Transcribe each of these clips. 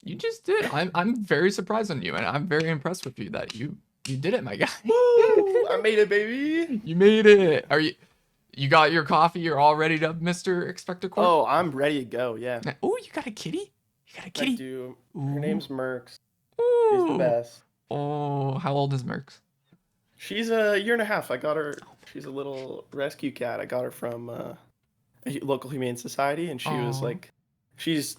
You just did. I'm very surprised on you, and I'm very impressed with you that you did it, my guy. Woo! I made it, baby. You made it. You got your coffee? You're all ready to Mr. Expecticor? Oh, I'm ready to go. Yeah, Oh, you got a kitty? You got a I kitty? do. Her Ooh. name's Mercs. She's the Ooh. best. Oh, how old is Mercs? She's a year and a half. I got her. She's a little rescue cat. I got her from a local humane society, and she was Oh. like, she's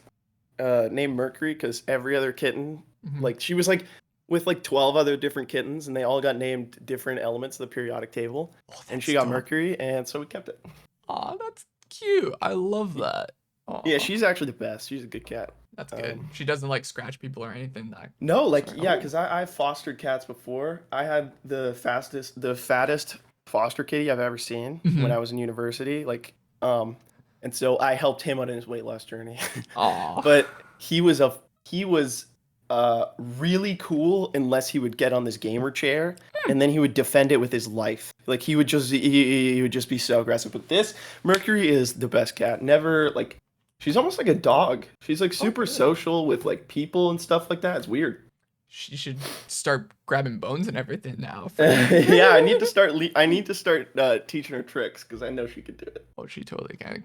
named Mercury because every other kitten, Mhm. like she was like with like 12 other different kittens, and they all got named different elements of the periodic table, Oh, and she that's got dope. Mercury, and so we kept it. Oh, that's cute. I love that. Yeah, Oh, she's actually the best. She's a good cat. that's good. Um, She doesn't like scratch people or anything. That no, like sorry. yeah, Oh. because I fostered cats before. I had the fattest foster kitty I've ever seen when Hmm. I was in university. And so I helped him on his weight loss journey. Aw. But he was really cool unless he would get on this gamer chair and then he would defend it with his life. Like he would just be so aggressive. But this Mercury is the best cat. Never like she's almost like a dog. She's like Oh, super really? social with like people and stuff like that. It's weird. She should start grabbing bones and everything now for you. Yeah, I need to start teaching her tricks because I know she could do it. Oh, she totally can.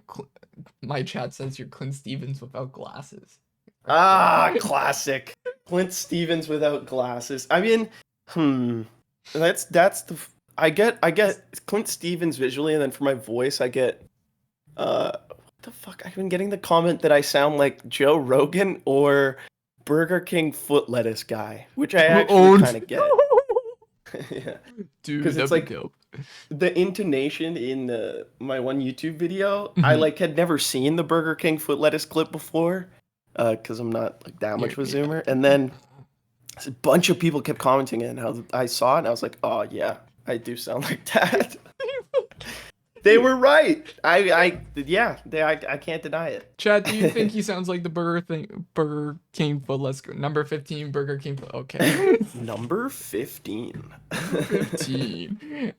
My chat says you're Clint Stevens without glasses. Ah, classic. Clint Stevens without glasses. I mean, hmm. That's the I get Clint Stevens visually, and then for my voice, I get what the fuck? I've been getting the comment that I sound like Joe Rogan or Burger King foot lettuce guy, which I Who actually owns? kind of get. Yeah, Dude, because it's that'd be like dope. the intonation in my one YouTube video. I Mhm. like had never seen the Burger King foot lettuce clip before, because I'm not like that much of a Yeah. zoomer. And then a bunch of people kept commenting it, and how I saw it, and I was like, oh yeah, I do sound like that. They were right. Yeah, I can't deny Chad, do you think it. he sounds like the Burger King foot? Let's go. Number 15, Burger King foot. Okay. Number 15. Number 15.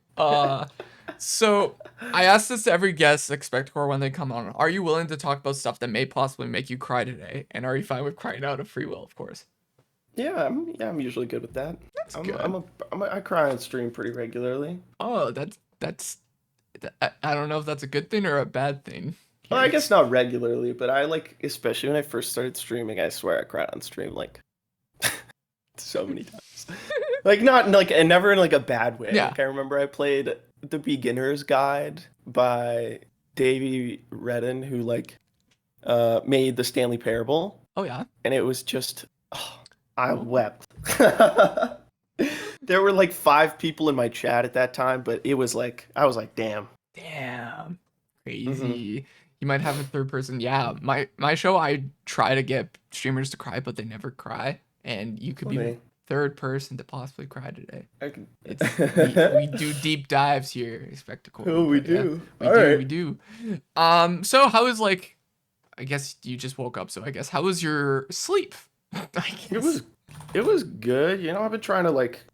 So I ask this to every guest, Expectcore, when they come on. Are you willing to talk about stuff that may possibly make you cry today? And are you fine with crying out of free will, of course? Yeah, I'm usually good with that. That's good. I cry on stream pretty regularly. Oh, that's I don't know if that's a good thing or a bad thing Well, here. I guess not regularly, but I like, especially when I first started streaming, I swear I cried on stream like so many times. Like not like and never in like a bad way. Yeah. Like I remember I played The Beginner's Guide by Davey Redden, who like made the Stanley Parable, Oh yeah. and it was just oh, I Oh. wept. There were like 5 people in my chat at that time, but it was like I was like, damn. Damn. Hmm. Crazy. You might have a third person. Yeah, my show I try to get streamers to cry, but they never cry. And you could be the Funny. third person to possibly cry today. I can. It's we do deep dives here, Oh, Spectacle, we but yeah, do. All right. we do. So how is like I guess you just woke up, so I guess how was your sleep? I It guess. was it was good. You know, I've been trying to like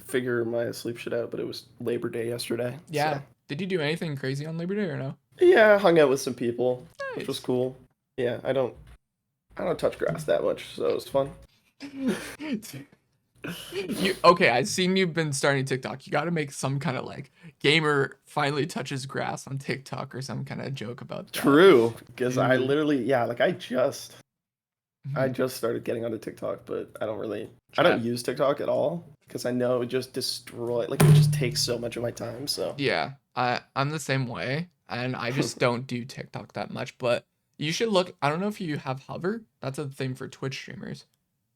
figure my sleep shit out, but it was Labor Day yesterday. Yeah. So, Did you do anything crazy on Labor Day or no? yeah, I hung out with some people, which was Nice. cool. Yeah, I don't touch grass that much, so it was fun. You okay? I've seen you've been starting TikTok. You got to make some kind of like gamer finally touches grass on TikTok or some kind of joke about that, True, because I dude. literally, yeah, like I Mhm. just started getting onto TikTok, but I don't Chat. use TikTok at all because I know it just like it just takes so much of my time. So, Yeah, I'm the same way, and I just don't do TikTok that much. But you should look. I don't know if you have Hover. That's a thing for Twitch streamers.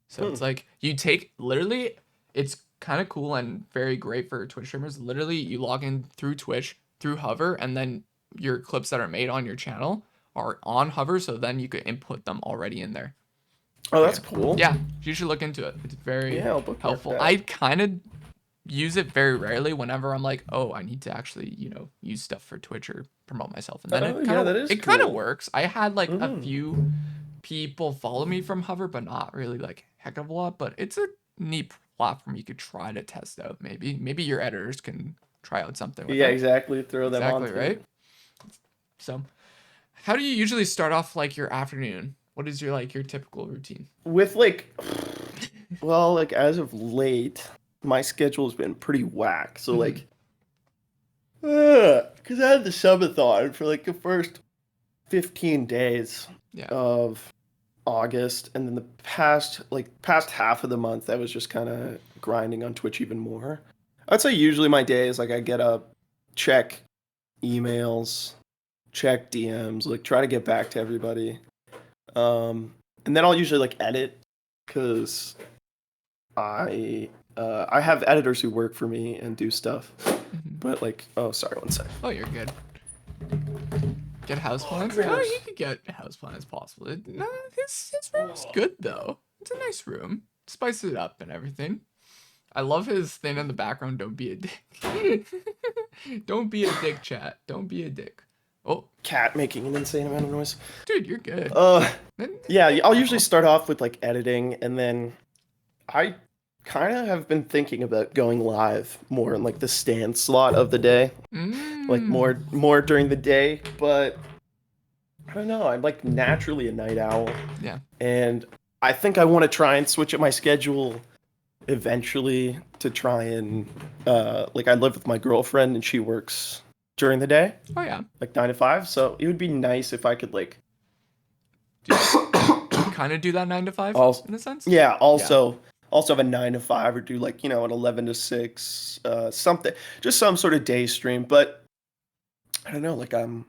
So hmm. it's like you take literally. It's kind of cool and very great for Twitch streamers. Literally, you log in through Twitch through Hover, and then your clips that are made on your channel are on Hover. So then you could input them already in there. Oh, So that's yeah, cool. yeah, you should look into it. It's very Yeah, I'll bookmark helpful. that. I kind of use it very rarely whenever I'm like, oh, I need to actually, use stuff for Twitch or promote myself. And then Oh, yeah, that is it kind of cool. works. I had like a Hmm. few people follow me from Hover, but not really like heck of a lot. But it's a neat platform you could try to test out. Maybe your editors can try out something with Yeah, that. exactly. Throw them Exactly, onto it. right? So, how do you usually start off like your afternoon? What is your typical routine? with like, well, like as of late, my schedule has been pretty whack. So Hmm. like, because I had the subathon for like the first 15 days Yeah. of August, and then the past half of the month, I was just kind of grinding on Twitch even more. I'd say usually my day is like I get up, check emails, check DMs, like try to get back to everybody. And then I'll usually like edit because I have editors who work for me and do stuff. Hmm. But like, oh, sorry, one sec. Oh, you're good. Get Oh, houseplants? Oh, you could get houseplants possible. No, his room's good though. It's a nice room. Spice it up and everything. I love his thing in the background. Don't be a dick. Don't be a dick, chat. Don't be a dick. Oh, Cat making an insane amount of noise. dude, you're good. Uh, yeah, I'll usually Normal. start off with like editing, and then I kind of have been thinking about going live more in like the stand slot of the day, like Mmm. more during the day. But I don't know. I'm like naturally a night owl, Yeah. and I think I want to try and switch up my schedule eventually to try and like I live with my girlfriend and she works during the day, Oh yeah. like 9 to 5. So it would be nice if I could like Kind of do that 9 to 5 also, in a sense. yeah, Yeah. also have a 9 to 5 or do like an 11 to 6, something, just some sort of day stream. But I don't know, like I'm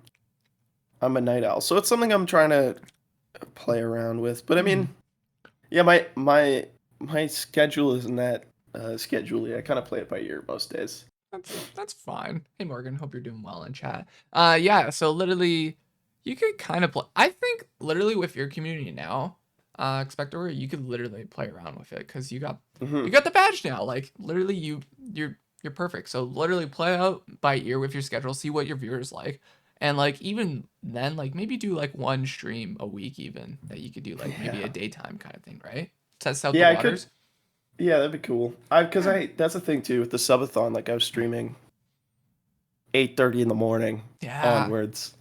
a night owl, so it's something I'm trying to play around with. But I Hmm. mean, yeah, my schedule isn't that scheduley. I kind of play it by ear most days. That's fine. Hey Morgan, hope you're doing well in chat. Yeah, so literally you could kind of play. I think literally with your community now, Expector, you could literally play around with it because Hmm. you got the badge now. Like literally you're perfect. So literally play out by ear with your schedule, see what your viewers like. And like even then, like maybe do like one stream a week even that you could do like maybe a Yeah, daytime kind of thing, right? Test out the yeah, I could. waters. Yeah, that'd be cool. I because Yeah. I that's the thing too with the subathon. Like I was streaming 8:30 in the morning Yeah. onwards,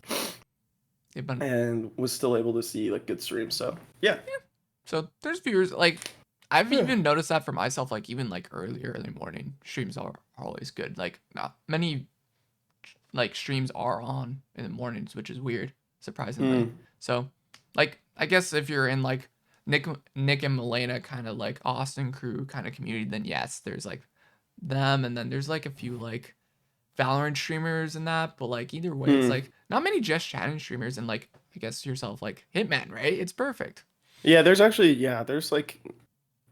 Yeah, but and was still able to see like good streams. So yeah. so there's viewers like I've Yeah. even noticed that for myself, like even like early morning streams are always good. Like not many like streams are on in the mornings, which is weird, surprisingly. Hmm. So like I guess if you're in like Nick and Milena kind of like Austin crew kind of community, then yes, there's like them and then there's like a few like Valorant streamers and that, but like either way, it's Hmm. like not many just chatting streamers and like I guess yourself like Hitman, right? It's perfect. Yeah, there's actually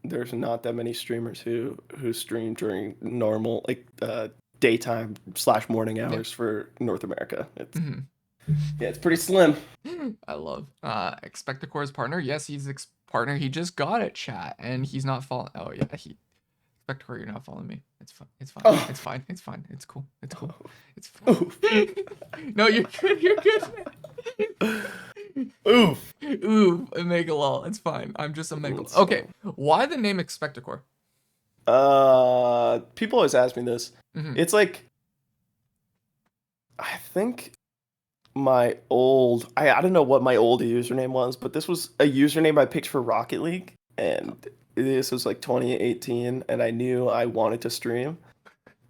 there's not that many streamers who stream during normal like daytime slash morning Yeah. hours for North America. It's Hmm. yeah, it's pretty slim. I love Expecticor's partner. Yes, he's partner. He just got it, chat, and he's not following. Oh yeah, he Expecticor, you're not following me. It's fine. It's fine. Oh, It's fine. It's fine. It's cool. It's cool. It's oof, fine. No, you're good. You're good. oof. Ooh, a mega lol. It's fine. I'm just a mega. Okay, So, why the name Expecticor? people always ask me this. Mm-hmm. It's like I think I don't know what my old username was, but this was a username I picked for Rocket League, and this was like 2018, and I knew I wanted to stream.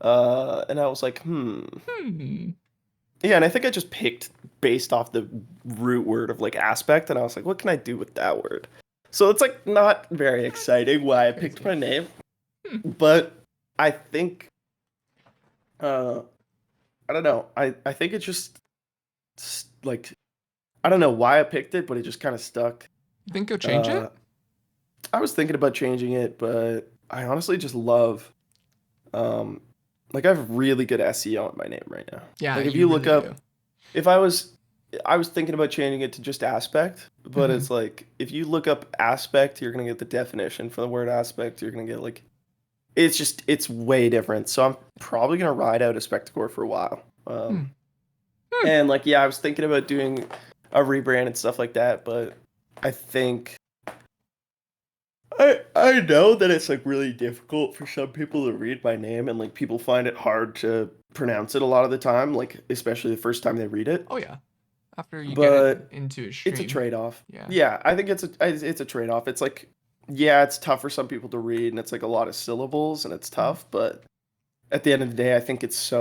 And I was like, Hmm. yeah, and I think I just picked based off the root word of like aspect, and I was like, what can I do with that word? So it's like not very exciting why I picked Crazy. my name, Hmm. but I think uh I don't know. I think it just like I don't know why I picked it, but it just kind of stuck. You think you'll change Uh it? I was thinking about changing it, but I honestly just love um like I have really good SEO in my name right now. Yeah, Like if you you look really do. up if I was thinking about changing it to just aspect, but Mm-hmm. it's like if you look up aspect, you're gonna get the definition for the word aspect. You're gonna get like it's way different. So I'm probably gonna ride out a Spectacore for a while. Hmm. Hmm. And like yeah, I was thinking about doing a rebrand and stuff like that, but I think I know that it's like really difficult for some people to read my name, and like people find it hard to pronounce it a lot of the time, like especially the first time they read it. Oh yeah. after you get it but into a it's a stream. trade-off. Yeah. Yeah, I think it's a trade-off. It's like, yeah, it's tough for some people to read, and it's like a lot of syllables, and it's Mhm. tough. But at the end of the day, I think it's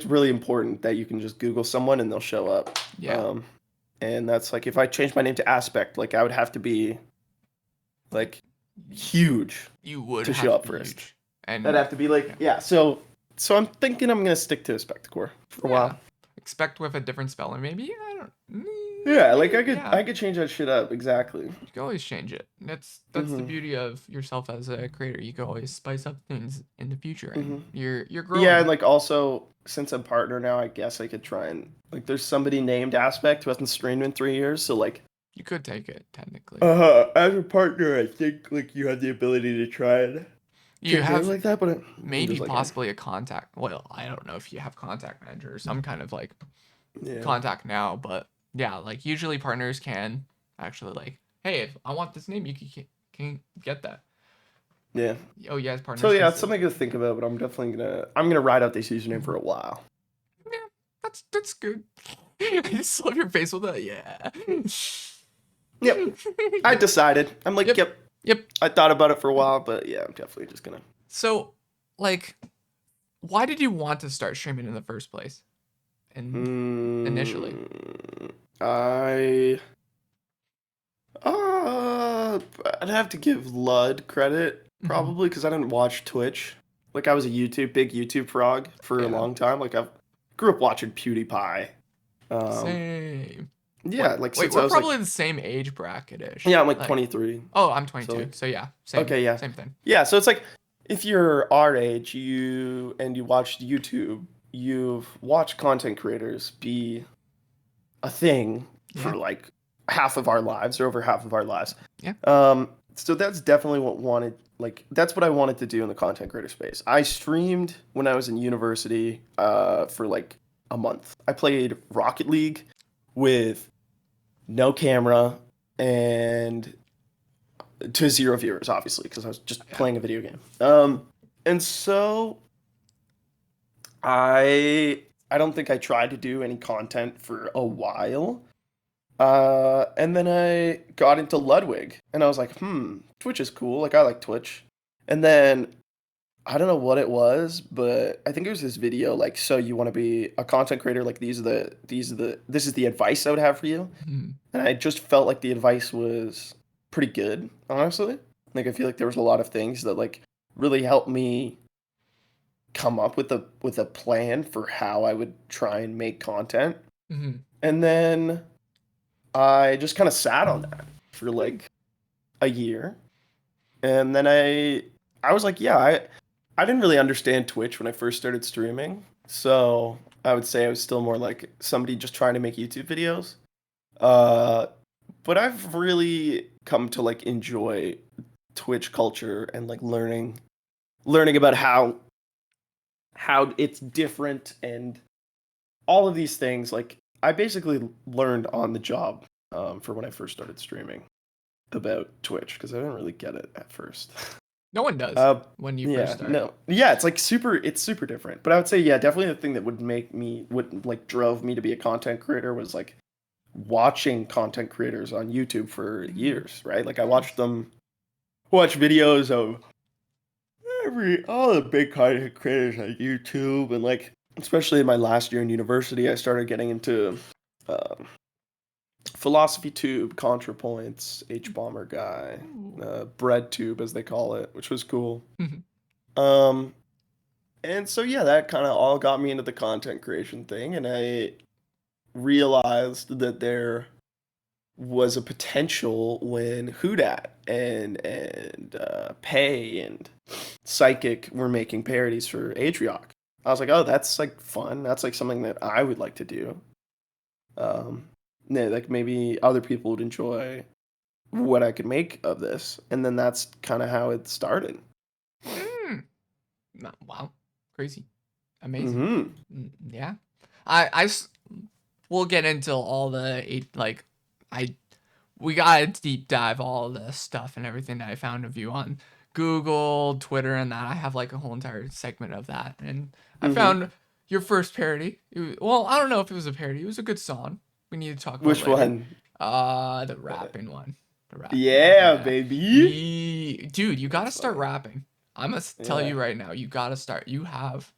really important that you can just Google someone and they'll show up. Yeah. Um, and that's like if I change my name to Aspect, like I would have to be like huge You would to have show to up be first. huge. I'd And have to be like, yeah. yeah. So I'm thinking I'm gonna stick to Spectacor for a Yeah. while. Expect with a different spelling, maybe. I don't. Yeah, like Maybe. Yeah. I could change that shit up exactly. You can always change it. That's the Hmm. beauty of yourself as a creator. You can always spice up things in the future, and Hmm. you're Yeah, and growing. like also since I'm partner now, I guess I could try and like there's somebody named Aspect who hasn't streamed in 3 years, so like You could take it technically. as a partner, I think like you have the ability to try and You change it have like that, but I'm maybe just like, possibly a contact. Well, I don't know if you have contact manager or some kind of like yeah, contact now, but yeah, like usually partners can actually like, hey, if I want this name, you can get that. yeah. Oh yes, So partners can yeah, it's still. something to think about, but I'm gonna ride out this username for Mhm. a while. Yeah, that's good. I just love your face with that. Yeah. Yep, I Yep. decided. I'm like, Yep. yep. Yep. I thought about it for a while, but yeah, I'm definitely just gonna. So, like, why did you want to start streaming in the first place? And initially. I uh, I'd have to give Lud credit Hmm. probably because I didn't watch Twitch. Like I was a big YouTube frog for a Yeah. long time. Like I grew up watching PewDiePie. Um, Same. yeah, Wait, like wait, since I we're was like, probably the same age bracket-ish. yeah, I'm like Like, 23. oh, I'm So 22. like, So yeah, same, okay, yeah, same thing. yeah. So it's like if you're our age, you watched YouTube, you've watched content creators be a thing Yeah. for like half of our lives or over half of our lives. Yeah. So that's definitely that's what I wanted to do in the content creator space. I streamed when I was in university for like a month. I played Rocket League with no camera and to zero viewers, obviously, because I was just Yeah. playing a video game. And so I don't think I tried to do any content for a while. And then I got into Ludwig, and I was like, Twitch is cool. Like I like Twitch. And then I don't know what it was, but I think it was this video like, so you want to be a content creator? Like this is the advice I would have for you. Mhm. And I just felt like the advice was pretty good, honestly. Like I feel like there was a lot of things that like really helped me come up with a plan for how I would try and make content. Mhm. And then I just kind of sat on that for Hmm. like a year. And then I was like, yeah, I didn't really understand Twitch when I first started streaming. So I would say I was still more like somebody just trying to make YouTube videos. Uh, but I've really come to like enjoy Twitch culture and like learning about how it's different and all of these things. Like I basically learned on the job for when I first started streaming about Twitch because I didn't really get it at first. No one does Uh, when you first yeah, start. no, yeah, it's super different. But I would say, yeah, definitely the thing that would like drove me to be a content creator was like watching content creators on YouTube for Mhm. years, right? Like I Nice. watch videos of all the big content creators on YouTube, and like especially in my last year in university, I started getting into um, Philosophy Tube, ContraPoints, H Bomber Guy, Ooh. Bread Tube as they call it, which was cool. Mhm. Um, and so yeah, that kind of all got me into the content creation thing, and I realized that there was a potential when Hoodat and Pay and Psychic were making parodies for Atrioc. I was like, oh, that's like fun. That's like something that I would like to do. Um, yeah, like maybe other people would enjoy what I could make of this, and then that's kind of how it started. Mm. Wow. Crazy. Amazing. Hmm. Yeah. I we'll get into all the like I we gotta deep dive all the stuff and everything that I found of you on Google, Twitter, and that. I have like a whole entire segment of that, and I Hmm. found your first parody. Well, I don't know if it was a parody. It was a good song. We need to talk about Which later. one? The rapping one. The rapping one. Yeah, Yeah. baby. Dude, you gotta That's start funny. rapping. I'm gonna tell Yeah. you right now. You gotta start. You have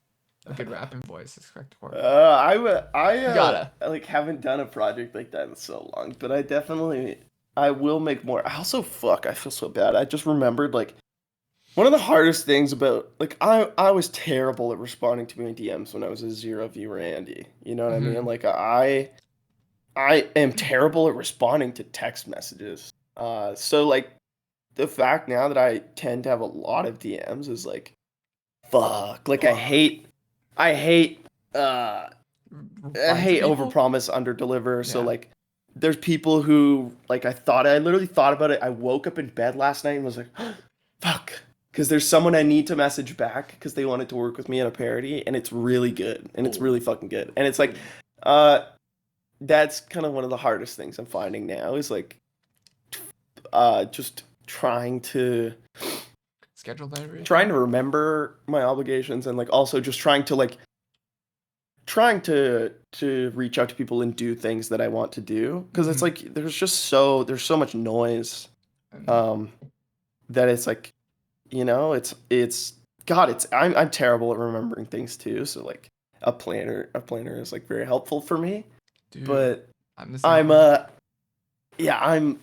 a good rapping voice, Expecticor. You gotta. Like haven't done a project like that in so long, but I will make more. I also fuck, I feel so bad. I just remembered like one of the hardest things about like I was terrible at responding to my DMs when I was a zero viewer Andy. You know what I mean? Hmm. Like I am terrible at responding to text messages. So like the fact now that I tend to have a lot of DMs is like fuck. Like Fuck. I hate uh I Replying to hate people? overpromise underdeliver. So Yeah. like there's people who like I literally thought about it. I woke up in bed last night and was like, fuck. Because there's someone I need to message back because they wanted to work with me on a parody and it's really good and it's Oh, really fucking good. And it's like dude. uh that's kind of one of the hardest things I'm finding now is like just Schedule that trying everything. to remember my obligations and like also just trying to reach out to people and do things that I want to do because it's Hmm. like there's so much noise And um that it's like it's God it's I'm terrible at remembering things too so like a planner is like very helpful for me dude, but I'm the same I'm way. yeah I'm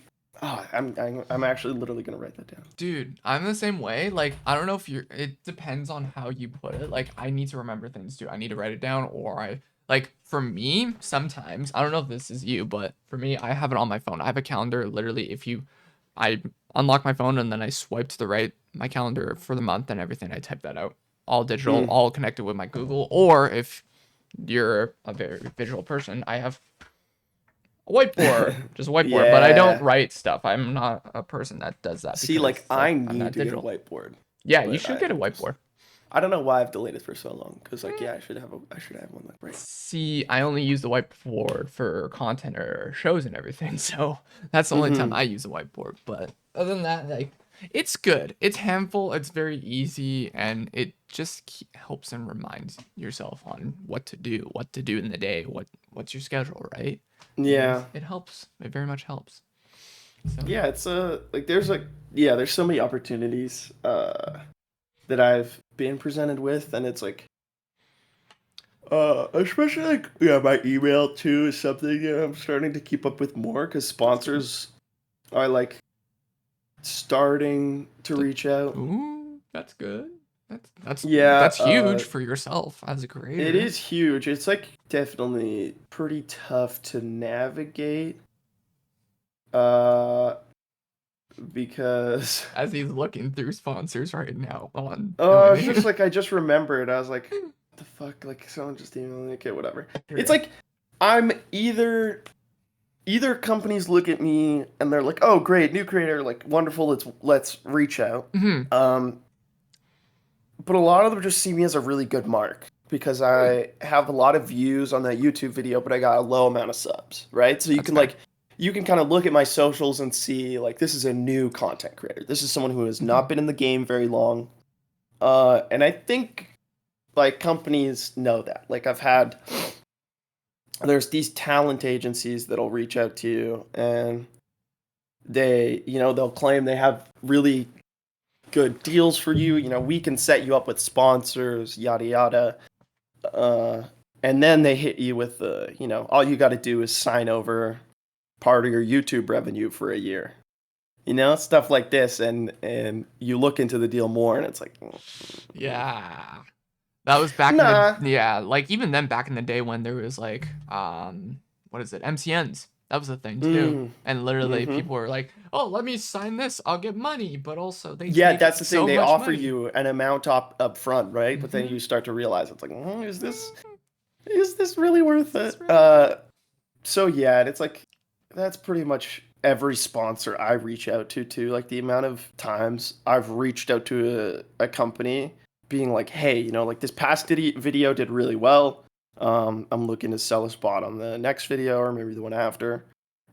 actually literally gonna write that down. Dude, I'm the same way. Like, I don't know if you're, it depends on how you put it. Like, I need to remember things too. I need to write it down, or like, for me, sometimes, I don't know if this is you, but for me, I have it on my phone. I have a calendar. Literally, I unlock my phone and then I swipe to the right, my calendar for the month and everything, I type that out. All digital, Mm. all connected with my Google. Or if you're a very visual person, I have a whiteboard, just a whiteboard, but I don't Yeah. write stuff. I'm not a person that does that See, because like it's I like I'm need not to get a digital. whiteboard, Yeah, you but should get a just whiteboard. I don't know why I've delayed it for so long. Cause like Eh, yeah, I should have one like right. See, I only use the whiteboard for content or shows and everything, so that's the only time Mm-hmm. I use the whiteboard. But other than that, like, it's good. It's handful. It's very easy, and it just helps and reminds yourself on what to do in the day, what's your schedule, right? Yeah. It helps. It very much helps. So Yeah, it's like yeah, there's so many opportunities that I've been presented with and it's like especially like yeah, my email too is something I'm starting to keep up with more cuz that's good. sponsors are like starting to Th- reach out. Ooh, that's good. Yeah, That's huge for yourself as a it creator. is huge. It's like definitely pretty tough to navigate uh because As he's looking through sponsors right now on it's doing just like I just remembered. I was like, what the fuck? Like someone just emailed me. Okay, whatever. It's it. like I'm either companies look at me and they're like, oh great, new creator, like wonderful, let's reach out. Hmm. Um, but a lot of them just see me as a really good mark because Hmm. I have a lot of views on that YouTube video, but I got a low amount of subs, right? So That's fair. you can kind of look at my socials and see like this is a new content creator. This is someone who has not Hmm. been in the game very long. And I think like companies know that. Like there's these talent agencies that'll reach out to you and they'll claim they have really good deals for you. You know, we can set you up with sponsors, yada yada. Uh, and then they hit you with all you got to do is sign over part of your YouTube revenue for a year. You know, stuff like this, and you look into the deal more, and it's like, Yeah. That was back in the, nah. yeah, like even then back in the day when there was like what is it? MCNs. That was a thing too. Mm, And literally mm-hmm. people were like, "Oh, let me sign this. I'll get money." But also they Yeah, take that's the thing. so They much offer money. you an amount up front, right? But then Mhm. you start to realize it's like, is this really worth Is this it? really worth? So yeah, and it's like that's pretty much every sponsor I reach out to too. Like the amount of times I've reached out to a company being like, hey, like this past video did really well. I'm looking to sell a spot on the next video or maybe the one after.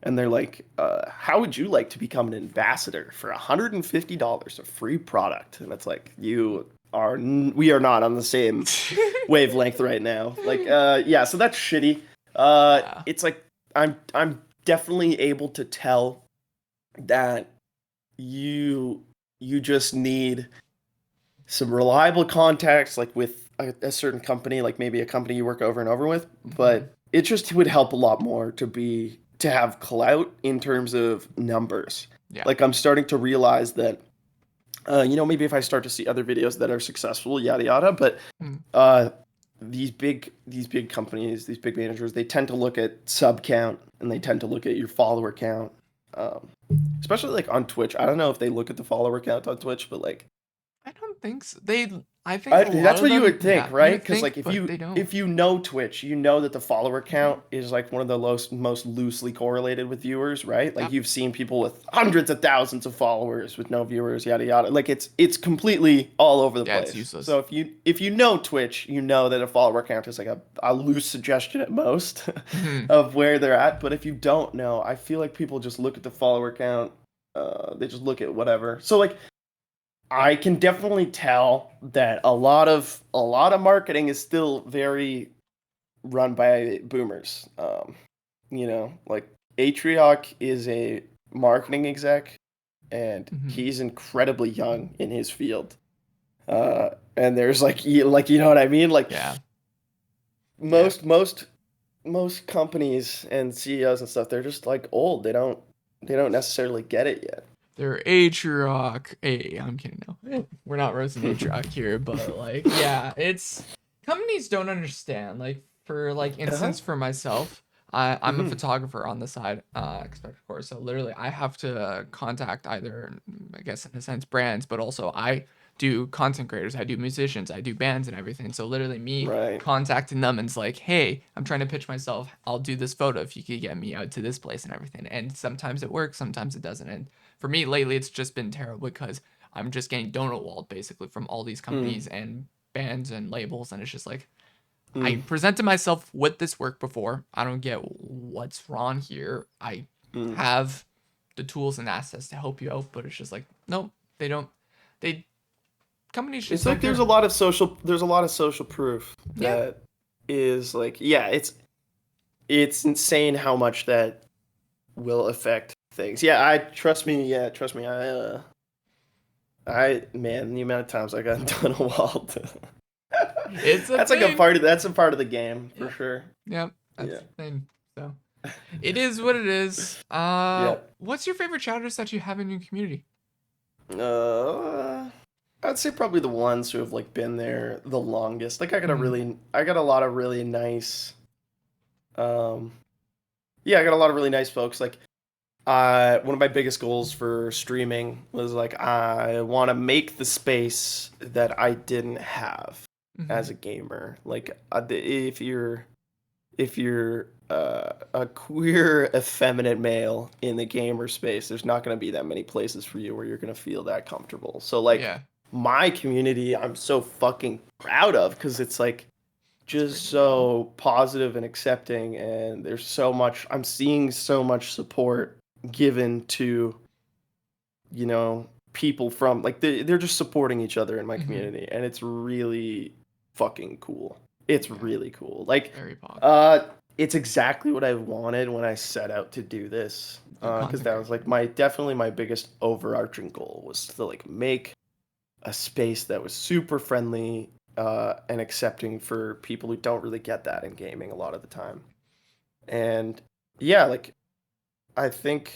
And they're like, how would you like to become an ambassador for $150 of free product? And it's like, you we are not on the same wavelength right now. Like, yeah, so that's shitty. Yeah. It's like I'm definitely able to tell that you you just need some reliable contacts, like with a certain company, like maybe a company you work over and over with. Hmm. But it just would help a lot more to have clout in terms of numbers. Yeah. Like I'm starting to realize that, maybe if I start to see other videos that are successful, yada yada. But Mm. uh, these big companies, these big managers, they tend to look at sub count and they tend to look at your follower count. Um, Especially like on Twitch. I don't know if they look at the follower count on Twitch, but like I don't think so. I think a lot that's of what you them, would think, yeah, you right? would Because think, like if but you they don't. if you know Twitch, you know that the follower Hmm. count is like one of the most loosely correlated with viewers, right? Like Yep. you've seen people with hundreds of thousands of followers with no viewers, yada yada. Like it's completely all over the Yeah, it's place. useless. So if you know Twitch, you know that a follower count is like a loose suggestion at most Hmm. of where they're at. But if you don't know, I feel like people just look at the follower count. They just look at whatever. So like I can definitely tell that a lot of marketing is still very run by boomers. Like Atrioc is a marketing exec, and Hmm. he's incredibly young in his field. And there's like you know what I mean? Like Yeah. Yeah. most most most companies and CEOs and stuff, they're just like old. They don't necessarily get it yet. They're Aatrox. Hey, I'm kidding. No, we're not roasting Aatrox here, but like, yeah, it's companies don't understand. Like, for like Uh-huh. instance, for myself, I'm a Hmm. photographer on the side, Expecticor. So literally, I have to contact either, I guess in a sense, brands, but also I do content creators, I do musicians, I do bands and everything. So literally, me Right. contacting them and it's like, hey, I'm trying to pitch myself. I'll do this photo if you could get me out to this place and everything. And sometimes it works, sometimes it doesn't. And for me lately, it's just been terrible because I'm just getting donut walled basically from all these Mm, companies and bands and labels, and it's just like I mm, presented myself with this work before. I don't get what's wrong here. I mm. have the tools and assets to help you out, but it's just like nope, they don't. They companies just It's don't like care. there's a lot of social proof Yeah, that is like yeah, it's insane how much that will affect things. Yeah, trust me, I man, the amount of times I got done a wall. it's a thing. That's a part of the game for Yep, sure. yep, that's Yeah. the thing. So it is what it is. Yeah. What's your favorite chatters that you have in your community? Uh I'd say probably the ones who have like been there the longest. Like Mm-hmm. I got a lot of really nice um yeah, I got a lot of really nice folks. Like one of my biggest goals for streaming was like I want to make the space that I didn't have Mm-hmm. as a gamer. Like if you're a queer, effeminate male in the gamer space, there's not going to be that many places for you where you're going to feel that comfortable. So like Yeah, my community, I'm so fucking proud of because it's like that's great just to hear. so positive and accepting, and there's so much I'm seeing so much support given to people from like they're just supporting each other in my Mm-hmm. community, and it's really fucking cool. It's Yeah, really cool. Like very pog. uh it's exactly what I wanted when I set out to do this, Do because content that was like creation. my definitely my biggest overarching goal was to like make a space that was super friendly and accepting for people who don't really get that in gaming a lot of the time. And yeah, like I think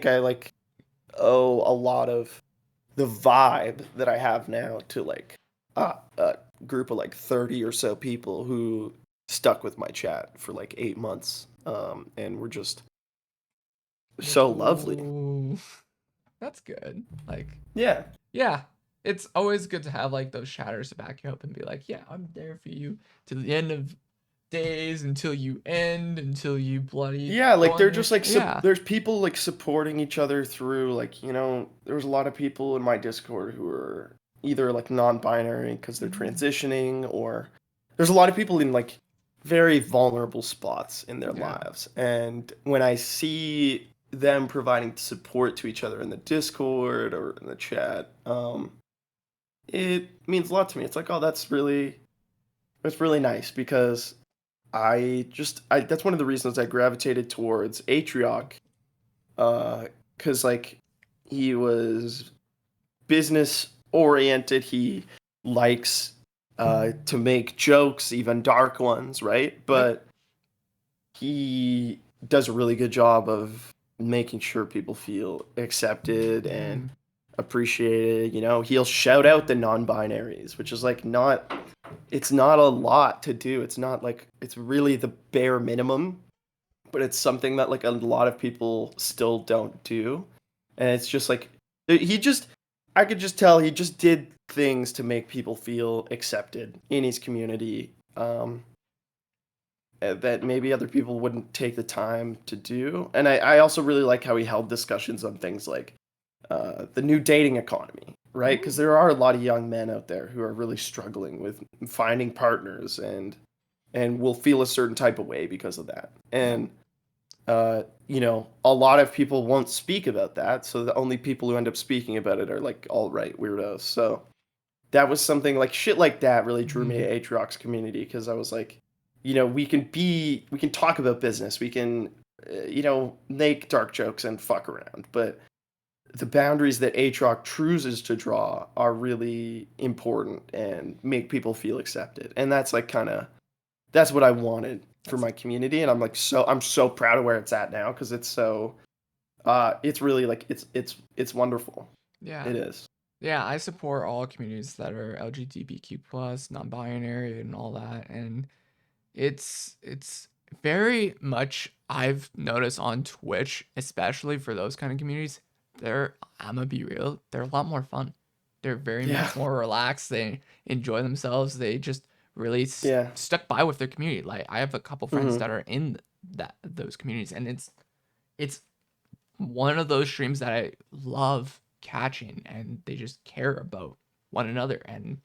I like owe a lot of the vibe that I have now to like a group of like 30 or so people who stuck with my chat for like 8 months, and were just so lovely. Ooh, that's good. Like, Yeah. yeah, it's always good to have like those chatters to back you up and be like, yeah, I'm there for you to the end of days until you end, until you bloody Yeah, go like on they're your just like yeah. there's people like supporting each other through like, there's a lot of people in my Discord who are either like non-binary because they're Mhm. transitioning, or there's a lot of people in like very vulnerable spots in their Yeah. lives. And when I see them providing support to each other in the Discord or in the chat, it means a lot to me. It's like, oh, that's really nice because I that's one of the reasons I gravitated towards Atrioc, because like he was business oriented. He likes to make jokes, even dark ones, right? Yep. But he does a really good job of making sure people feel accepted and Mm, appreciated. You know, he'll shout out the non-binaries, which is like not it's not a lot to do. It's not like it's really the bare minimum, but it's something that like a lot of people still don't do. And it's just like he just I could just tell he just did things to make people feel accepted in his community. That maybe other people wouldn't take the time to do. And I also really like how he held discussions on things like the new dating economy, right? Because mm, there are a lot of young men out there who are really struggling with finding partners and will feel a certain type of way because of that. yeah. And you know, a lot of people won't speak about that, so the only people who end up speaking about it are like all right weirdos. So that was something like shit like that really drew me Mm, to Aatrox community because I was like, you know, we can talk about business, we can, you know, make dark jokes and fuck around, but the boundaries that Aatrox chooses to draw are really important and make people feel accepted, and that's like kind of that's what I wanted for that's my community, and I'm so proud of where it's at now because it's really like it's wonderful. yeah. It is. Yeah, I support all communities that are LGBTQ plus, non-binary, and all that. And it's very much I've noticed on Twitch, especially for those kind of communities, I'm gonna be real, they're a lot more fun. They're very Yeah. much more relaxed. They enjoy themselves. They just really Yeah. stuck by with their community. Like I have a couple friends Hmm. that are in those communities, and it's one of those streams that I love catching, and they just care about one another, and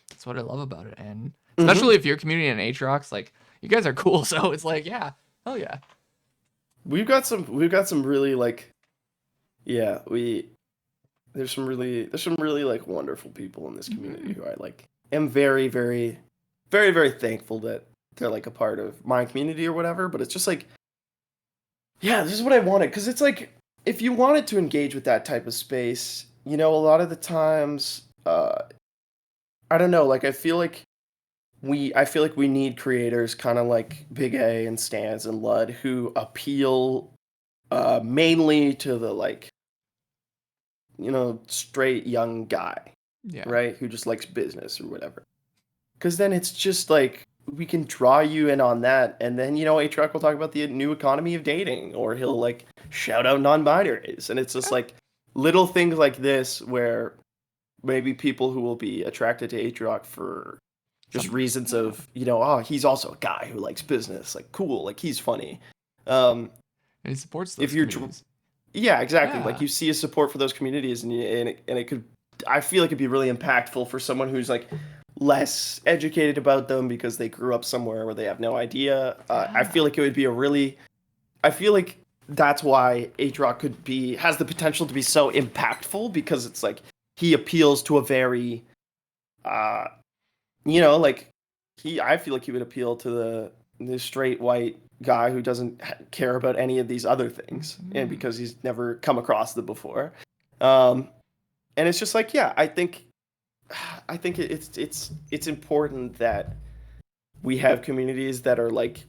that's what I love about it. And Hmm. especially if your community in Aatrox, like you guys are cool, so it's like, yeah, hell yeah. We've got some really like yeah, we there's some really like wonderful people in this community Mhm. who I like am very thankful that they're like a part of my community or whatever, but it's just like yeah, this is what I wanted because it's like if you wanted to engage with that type of space, you know, a lot of the times I don't know, like I feel like we need creators kind of like Big A and Stans and Lud who appeal mainly to the like, you know, straight young guy, Yeah. right? Who just likes business or whatever. Because then it's just like we can draw you in on that, and then you know, A-Truck will talk about the new economy of dating, or he'll like shout out non-binaries, and it's just Yeah. like little things like this where maybe people who will be attracted to A-Truck for just Some reasons yeah. of you know, oh, he's also a guy who likes business, like cool, like he's funny. Um, And he supports if those you're communities. yeah, exactly. Like Yeah. you see a support for those communities, and it could. I feel like it'd be really impactful for someone who's like less educated about them because they grew up somewhere where they have no idea. I feel Yeah. like it would be a really. I feel like that's why Rock could be has the potential to be so impactful because it's like he appeals to a very, uh, you know, like he. I feel like he would appeal to the straight white guy who doesn't care about any of these other things, and Mhm. because he's never come across them before. Um, and it's just like, yeah, I think it's important that we have communities that are like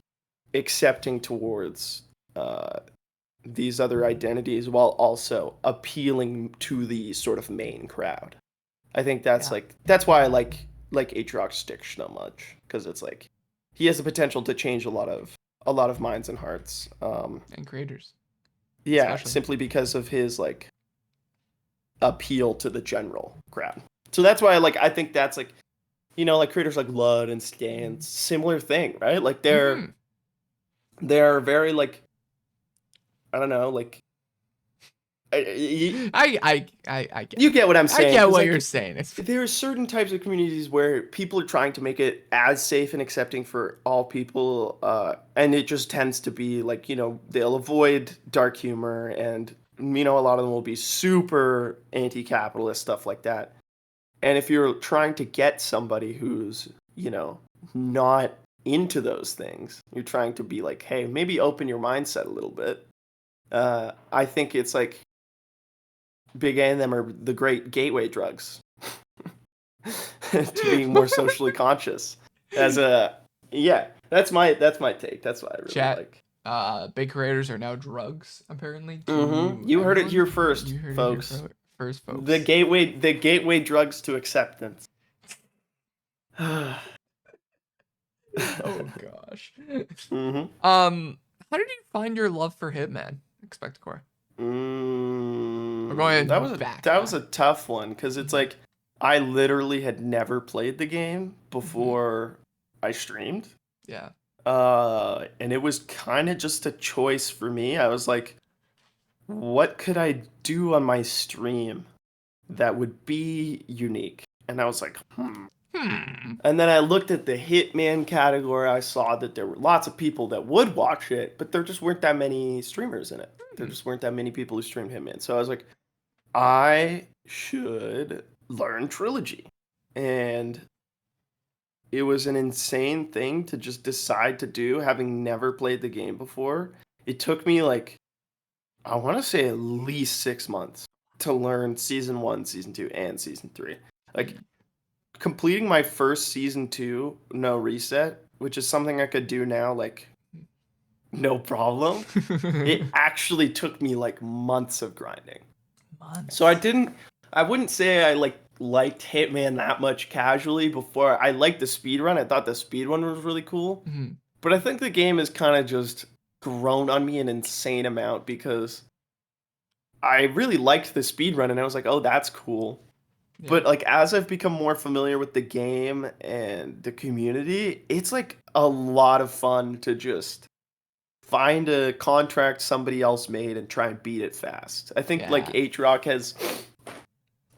accepting towards these other identities while also appealing to the sort of main crowd. I think Yeah. that's why I like Aatrox Stick so much because it's like he has the potential to change a lot of minds and hearts. And creators, Yeah, especially. simply because of his like appeal to the general crowd. So that's why I think that's like you know like creators like Lud and Stan similar thing, right? Like Mm-hmm. they're very like I don't know like you, I get you it. get what I'm I saying get because what you're like saying. It's there are certain types of communities where people are trying to make it as safe and accepting for all people, and it just tends to be like you know they'll avoid dark humor and you know a lot of them will be super anti-capitalist stuff like that. And if you're trying to get somebody who's, not into those things, you're trying to be like, hey, maybe open your mindset a little bit. I think it's like Big A and them are the great gateway drugs to being more socially conscious. As a yeah, that's my take. That's what I really Chat. like. Big creators are now drugs, apparently, Mm-hmm. to You heard it everyone. here first, You heard it here folks. first, The folks. gateway drugs to acceptance. Oh gosh. Mm-hmm. How did you find your love for Hitman, Expecticor? We're Mm, that was going a back that was back. a tough one because it's Mhm. like I literally had never played the game Mhm. before I streamed. Yeah. And it was kind of just a choice for me. I was like, what could I do on my stream that would be unique? And I was like, hmm. Hmm. And then I looked at the Hitman category. I saw that there were lots of people that would watch it, but there just weren't that many streamers in it. There Hmm. just weren't that many people who streamed Hitman. So I was like, I should learn Trilogy. And it was an insane thing to just decide to do, having never played the game before. It took me like, I want to say at least 6 months to learn season one, season two, and season three. Like, completing my first season two, no reset, which is something I could do now, like, no problem. It actually took me like months of grinding. So Months. I wouldn't say I liked Hitman that much casually before. I liked the speed run. I thought the speed run was really cool. Mhm. But I think the game has kind of just grown on me an insane amount because I really liked the speed run and I was like, "Oh, that's cool." Yeah. But like as I've become more familiar with the game and the community, it's like a lot of fun to just find a contract somebody else made and try and beat it fast. I think like Yeah. H-Rock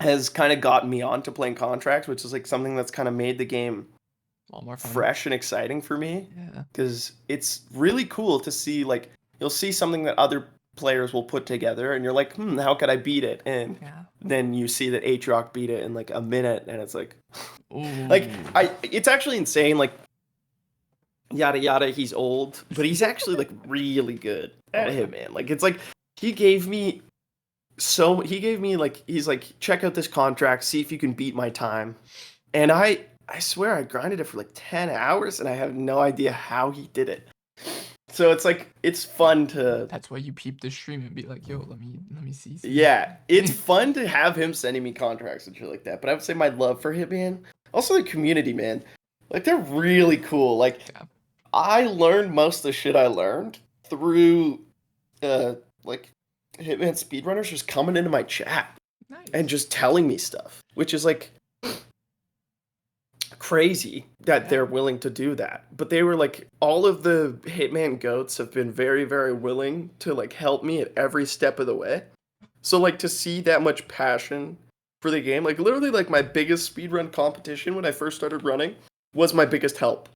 has kind of gotten me onto playing contracts, which is like something that's kind of made the game A lot more fun. fresh and exciting for me Yeah. because it's really cool to see like you'll see something that other players will put together and you're like, how could I beat it? And Yeah. then you see that H-Rock beat it in like a minute and it's like Ooh. I it's actually insane. Like yada yada, he's old, but he's actually like really good Oh at yeah. Hitman. Like it's like he gave me like he's like check out this contract, see if you can beat my time. And I swear I grinded it for like 10 hours and I have no idea how he did it. So it's like it's fun to That's why you peep the stream and be like, yo, let me see. yeah, it's fun to have him sending me contracts and shit like that. But I would say my love for Hitman, also the community, man. Like they're really cool. Like Yeah. I learned most of the shit I learned through like Hitman speedrunners just coming into my chat and Nice. just telling me stuff, which is like crazy that Yeah. they're willing to do that. But they were like all of the Hitman goats have been very very willing to like help me at every step of the way. So like to see that much passion for the game, like literally like my biggest speedrun competition when I first started running was my biggest help.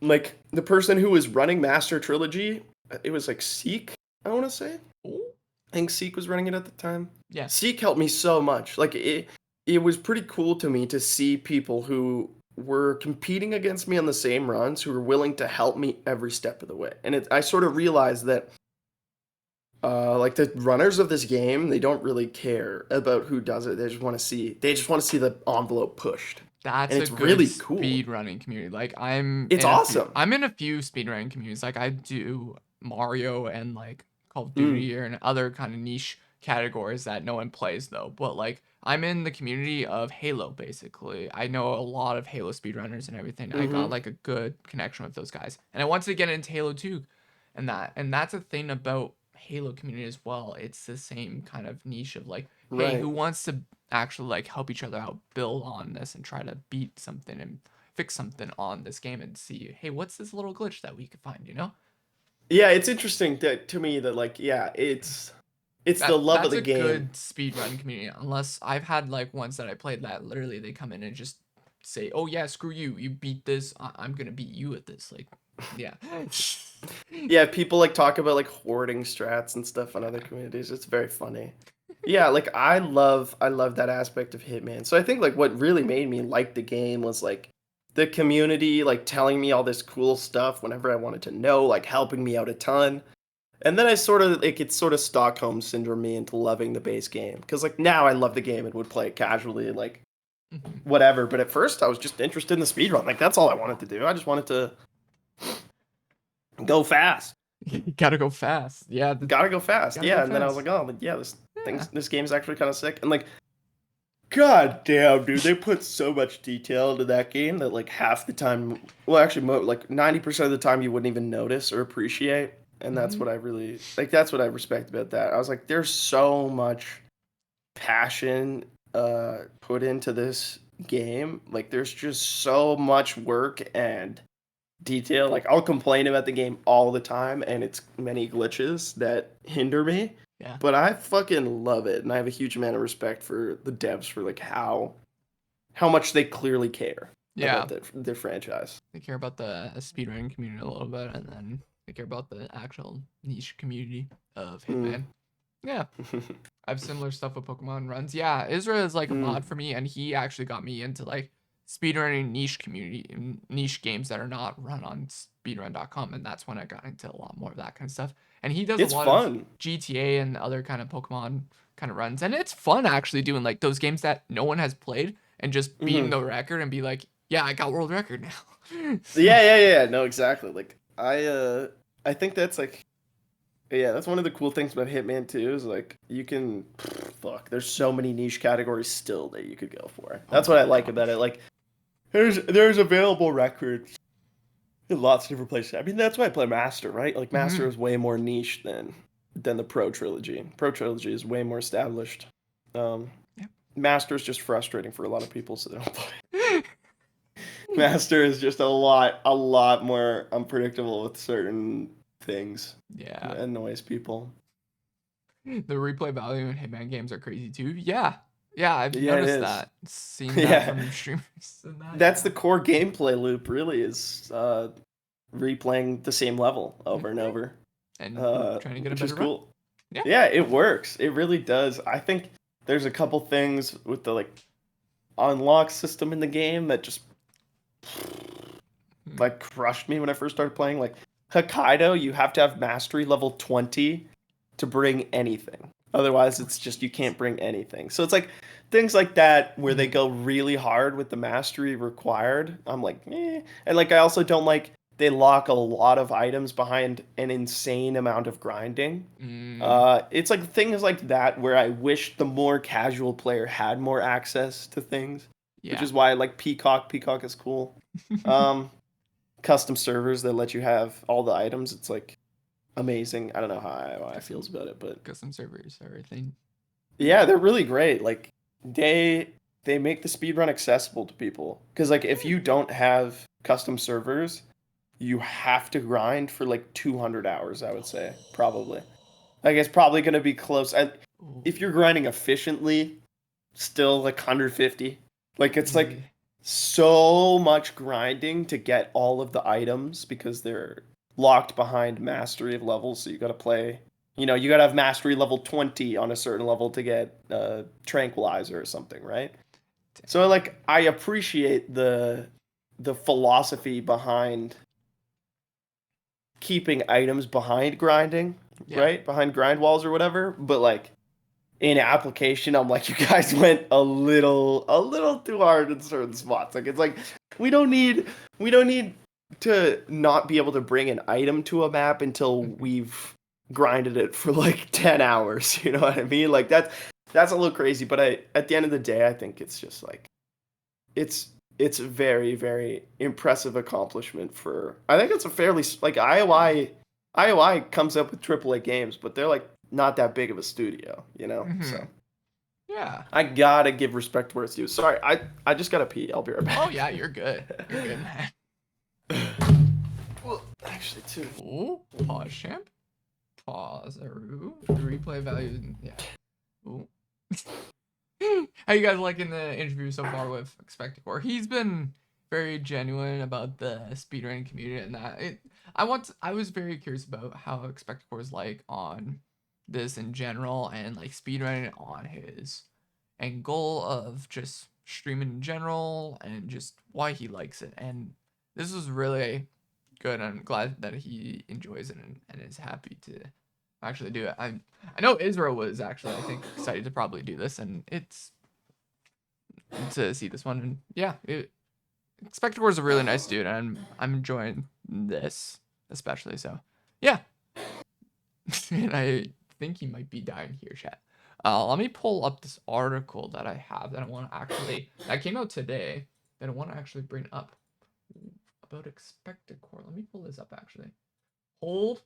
Like the person who was running Master Trilogy, it was like Seek, I want to say. Ooh. I think Seek was running it at the time. Yeah. Seek helped me so much. Like it was pretty cool to me to see people who were competing against me on the same runs who were willing to help me every step of the way. And I sort of realized that like the runners of this game, they don't really care about who does it. They just want to see the envelope pushed. That's And a it's good really cool. speed running community. Like It's awesome. I'm in a few speed running communities. Like I do Mario and like Call of Mm, Duty or in other kind of niche categories that no one plays though. But like I'm in the community of Halo basically. I know a lot of Halo speedrunners and everything. I got mm-hmm. like a good connection with those guys. And I want to get into Halo 2 and that's a thing about Halo community as well. It's the same kind of niche of like, hey, who Right. wants to actually like help each other out, build on this and try to beat something and fix something on this game and see, hey, what's this little glitch that we could find, you know? Yeah, it's interesting to me that like yeah, it's the love of That's the a game. good speedrun community. Unless I've had like ones that I played that literally they come in and just say, "Oh yeah, screw you. You beat this. I'm gonna beat you at this." Like, yeah, Yeah, people like talk about like hoarding strats and stuff on other yeah, communities. It's very funny. Yeah, like I love that aspect of Hitman. So I think like what really made me like the game was like the community like telling me all this cool stuff whenever I wanted to know, like helping me out a ton. And then I sort of like it sort of Stockholm syndrome me into loving the base game because like now I love the game and would play it casually like Mhm. whatever. But at first I was just interested in the speedrun. Like that's all I wanted to do. I just wanted to go fast. You gotta go fast. Yeah, Gotta go fast. gotta go Yeah, and then I was fast. like, oh yeah, Yeah. this game's actually kind of sick. And like God damn, dude, they put so much detail into that game that like half the time, well, actually, like 90% of the time, you wouldn't even notice or appreciate. And that's Hmm. what I really like. That's what I respect about that. I was like, there's so much passion put into this game. Like, there's just so much work and detail. Like, I'll complain about the game all the time, and its many glitches that hinder me. Yeah. But I fucking love it, and I have a huge amount of respect for the devs for like how much they clearly care about Yeah. their franchise. They care about the speedrunning community a little bit, and then they care about the actual niche community of Mm. Hitman. Yeah. I have similar stuff with Pokemon runs. Yeah, Isra is like a Mm. mod for me, and he actually got me into like speedrunning niche community, niche games that are not run on speedrun.com, and that's when I got into a lot more of that kind of stuff. And he does a It's lot of fun. GTA and other kind of Pokemon kind of runs, and it's fun actually doing like those games that no one has played and just beating Hmm. the record and be like, yeah, I got world record now. So, Yeah. No, exactly. Like I think that's like yeah, that's one of the cool things about Hitman 2 is like you can fuck. There's so many niche categories still that you could go for. oh That's what my I like about gosh. it. Like there's available records in lots of different places. I mean, that's why I play Master, right? Like Master Hmm. is way more niche than the Pro trilogy. Pro trilogy is way more established. Um, Master is just frustrating for a lot of people, so they don't play. Yeah. Master is just a lot more unpredictable with certain things. Yeah. It annoys people. The replay value in Hitman games are crazy too. Yeah. Yeah, I've Yeah, it noticed is. that. Seen that Yeah, from streamers and that, that's the yeah. core gameplay loop. Really, is replaying the same level over and Mhm. over, And trying to get a which is better run. cool. Yeah. Yeah, it works. It really does. I think there's a couple things with the like unlock system in the game that just Hmm. like crushed me when I first started playing. Like Hokkaido, you have to have mastery level 20 to bring anything. Otherwise, Oh, it's just you jeez. can't bring anything. So it's like things like that where they Mhm. go really hard with the mastery required. I'm like, eh. And like I also don't like they lock a lot of items behind an insane amount of grinding. Mm, It's like things like that where I wish the more casual player had more access to things, which yeah. is why I like Peacock. Peacock is cool. Um, Custom servers that let you have all the items. It's like amazing. I don't know how I feels custom about it, but custom servers are a thing. yeah, they're really great. Like they make the speedrun accessible to people because like if Hmm. you don't have custom servers, you have to grind for like 200 hours, I would say, probably. Like it's probably going to be close. Ooh, If you're grinding efficiently, still like 150. Like it's like yeah. so much grinding to get all of the items because they're locked behind mastery of levels. So you got to play, you got to have mastery level 20 on a certain level to get tranquilizer or something, right? So Dang. like I appreciate the philosophy behind keeping items behind grinding, Yeah. right? Behind grind walls or whatever, but like in application, I'm like, you guys went a little too hard in certain spots. Like it's like we don't need to not be able to bring an item to a map until Mhm. we've grinded it for like 10 hours. You know what I mean? Like that's a little crazy, but at the end of the day, I think it's just like it's it's a very very impressive accomplishment for. I think it's a fairly like Yeah. IOI comes up with AAA games, but they're like not that big of a studio, you know. Hmm. So Yeah. I gotta give respect where it's due. Sorry, I just gotta pee. I'll be right Oh back. yeah, you're good. You're good, man. Well, actually, too. Ooh, pause champ. Pause. The replay value. Yeah. Ooh. How you guys liking the interview so far with Expecticor? He's been very genuine about the speedrunning community and that. I was very curious about how Expecticor is like on this in general and like speedrunning on his end goal of just streaming in general and just why he likes it. And this was really good. I'm glad that he enjoys it and is happy to actually do it. I know Israel was actually, I think, excited to probably do this, and it's to see this one. And yeah, Spectacore is a really nice dude, and I'm enjoying this especially. So yeah, and I think he might be dying here, chat. Let me pull up this article that I have that I want to actually that came out today that I want to actually bring up about Expecticore. Let me pull this up actually. Hold,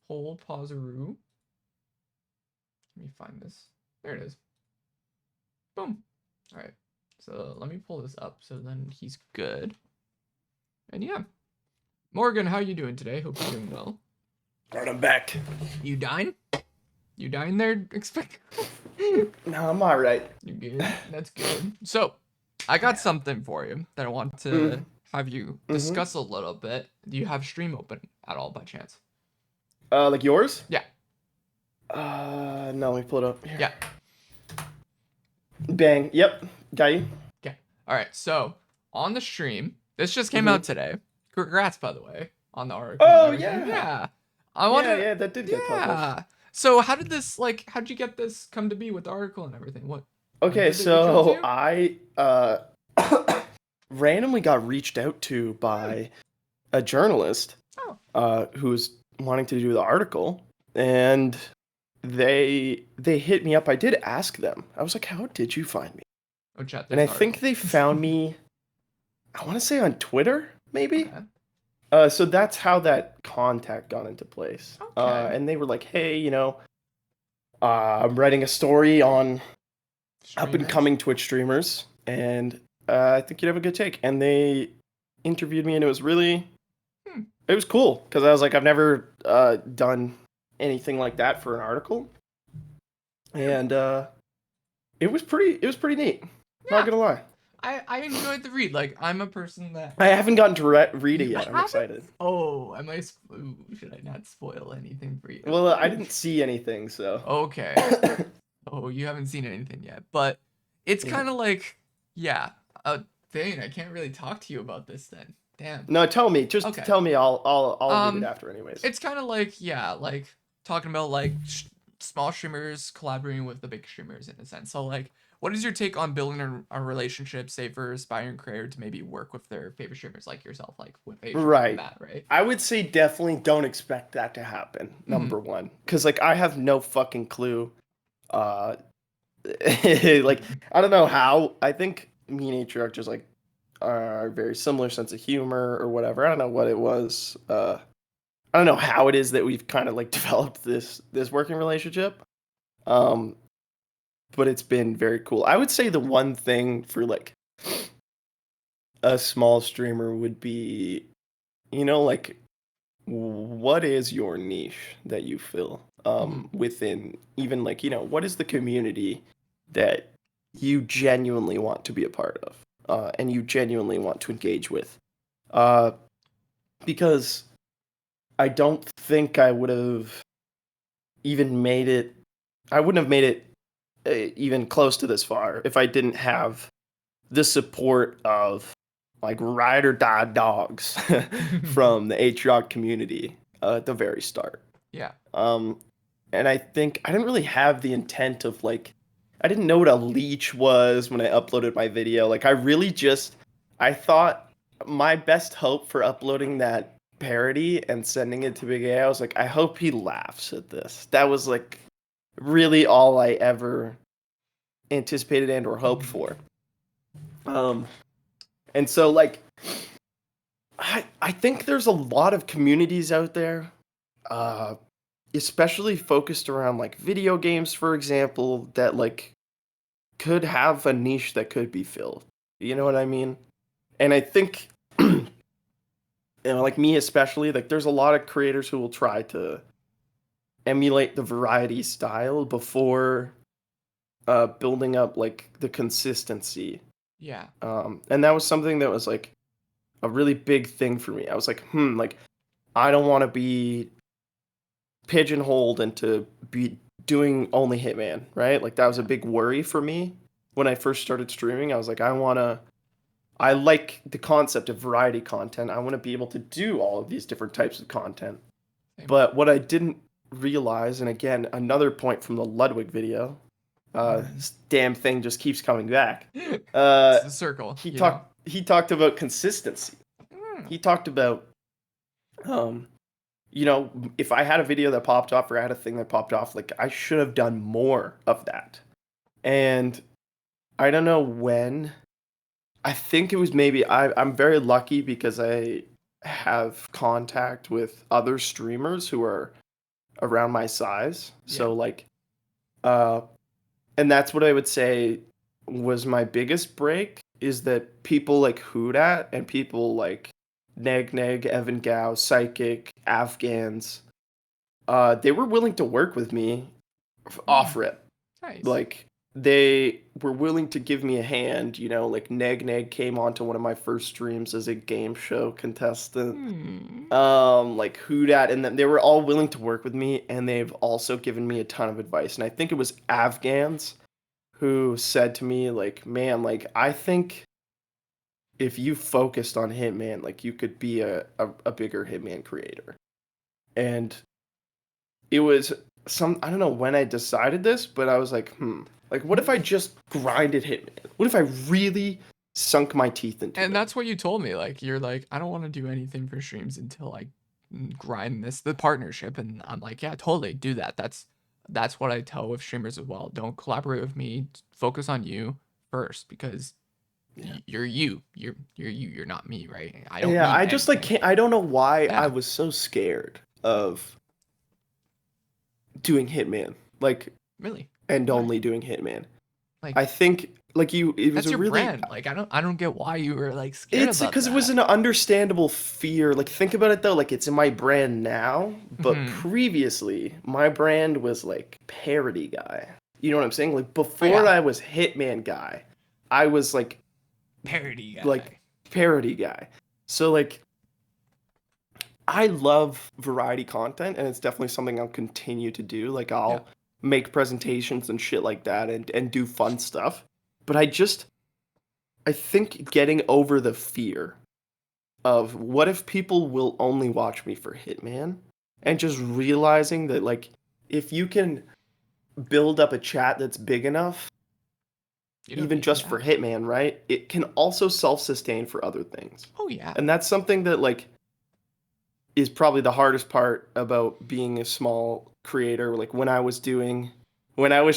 pauseroo. Let me find this. There it is. Boom. All right. So let me pull this up so then he's good. And yeah. Morgan, how you doing today? Hope you're doing well. Alright, I'm back. You dying? You dying there, Expect? No, I'm alright. You good? That's good. So, I got something for you that I want to have you discuss a little bit. Do you have stream open at all by chance? Like yours? Yeah. No, let me pull it up here. Yeah. Bang. Yep. Got you. Okay. All right. So, on the stream, this just came out today. Congrats, by the way, on the article. Oh, yeah. Yeah. I want to. Yeah, that did get published. So how did this how'd you get this come to be with the article and everything? What? Okay, so I randomly got reached out to by a journalist who was wanting to do the article, and they hit me up. I did ask them. I was like, "How did you find me?" Oh, chat. And I think they found me. I want to say on Twitter, maybe. Okay. So that's how that contact got into place. Okay. And they were like, "Hey, you know, I'm writing a story on up-and-coming Twitch streamers, and I think you'd have a good take." And they interviewed me, and it was really, it was cool, because I was like, I've never done anything like that for an article, and it was pretty neat. Yeah. Not gonna lie. I enjoyed the read. Like, I'm a person that I haven't gotten to read it yet. I'm excited. Oh, should I not spoil anything for you? Well, I didn't see anything, so. Okay. Oh, you haven't seen anything yet, but it's kind of like, yeah. Dang, I can't really talk to you about this then. Damn. No, tell me. Just tell me. I'll read it after, anyways. It's kind of like, yeah, like talking about like small streamers collaborating with the big streamers in a sense. So like, what is your take on building a relationship, say for aspiring creator to maybe work with their favorite streamers like yourself, like with right. that, right? I would say definitely don't expect that to happen. Number one, because like I have no fucking clue. Like I don't know how. I think me and Atriarch just like are very similar sense of humor or whatever. I don't know what it was. I don't know how it is that we've kind of like developed this working relationship. But it's been very cool. I would say the one thing for like a small streamer would be, you know, like what is your niche that you fill within, even like, you know, what is the community that you genuinely want to be a part of and you genuinely want to engage with? Because I don't think I would have even made it. I wouldn't have made it even close to this far if I didn't have the support of like ride or die dogs from the Atriarch community at the very start. Yeah. And I think I didn't really have the intent of like, I didn't know what a leech was when I uploaded my video. Like I thought my best hope for uploading that parody and sending it to Big A, I was like, I hope he laughs at this. That was like really all I ever anticipated and or hoped for. And so like I think there's a lot of communities out there, especially focused around like video games, for example, that like could have a niche that could be filled. You know what I mean? And I think you know, like me especially, like there's a lot of creators who will try to emulate the variety style before building up like the consistency. Yeah. And that was something that was like a really big thing for me. I was like, like I don't want to be pigeonholed into doing only Hitman, right? Like that was a big worry for me when I first started streaming. I was like, I like the concept of variety content. I want to be able to do all of these different types of content. Same. But what I didn't realize, and again, another point from the Ludwig video, Mm. this damn thing just keeps coming back. It's Uh, the circle, he you know. talked about consistency. Mm. He talked about, um, if I had a video that popped off or I had a thing that popped off, like I should have done more of that. And I don't know when. I think it was maybe I'm very lucky because I have contact with other streamers who are around my size. Yeah. So like uh and that's what I would say was my biggest break is that people like Hoodat and people like Neg Neg, Evan Gao, Psychic, Afghans, they were willing to work with me off Mm. rip. Nice. Like they were willing to give me a hand, like Neg Neg came onto one of my first streams as a game show contestant. Hmm. Like Hoodat, and then they were all willing to work with me, and they've also given me a ton of advice. And I think it was Afghans who said to me, like, man, like I think if you focused on Hitman, like you could be a bigger Hitman creator. And it was I don't know when I decided this, but I was like, like what if I just grinded Hitman? What if I really sunk my teeth into And it? that's what you told me. Like, you're like, I don't want to do anything for streams until I grind the partnership. And I'm like, yeah, totally do that. That's what I tell with streamers as well. Don't collaborate with me. Focus on you first because Yeah. you're you. You're you. You're not me, right? I don't Yeah, need I just like anything. can't. I don't know why I Yeah, was so scared of doing Hitman, like, really. and Why? only doing Hitman. Like, I think like it was that's a your really. brand. Like, I don't get why you were like scared It's about because it was that. an understandable fear. Like think about it though, like it's in my brand now, but Hmm. previously my brand was like parody guy. You know what I'm saying? Like Oh before yeah, I was Hitman guy, I was parody like guy. parody guy. So like I love variety content, and it's definitely something I'll continue to do. Like Yeah. I'll make presentations and shit like that, and do fun stuff. But I think getting over the fear of what if people will only watch me for Hitman, and just realizing that like if you can build up a chat that's big enough, You don't even need just for that. Hitman, right? It can also self-sustain for other things. Oh yeah. And that's something that like is probably the hardest part about being a small creator. Like when I was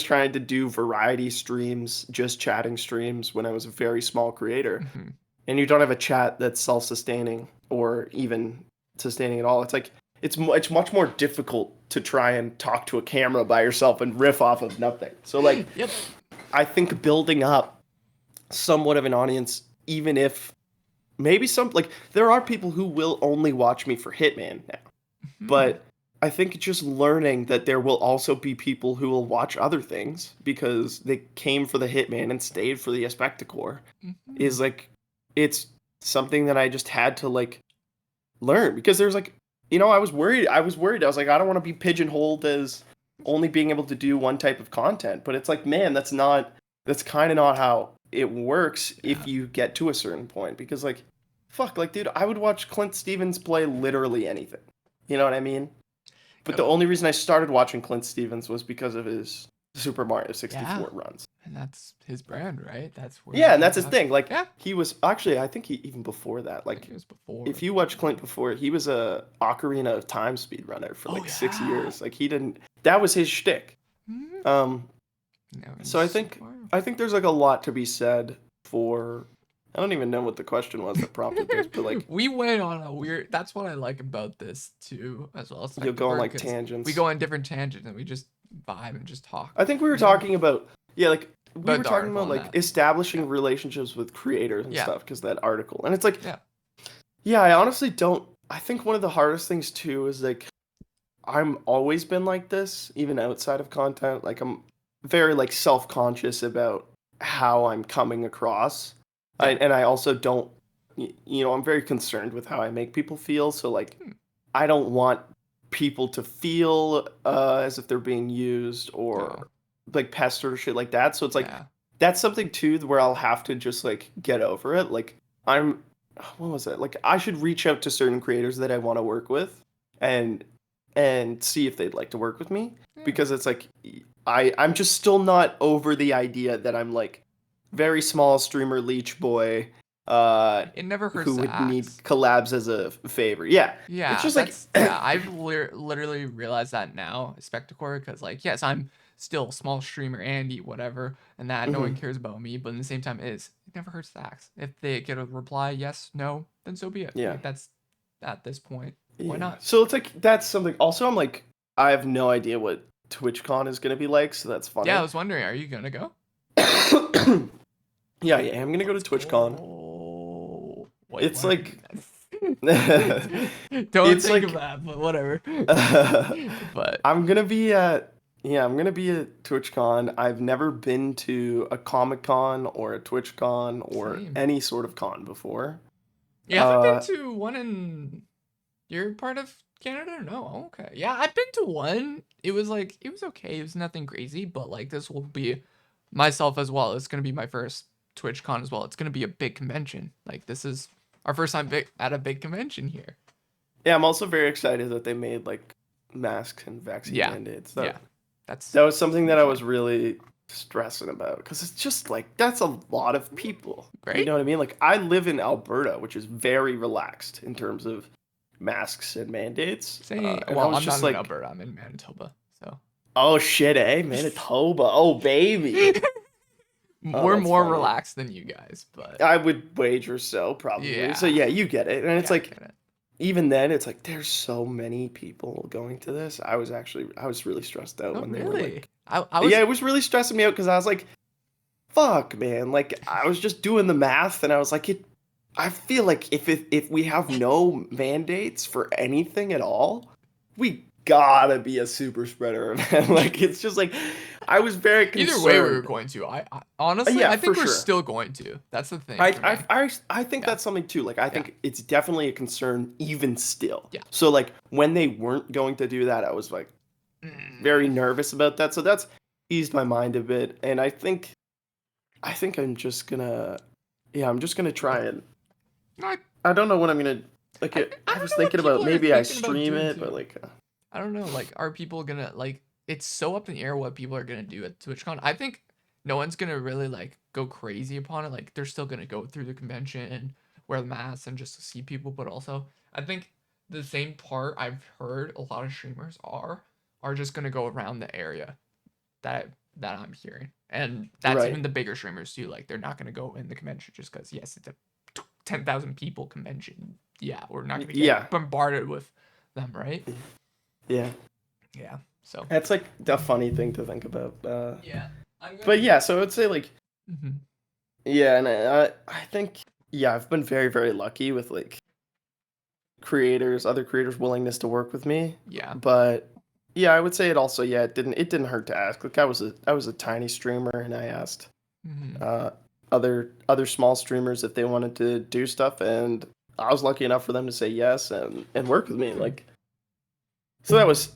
trying to do variety streams, just chatting streams when I was a very small creator, Hmm. and you don't have a chat that's self-sustaining or even sustaining at all. It's like it's much more difficult to try and talk to a camera by yourself and riff off of nothing. So like Yep. I think building up somewhat of an audience, even if maybe some like there are people who will only watch me for Hitman now, Hmm. but I think just learning that there will also be people who will watch other things because they came for the Hitman and stayed for the Aspecticor Hmm. is like it's something that I just had to like learn because there's like I was worried. I was like I don't want to be pigeonholed as only being able to do one type of content, but it's like man, that's kind of not how it works if Yeah. you get to a certain point because like fuck like dude, I would watch Clint Stevens play literally anything. You know what I mean? But the Yep. only reason I started watching Clint Stevens was because of his Super Mario Yeah. 64 runs. And that's his brand, right? That's where Yeah, and he that's his got. thing. Like Yeah. he was actually I think he even before that, I think like it was before. if you watch Clint before, he was a Ocarina of Time speedrunner for Oh like six yeah. years. Like he didn't that was his shtick. Hmm. Um Now so he's Super Mario. I think there's like a lot to be said for I don't even know what the question was that prompted this, but like We went on a weird. That's what I like about this too, as well as you'll go on Spectacore, like because we tangents. go on different tangents and we just vibe and just talk. I think we were You know talking about yeah, like we about were the talking article about and like that. Yeah. establishing relationships with creators and Yeah. stuff because that article. And it's like Yeah. yeah, I honestly don't I think one of the hardest things too is like I'm always been like this even outside of content. Like I'm very like self-conscious about how I'm coming across. Yeah. And I also don't I'm very concerned with how I make people feel, so like Hmm. I don't want people to feel as if they're being used No. or like pestered or shit like that. So it's like Yeah. that's something too where I'll have to just like get over it. Like I'm what was it? Like I should reach out to certain creators that I want to work with and see if they'd like to work with me Yeah. because it's like I'm just still not over the idea that I'm like very small streamer leech boy It never hurts who to would need ask. collabs as a favor. Yeah. It's Yeah, just like that's yeah. I've literally realized that now, Specticor, because like yes, I'm still a small streamer, Andy, whatever, and that no one mhm. cares about me. But in the same time, it never hurts to ask. If they get a reply yes, no, then so be it. Yeah. Like that's at this point, why Yeah. not? So it's like that's something also I'm like I have no idea what TwitchCon is gonna be like, so that's Yeah, I funny. was wondering, are you gonna go? Yeah, I am gonna go to Let's TwitchCon. go. Wait, It's when? like Don't it's think of like that, but whatever. But I'm gonna be at yeah, I'm gonna be at TwitchCon. I've never been to a Comic Con or a TwitchCon or same. any sort of con before. You haven't been Uh, to one in you're part of Canada? No. Oh, okay. Yeah, I've been to one. It was okay. It was nothing crazy, but like this will be myself as well. It's gonna be my first TwitchCon as well. It's gonna be a big convention. Like this is our first time at a big convention here. yeah, I'm also very excited that they made like masks and vaccine Yeah. mandates. Yeah. That's That was something super that I was exciting. really stressing about because it's just like that's a lot of people. You Right? know what I mean? Like I live in Alberta, which is very relaxed in terms of masks and mandates, Say and I well, was I'm not just in like, Alberta, I'm in Manitoba. So "Oh shit, eh, Manitoba, oh baby." Oh, we're that's more funny. relaxed than you guys, but I would wager so, probably. So yeah. yeah, you get it. And it's Yeah, I like get it. even then, it's like there's so many people going to this. I was really stressed out Oh when they were really? like, I yeah, was it was really stressing me out because I was like, fuck, man. Like I was just doing the math, and I was like, it. I feel like if we have no mandates for anything at all, we gotta be a super spreader event. Like it's just like I was very either way we were concerned. going to. I honestly Yeah, I for think we're sure. still going to. That's the thing for me. I think Yeah. that's something too. Like I Yeah. think it's definitely a concern even still. Yeah. So like when they weren't going to do that, I was like very Mm, nervous about that. So that's eased my mind a bit. And I think I'm just gonna yeah, I'm just gonna try it. I I don't know what I'm gonna like I I don't was know what thinking about people are maybe I thinking about stream doing it, but too. like I don't know. Like, are people gonna like? It's so up in the air what people are gonna do at TwitchCon. I think no one's gonna really like go crazy upon it. Like, they're still gonna go through the convention and wear the masks and just see people. But also, I think the same part I've heard a lot of streamers are just gonna go around the area that that I'm hearing, and that's even right. the bigger streamers too. Like, they're not gonna go in the convention just because yes, it's a 10,000 people convention. Yeah, we're not gonna get Yeah. bombarded with them, right? Yeah. Yeah. So That's like a funny thing to think about. yeah, I'm But gonna. yeah, so I would say like Mhm. yeah, and I think yeah, I've been very very lucky with like other creators' willingness to work with me. Yeah. But yeah, I would say it also yeah, it didn't hurt to ask. Like I was a tiny streamer and I asked Mhm. uh other small streamers if they wanted to do stuff and I was lucky enough for them to say yes and work with me. Good. Like so that was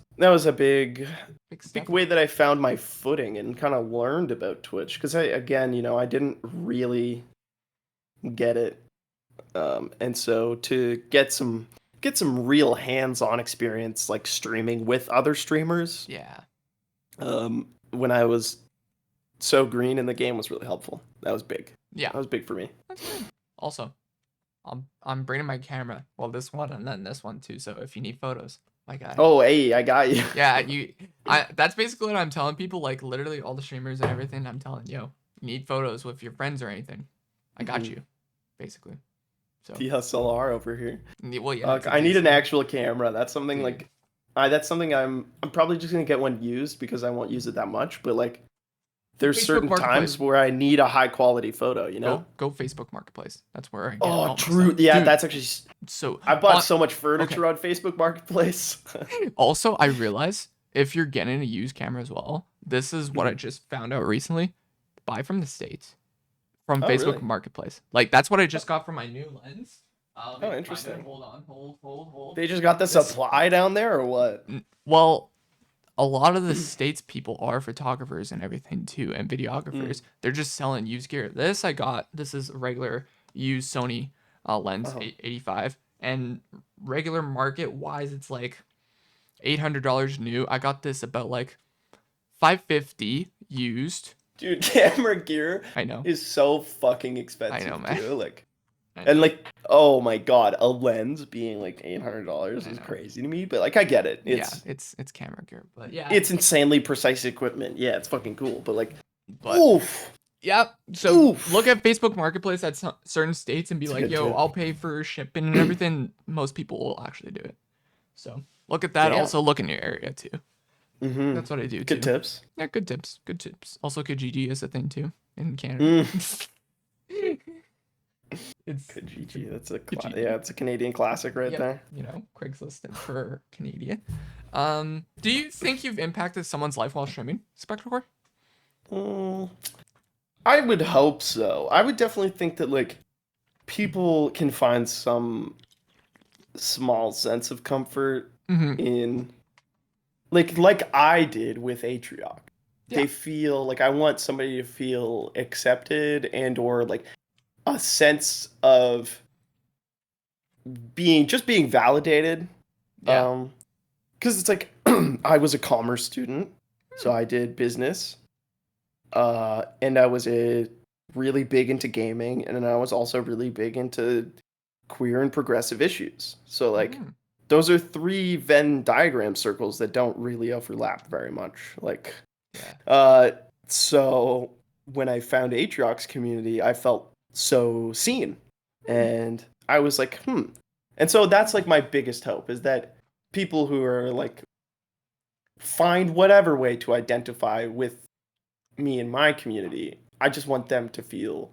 a Big big step way up. that I found my footing and kind of learned about Twitch because I again, you know, I didn't really get it. And so to get some real hands-on experience like streaming with other streamers Yeah. when I was so green in the game was really helpful. That was big. Yeah. That was big for me. That's good. Also, I'm bringing my camera. Well, this one and then this one too. So if you need photos, my guy. Oh, hey, I got you. Yeah, you. I. That's basically what I'm telling people. Like literally all the streamers and everything. I'm telling yo, you need photos with your friends or anything. I got you, basically. So. DSLR over here. Well, yeah, it's a I need an DSLR, actual camera. That's something dude. like that's something I'm probably just gonna get one used because I won't use it that much. But like, there's Facebook certain Marketplace. times where I need a high quality photo. You know? Go Facebook Marketplace. That's where I get Oh, all my true. stuff, Yeah, dude. that's actually. So I bought on, so much okay. furniture on Facebook Marketplace. Also, I realize if you're getting a used camera as well, this is what I just found out recently. Buy from the States, from Oh, Facebook really? Marketplace. Like that's what I just got for my new lens. Let Oh, me find it. interesting. Hold on. Hold. They just got the This. supply down there, or what? Well, a lot of the states people are photographers and everything too, and Mm. videographers. They're just selling used gear. This is a regular used Sony lens Oh, 85, and regular market wise, it's like $800 new. I got this about like 550 used. dude, camera gear I know, is so fucking I know, expensive man. too. Like, I and know, like, oh my god, a lens being like $800 I is know. crazy to me. But like, I get it. Yeah, it's camera gear, but yeah, It's insanely precise equipment. Yeah, it's fucking cool. But like, but oof, yeah. So look oof. at Facebook Marketplace at certain states and be It's a like, good "Yo, tip. I'll pay for shipping and everything." Most people will actually do it. So look at that. Damn. Also look in your area too. Mm-hmm. That's what I do Good too. tips. Yeah, good tips. Good tips. Also, Kijiji is a thing too in Canada. Mm. It's Good GG. That's a Kijiji. yeah, it's a Canadian classic right Yep. there. You know, Craigslist for Canadian. Do you think you've impacted someone's life while streaming, Spectacor? Mm, I would hope so. I would definitely think that like people can find some small sense of comfort Mm-hmm. in like I did with Atrioc. Yeah. They feel like I want somebody to feel accepted and or like a sense of being validated. Yeah. Um, because it's like I was a commerce student, so Hmm. I did business. And I was really big into gaming, and then I was also really big into queer and progressive issues. So like Mm-hmm. those are three Venn diagram circles that don't really overlap very much. Like Yeah. uh so when I found Atriox community, I felt so seen. Hmm. And I was like, hmm. And so that's like my biggest hope is that people who are like find whatever way to identify with me and my community, I just want them to feel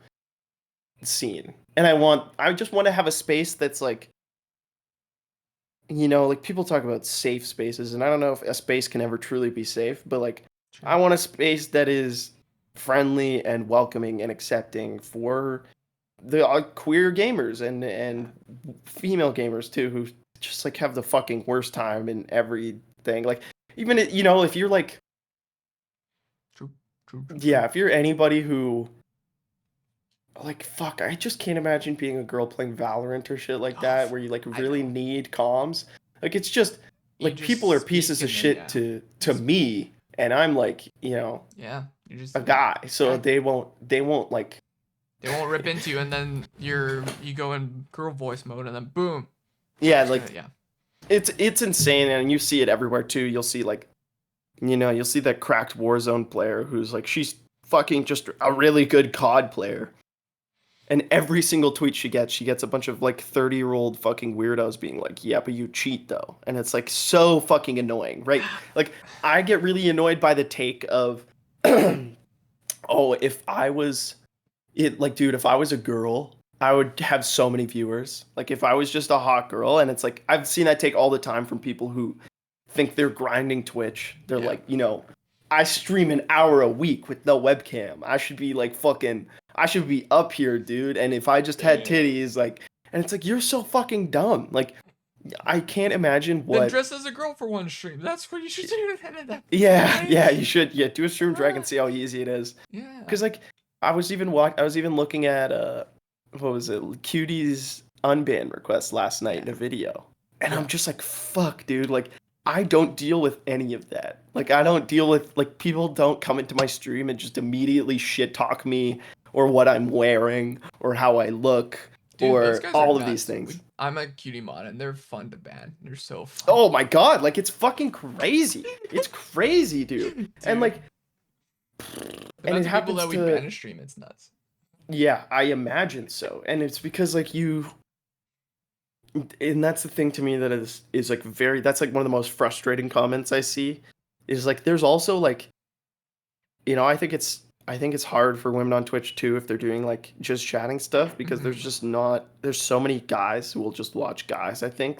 seen. And I just want to have a space that's like, like people talk about safe spaces, and I don't know if a space can ever truly be safe, but like, True. I want a space that is friendly and welcoming and accepting for the queer gamers Yeah. and female gamers too, who just like have the fucking worst time in everything. Like, even if you're like, True. True. True. True. yeah, if you're anybody who like fuck, I just can't imagine being a girl playing Valorant or shit like Oh, that where you like I really know. need comms. Like it's just You like people are just pieces speak of and then shit yeah. to me and I'm like, Yeah. You just a guy. So yeah. they won't like They won't rip into you, and then you go in girl voice mode, and then boom, they're yeah, just gonna like yeah. it's insane and you see it everywhere too. You'll see like you'll see that cracked Warzone player who's like she's fucking just a really good COD player. And every single tweet she gets a bunch of like 30-year-old fucking weirdos being like, yeah, but you cheat though. And it's like so fucking annoying, right? Like, I get really annoyed by the take of, oh, if I was like, dude, if I was a girl, I would have so many viewers. Like, if I was just a hot girl, and it's like, I've seen that take all the time from people who think they're grinding Twitch. They're Yeah. like, I stream an hour a week with no webcam. I should be like fucking, I should be up here, dude. And if I just had Damn. titties, like, and it's like, you're so fucking dumb. Like, I can't imagine Then what. dress as a girl for one stream. That's what you should do. Yeah, Right? yeah, you should. Yeah, do a stream drag and see how easy it is. Yeah. Because like, I was even looking at what was it, Cutie's unban request last night Yeah. in a video, and I'm Yeah. just like, fuck, dude. Like, I don't deal with any of that. Like, I don't deal with like people don't come into my stream and just immediately shit talk me or what I'm wearing or how I look Dude, those or guys are all of these nuts. things. I'm a cutie mod, and they're fun to ban. They're so fun. Oh my god, like it's fucking crazy. It's crazy, dude. And Dude, like, the and amount it of people happens that we ban to a stream, it's nuts. yeah, I imagine so. And it's because like and that's the thing to me that is like very that's like one of the most frustrating comments I see is like there's also like I think it's hard for women on Twitch too if they're doing like just chatting stuff because Hmm. there's so many guys who will just watch guys. I think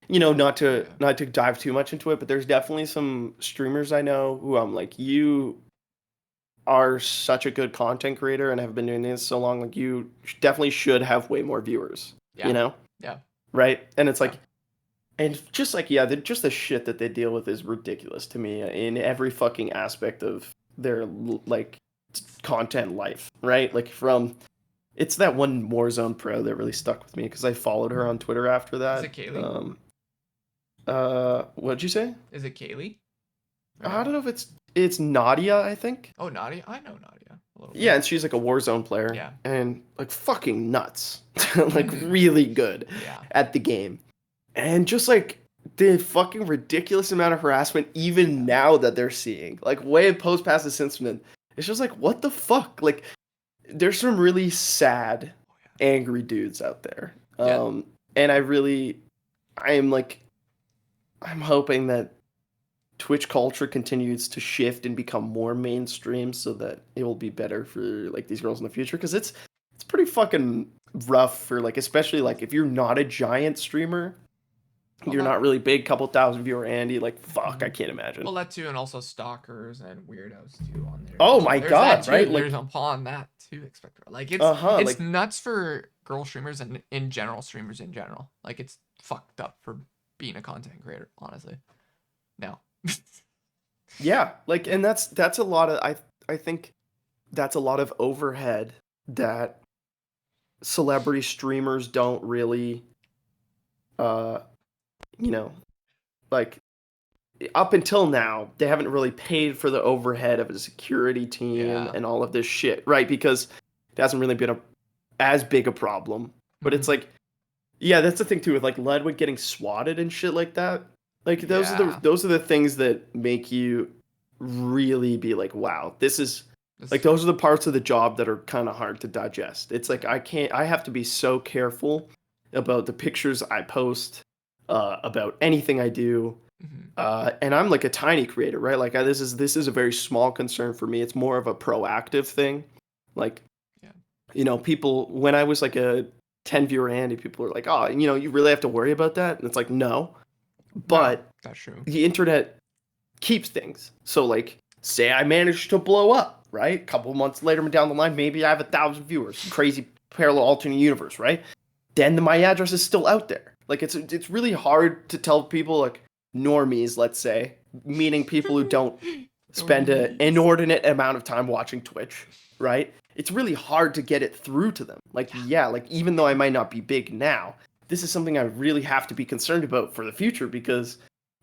Yeah. not to dive too much into it, but there's definitely some streamers I know who I'm like you are such a good content creator and have been doing this so long like you definitely should have way more viewers. you know? Yeah. Right? And it's Yeah. like, and just like, yeah, just the shit that they deal with is ridiculous to me in every fucking aspect of their like content life, right? Like from, it's that one Warzone Pro that really stuck with me because I followed her on Twitter after Is that. it Kaylee? What'd you say? Is it Kaylee? I don't know if it's Nadia, I think. Oh, Nadia. I know Nadia a little Yeah, bit. and she's like a Warzone player. Yeah. And like fucking nuts. Like really good Yeah. at the game. And just like the fucking ridiculous amount of harassment even now that they're seeing. Like way post past this incident. It's just like what the fuck? Like there's some really sad, angry dudes out there. Yeah. And I am like I'm hoping that Twitch culture continues to shift and become more mainstream so that it will be better for like these girls in the future because it's pretty fucking rough for like especially like if you're not a giant streamer, you're not really big, couple thousand viewer Andy, like fuck, I can't imagine. Well, that too, and also stalkers and weirdos too on there. Oh my There's god, that too. right? There's Like upon that too, Expector. Like it's like nuts for girl streamers and in general streamers in general. Like it's fucked up for being a content creator, honestly. No. yeah, like and that's a lot of I think that's a lot of overhead that celebrity streamers don't really uh you know like up until now they haven't really paid for the overhead of a security team and all of this shit, right? Because it hasn't really been as big a problem. But it's like yeah, that's the thing too with like Ledwin getting swatted and shit like that. Like those are the things that make you really be like, wow, this is like those are the parts of the job that are kind of hard to digest. It's like I have to be so careful about the pictures I post, about anything I do. And I'm like a tiny creator, right? Like this is a very small concern for me. It's more of a proactive thing. Like, you know, people when I was like a 10 viewer Andy, people were like, oh, you know, you really have to worry about that. And it's like, no, but that's true. The internet keeps things. So like, say I managed to blow up, right? A couple months later down the line, maybe I have 1,000 viewers, crazy parallel alternate universe, right? Then my address is still out there. Like it's really hard to tell people like normies, let's say, meaning people who don't spend an inordinate amount of time watching Twitch, right? It's really hard to get it through to them. Like, yeah, like even though I might not be big now, this is something I really have to be concerned about for the future because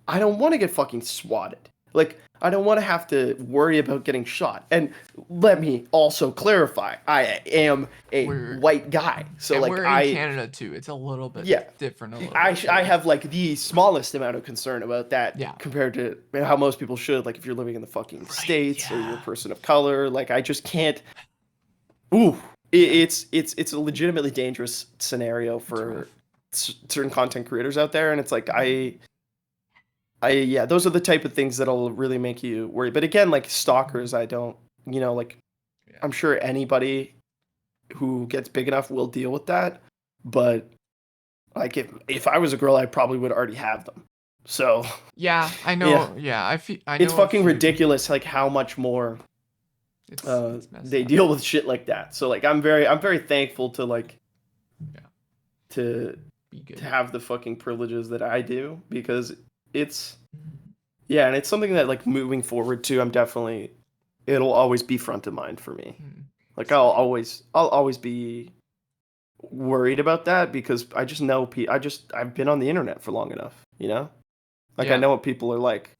I don't want to get fucking swatted. Like, I don't want to have to worry about getting shot. And let me also clarify, I am a white guy. So and like we're in Canada too. It's a little bit different. I have like the smallest amount of concern about that compared to how most people should. Like if you're living in the fucking States or you're a person of color, like I just can't. Ooh, it's a legitimately dangerous scenario for certain content creators out there, and it's like yeah, those are the type of things that'll really make you worry. But again, like stalkers, I don't, you know, like I'm sure anybody who gets big enough will deal with that. But like if I was a girl, I probably would already have them. So yeah, I know. Yeah, I know it's fucking ridiculous, like how much more they deal with shit like that. So like I'm very thankful to like to have the fucking privileges that I do because it's and it's something that like moving forward to it'll always be front of mind for me. Like I'll always be worried about that because I just know I've been on the internet for long enough, you know? Like I know what people are like.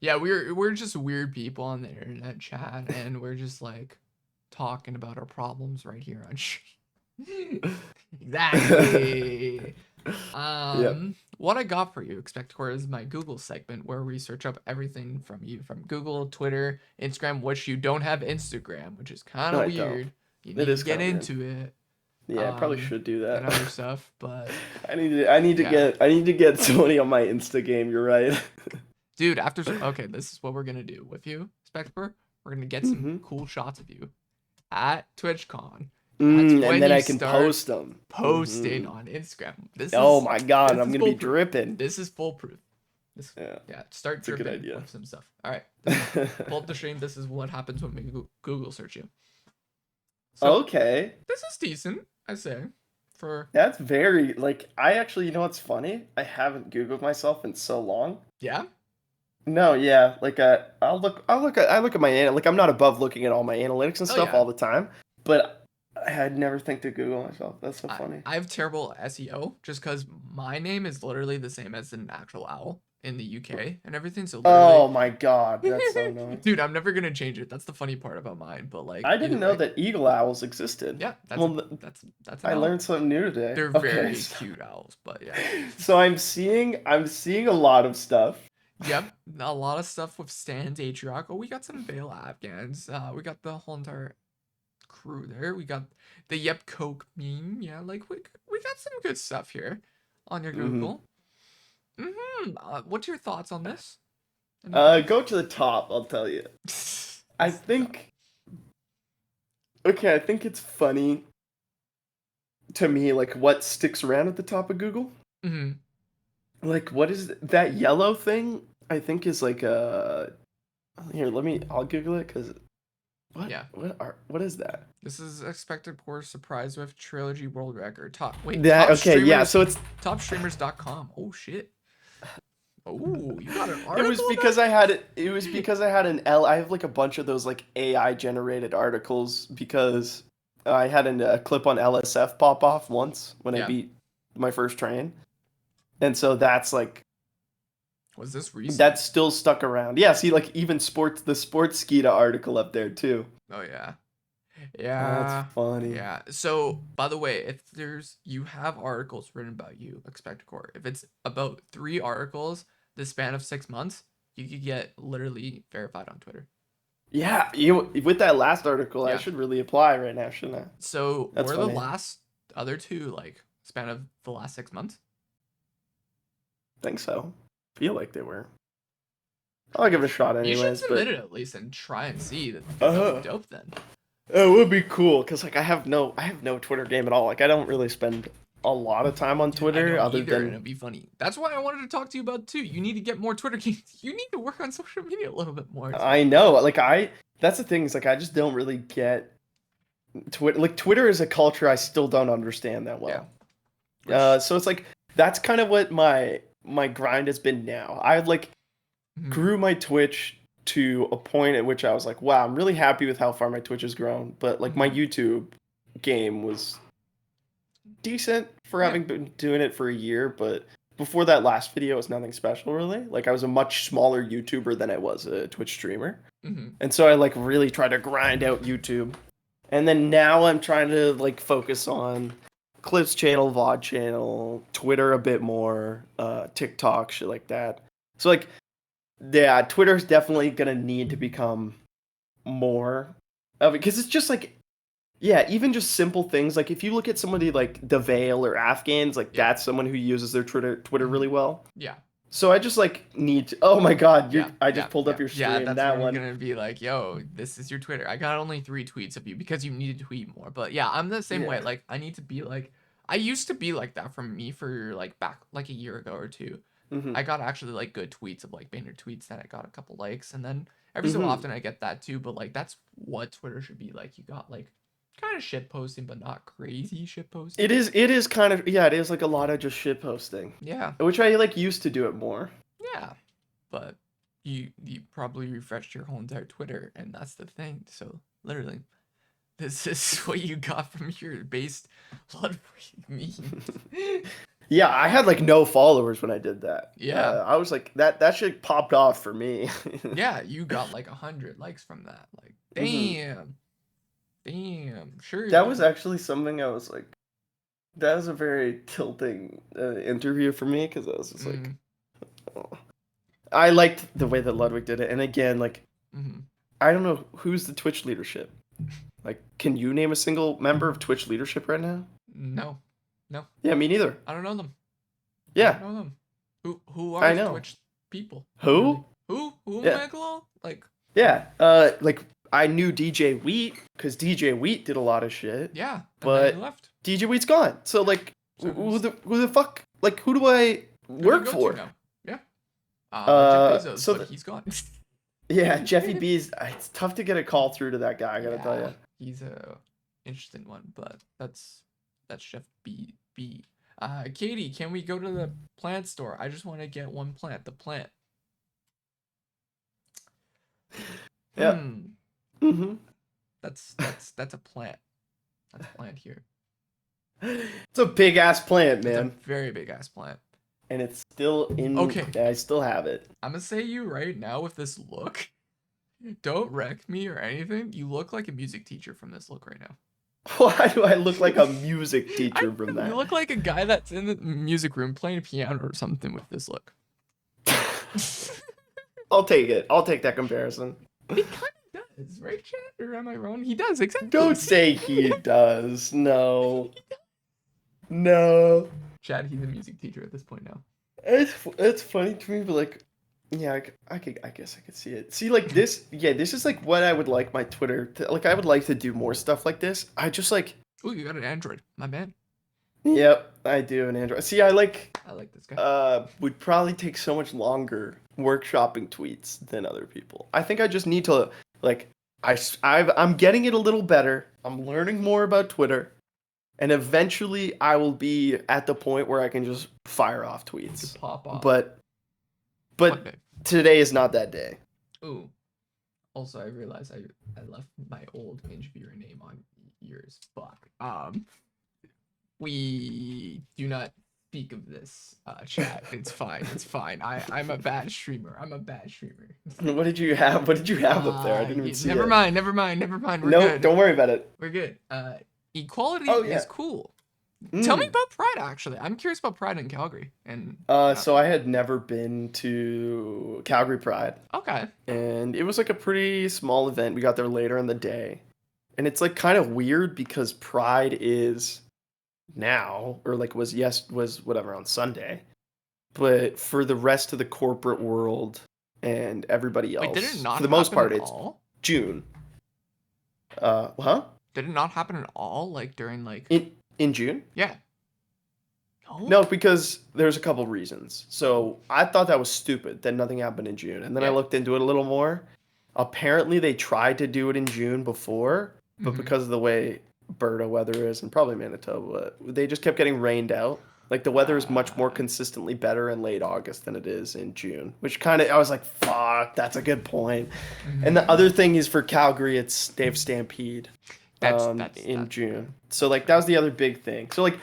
Yeah, we're just weird people on the internet chat and we're just like talking about our problems right here on exactly. What I got for you, Expecticor, is my Google segment where we search up everything from you, from Google, Twitter, Instagram, which you don't have Instagram, which is kind of weird. You need to get into it. Yeah, I probably should do that. And other stuff, but I need to get somebody on my Insta game. You're right, dude. Okay, this is what we're gonna do with you, Spectre. We're gonna get some cool shots of you at TwitchCon. And then I can post them. Posting on Instagram. Oh my god, I'm gonna be dripping. This is foolproof. Start dripping with some stuff. All right, pull up the stream. This is what happens when we Google search you. So, okay. This is decent, I say. for That's very like I actually, you know what's funny? I haven't Googled myself in so long. yeah. No, yeah, like I look at my like I'm not above looking at all my analytics and Oh stuff yeah. all the time, but I'd never think to Google myself. That's so I funny. I have terrible SEO just because my name is literally the same as an actual owl in the UK and everything. So literally, Oh my God, that's so annoying. dude, I'm never gonna change it. That's the funny part about mine. But like I either didn't know way, that eagle owls existed. yeah, Well, that's an I owl. learned something new today. They're Okay, very cute owls, but yeah. so I'm seeing a lot of stuff. Yep, a lot of stuff with Stan's Atrioc. Oh, we got some Veil Afghans. We got the whole entire crew there. We got the Yep Coke meme. Yeah, like we got some good stuff here on your Hmm. Google. What's your thoughts on this? Any thoughts? Go to the top. I'll tell you. I This stuff. think okay. I think it's funny to me, like what sticks around at the top of Google. Mm-hmm. Like, what is that yellow thing? I think is like a. Here, I'll Google it because Yeah. what is that? This is expected core surprise with trilogy world record. Top wait, That okay, yeah. So it's topstreamers.com. Oh shit. Oh, you got an it was article because I had it. It was because I had an L. I have like a bunch of those like AI generated articles because I had a clip on LSF pop off once when I yeah. beat my first train, and so that's like Was this recent? that's still stuck around. Yeah, see, like even the sports Skeeta article up there too. Oh yeah. That's Yeah. funny. Yeah. So, by the way, if you have articles written about you, Expecticor. If it's about 3 articles the span of 6 months, you could get literally verified on Twitter. Yeah, you with that last article, I Yeah. should really apply right now, shouldn't I? So, That's were the funny. last other two like span of the last 6 months? Think so. Feel like they were. I'll give it a shot You should anyways, submit but it at least and try and see. That would be uh dope then. it would be cool because like I have no Twitter game at all. Like I don't really spend a lot of time on Dude, I Twitter don't other either, and than it'd be funny. That's why I wanted to talk to you about it too. You need to get more Twitter games. You need to work on social media a little bit more too. I know. Like that's the thing is like I just don't really get Twitter. Like Twitter is a culture I still don't understand that Yeah. well. Which So it's like that's kind of what my grind has been now. I like mhm, grew my Twitch to a point at which I was like, wow, I'm really happy with how far my Twitch has grown. But like my mhm. YouTube game was decent for Yeah. having been doing it for a year, but before that last video it was nothing special really. Like I was a much smaller YouTuber than I was a Twitch streamer. Hmm. And so I like really try to grind out YouTube. And then now I'm trying to like focus on Clips channel, VOD channel, Twitter a bit more, TikTok, shit like that. So like yeah, Twitter's definitely gonna need to become more of it because it's just like yeah, even just simple things like if you look at somebody like the Veil or Afghans, like Yeah. that's someone who uses their Twitter Hmm. really well. Yeah. So I just like need to, oh my god, Yeah. I Yeah. just pulled Yeah. up your Yeah. stream. That's where That you're one. gonna be like, yo, this is your Twitter. I got only 3 tweets of you because you need to tweet more. But yeah, I'm the same way. Yeah. Like, I need to be like, I used to be like that from me for like back like a year ago or two. Hmm. I got actually like good tweets of like banner tweets that I got a couple likes, and then every so Hmm. often I get that too. But like that's what Twitter should be like. You got like kind of shit posting, but not crazy shit posting. It is kind of yeah, it is like a lot of just shit posting. Yeah, Which I like used to do it more. yeah. But you probably refreshed your whole entire Twitter, and that's the thing. So literally, this is what you got from your based blood memes. Yeah, I had like no followers when I did that. Yeah, I was like that shit popped off for me. yeah. You got like 100 likes from that. Like, Hmm. damn, damn. Sure, That you was can. actually something I was like that was a very tilting interview for me because I was just like Mm, oh. I liked the way that Ludwig did it, and again, like mm-hmm. I don't know who's the Twitch leadership. Like, can you name a single member of Twitch leadership right now? No, no. Yeah, me neither. I don't know them. I don't Yeah, know them. Who I are know. Twitch people? Literally. Who? Who Yeah, Michael? Like, yeah. Like I knew DJ Wheat because DJ Wheat did a lot of shit, yeah. And then he but left. DJ Wheat's gone. So like, So who's who the fuck? Like, who do I who do you work go to for? now? Yeah. Jeff Bezos, So but he's gone. yeah, Jeffy B's. It's tough to get a call through to that guy. I gotta tell Yeah, you. he's a interesting one, but that's That's Chef B. Katie, can we go to the plant store? I just want to get one plant. The plant. Yeah. Mm-hmm. That's a plant. That's a plant here. It's a big ass plant, It's a man. very big ass plant. And it's still in. Okay. I still have it. I'm gonna say you right now with this look. Don't wreck me or anything. You look like a music teacher from this look right now. Why do I look like a music teacher from that? You look like a guy that's in the music room playing piano or something with this look. I'll take it. I'll take that comparison. He kind of does, right, Chad? Or am I wrong? He does, exactly. Don't say he does. No. No. Chad, he's a music teacher at this point now. It's funny to me, but like, yeah, I guess I could see it. See, like this, yeah, this is like what I would like my Twitter to, like. I would like to do more stuff like this. I just like. Oh, you got an Android, my man. Yep, I do an Android. See, I like this guy. Would probably take so much longer workshopping tweets than other people. I think I just need to like. I'm getting it a little better. I'm learning more about Twitter. And eventually I will be at the point where I can just fire off tweets. Pop off. But today is not that day. Ooh. Also, I realized I left my old interviewer name on yours. Fuck. We do not speak of this, chat. It's fine. It's fine. I'm a bad streamer. What did you have? What did you have up there? I didn't even see it. Never mind. Never mind. We're no, good. Don't worry about it. We're good. Equality is cool. Tell me about Pride, actually. I'm curious about Pride in Calgary. And so I had never been to Calgary Pride. Okay. And it was like a pretty small event. We got there later in the day. And it's like kind of weird because Pride is now, or like was whatever on Sunday. But for the rest of the corporate world and everybody else, did it not for the most part, it's all? June. Huh? Did it not happen at all? Like during like in June? Yeah. No, because there's a couple reasons. So I thought that was stupid that nothing happened in June, and then I looked into it a little more. Apparently, they tried to do it in June before, but because of the way Alberta weather is, and probably Manitoba, they just kept getting rained out. Like the weather is much more consistently better in late August than it is in June, which kind of I was like, "Fuck, that's a good point." And the other thing is for Calgary, they have Stampede. In June. So like that was the other big thing. So like,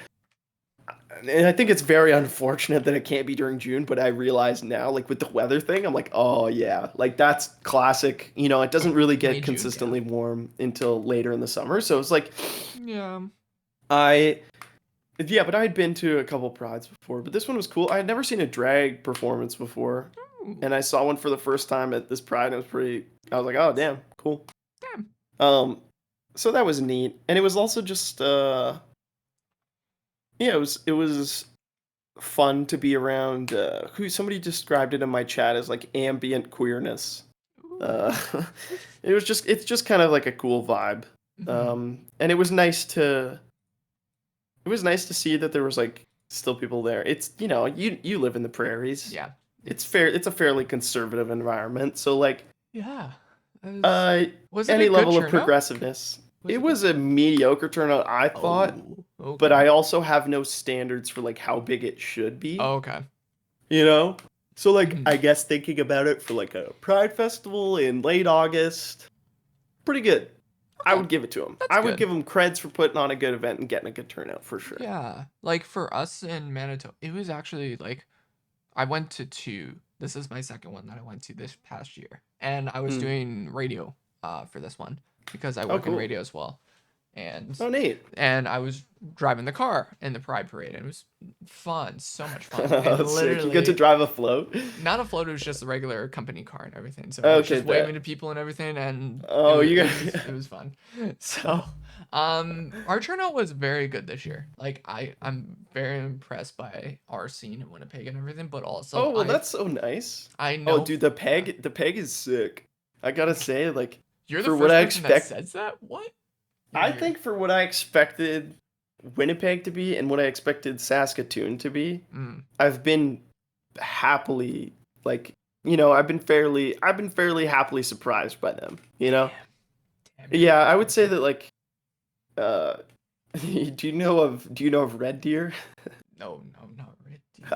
and I think it's very unfortunate that it can't be during June, but I realize now, like with the weather thing, I'm like, oh yeah, like that's classic. You know, it doesn't really get consistently warm until later in the summer. So it's like, yeah, but I had been to a couple prides before, but this one was cool. I had never seen a drag performance before. Ooh. And I saw one for the first time at this pride. And I was like, oh damn, cool. Damn. So that was neat, and it was also just it was fun to be around. Somebody described it in my chat as like ambient queerness. It's just kind of like a cool vibe, and it was nice to see that there was like still people there. It's you live in the prairies. Yeah, it's a fairly conservative environment, so like yeah. Was any level of progressiveness. It was a mediocre turnout, I thought, okay. But I also have no standards for like how big it should be. Oh, okay. You know? So like I guess thinking about it for like a Pride Festival in late August, pretty good. Okay. I would give it to them. I would give them creds for putting on a good event and getting a good turnout for sure. Yeah. Like for us in Manitoba, it was actually like I went to 2. This is my second one that I went to this past year. And I was doing radio for this one because I work in radio as well. And neat. And I was driving the car in the Pride Parade, and it was fun, so much fun. Literally, you get to drive a float? Not a float, it was just a regular company car and everything. So I was just waving to people and everything, and it was fun. So our turnout was very good this year. Like I'm very impressed by our scene in Winnipeg and everything, but also that's so nice. I know. Oh, dude, the peg is sick. I gotta say, like, you're the first person that says that? What? I think for what I expected Winnipeg to be and what I expected Saskatoon to be, I've been happily I've been fairly happily surprised by them, you know? Damn. Yeah, I would say that Do you know of Red Deer? No, not Red Deer.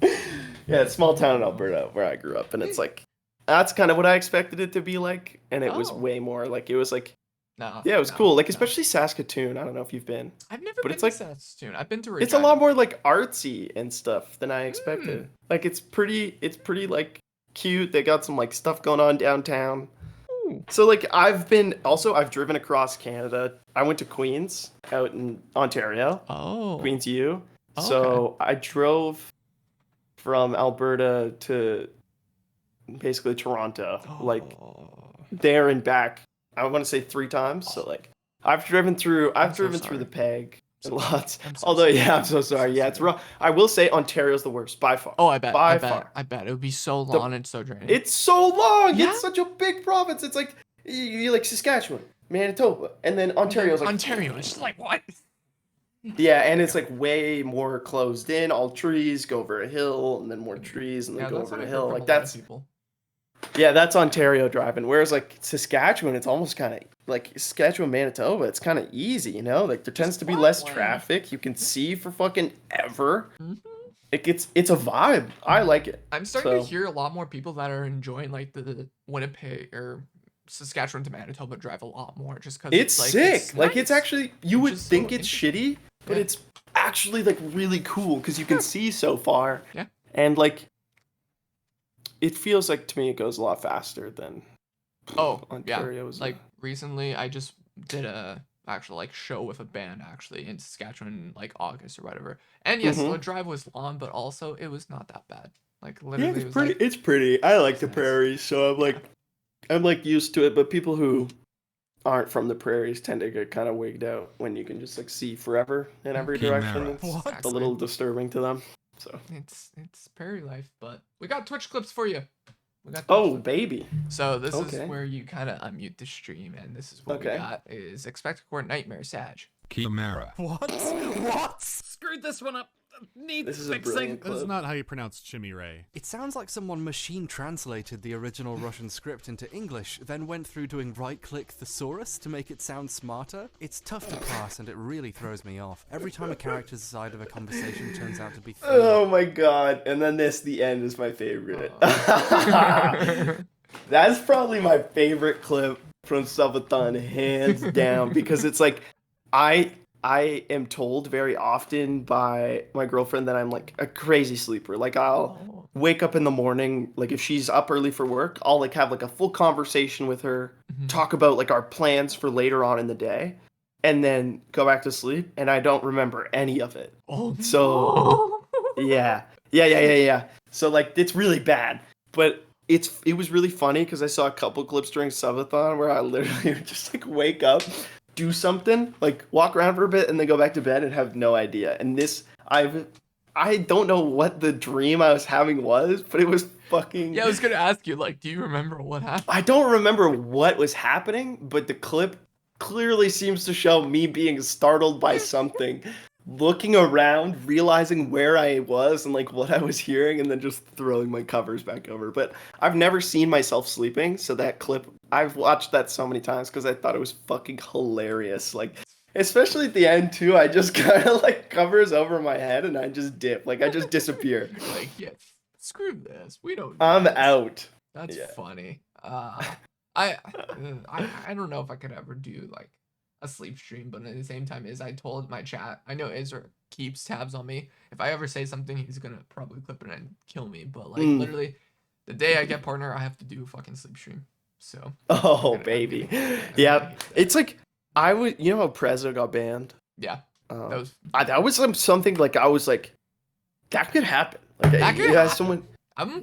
No. Yeah, it's a small town in Alberta where I grew up, and it's like that's kind of what I expected it to be like, and it was Oh. way more like it was like No. yeah, it was cool. Like especially Saskatoon. I don't know if you've been, I've never but been it's to like Saskatoon. I've been to it's a Regina. lot more like artsy and stuff than I expected. Like it's pretty like cute. They got some like stuff going on downtown. Ooh. So like I've driven across Canada. I went to Queens out in Ontario, Oh. Queens U. Okay. So I drove from Alberta to basically Toronto, like there and back. I want to say 3 times. So like I've driven through the Peg lots. Although yeah, I'm so sorry. Yeah, it's rough. I will say Ontario's the worst by far. Oh, I bet. By I bet. far. I bet it would be so long and so draining. It's so long. Yeah? It's such a big province. It's like you like Saskatchewan, Manitoba, and then Ontario's like Ontario. It's just like what? yeah, and it's like way more closed in. All trees go over a hill, and then more trees, and then go over a hill. Like that's people. yeah, that's Ontario driving. Whereas like Saskatchewan, it's almost kind of like Saskatchewan, Manitoba. It's kind of easy, you know. Like there tends to be less traffic. You can see for fucking ever. It's a vibe. I like it. I'm starting to hear a lot more people that are enjoying like the Winnipeg or Saskatchewan to Manitoba drive a lot more just because it's like, sick. It's like nice. it's actually you would so think it's shitty, but it's actually like really cool because you can see so far. Yeah. And like it feels like to me it goes a lot faster than Ontario's. Like recently I just did a actual like show with a band actually in Saskatchewan in like August or whatever. And yes, the drive was long, but also it was not that bad. Like literally it's pretty. It's pretty. I like the prairies, so I'm like used to it. But people who aren't from the prairies tend to get kind of wigged out when you can just like see forever in every direction. It's a little disturbing to them. So it's prairie life, but we got Twitch clips for you. Baby. So this is where you kind of unmute the stream, and this is what we got is Expecticor Nightmare Sag. Chimera. What? Screwed this one up. This is fixing. This is not how you pronounce Chimere. It sounds like someone machine translated the original Russian script into English, then went through doing right-click thesaurus to make it sound smarter. It's tough to parse, and it really throws me off. Every time a character's side of a conversation turns out to be three. Oh my god! And then the end is my favorite. That's probably my favorite clip from Subathon, hands down, because it's like I am told very often by my girlfriend that I'm like a crazy sleeper. Like I'll wake up in the morning, like if she's up early for work, I'll like have like a full conversation with her, talk about like our plans for later on in the day, and then go back to sleep, and I don't remember any of it. So yeah. So like it's really bad, but it was really funny because I saw a couple clips during Subathon where I literally would just like wake up, do something, like walk around for a bit, and then go back to bed and have no idea. And this, I don't know what the dream I was having was, but it was fucking... Yeah, I was gonna ask you, like, do you remember what happened? I don't remember what was happening, but the clip clearly seems to show me being startled by something, looking around, realizing where I was and like what I was hearing, and then just throwing my covers back over. But I've never seen myself sleeping, so that clip, I've watched that so many times because I thought it was fucking hilarious. Like, especially at the end too, I just kind of like covers over my head and I just dip, like I just disappear. Like, yeah, screw this. We don't. I'm out. That's funny. I don't know if I could ever do like a sleep stream, but at the same time, I told my chat, I know Izra keeps tabs on me. If I ever say something, he's gonna probably clip it and kill me. But like literally, the day I get partner, I have to do a fucking sleep stream. So. Baby. Yeah, it's like you know how Prezzo got banned? Yeah. That was something like I was like, that could happen. Like that could happen.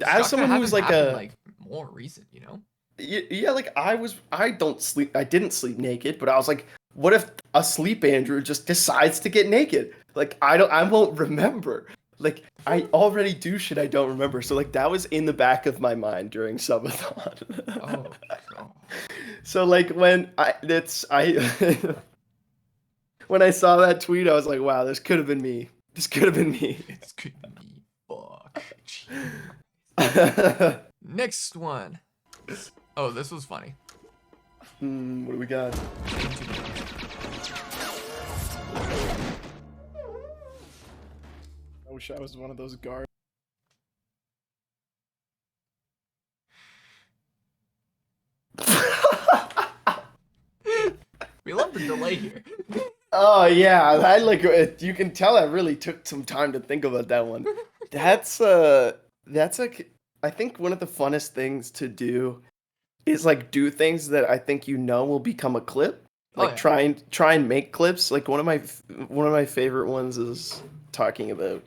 As someone who was like like more recent, you know. Yeah, like I didn't sleep naked, but I was like, what if a sleep Andrew just decides to get naked? Like I won't remember. Like I already do shit I don't remember. So like that was in the back of my mind during Subathon. So like when when I saw that tweet, I was like, wow, this could have been me. This could have been me. This could be me. Fuck. Next one. Oh, this was funny. What do we got? wish I was one of those guards. We love the delay here. Oh yeah, I like. You can tell I really took some time to think about that one. That's like, I think one of the funnest things to do is like do things that I think will become a clip. Like yeah. try and make clips. Like one of my favorite ones is talking about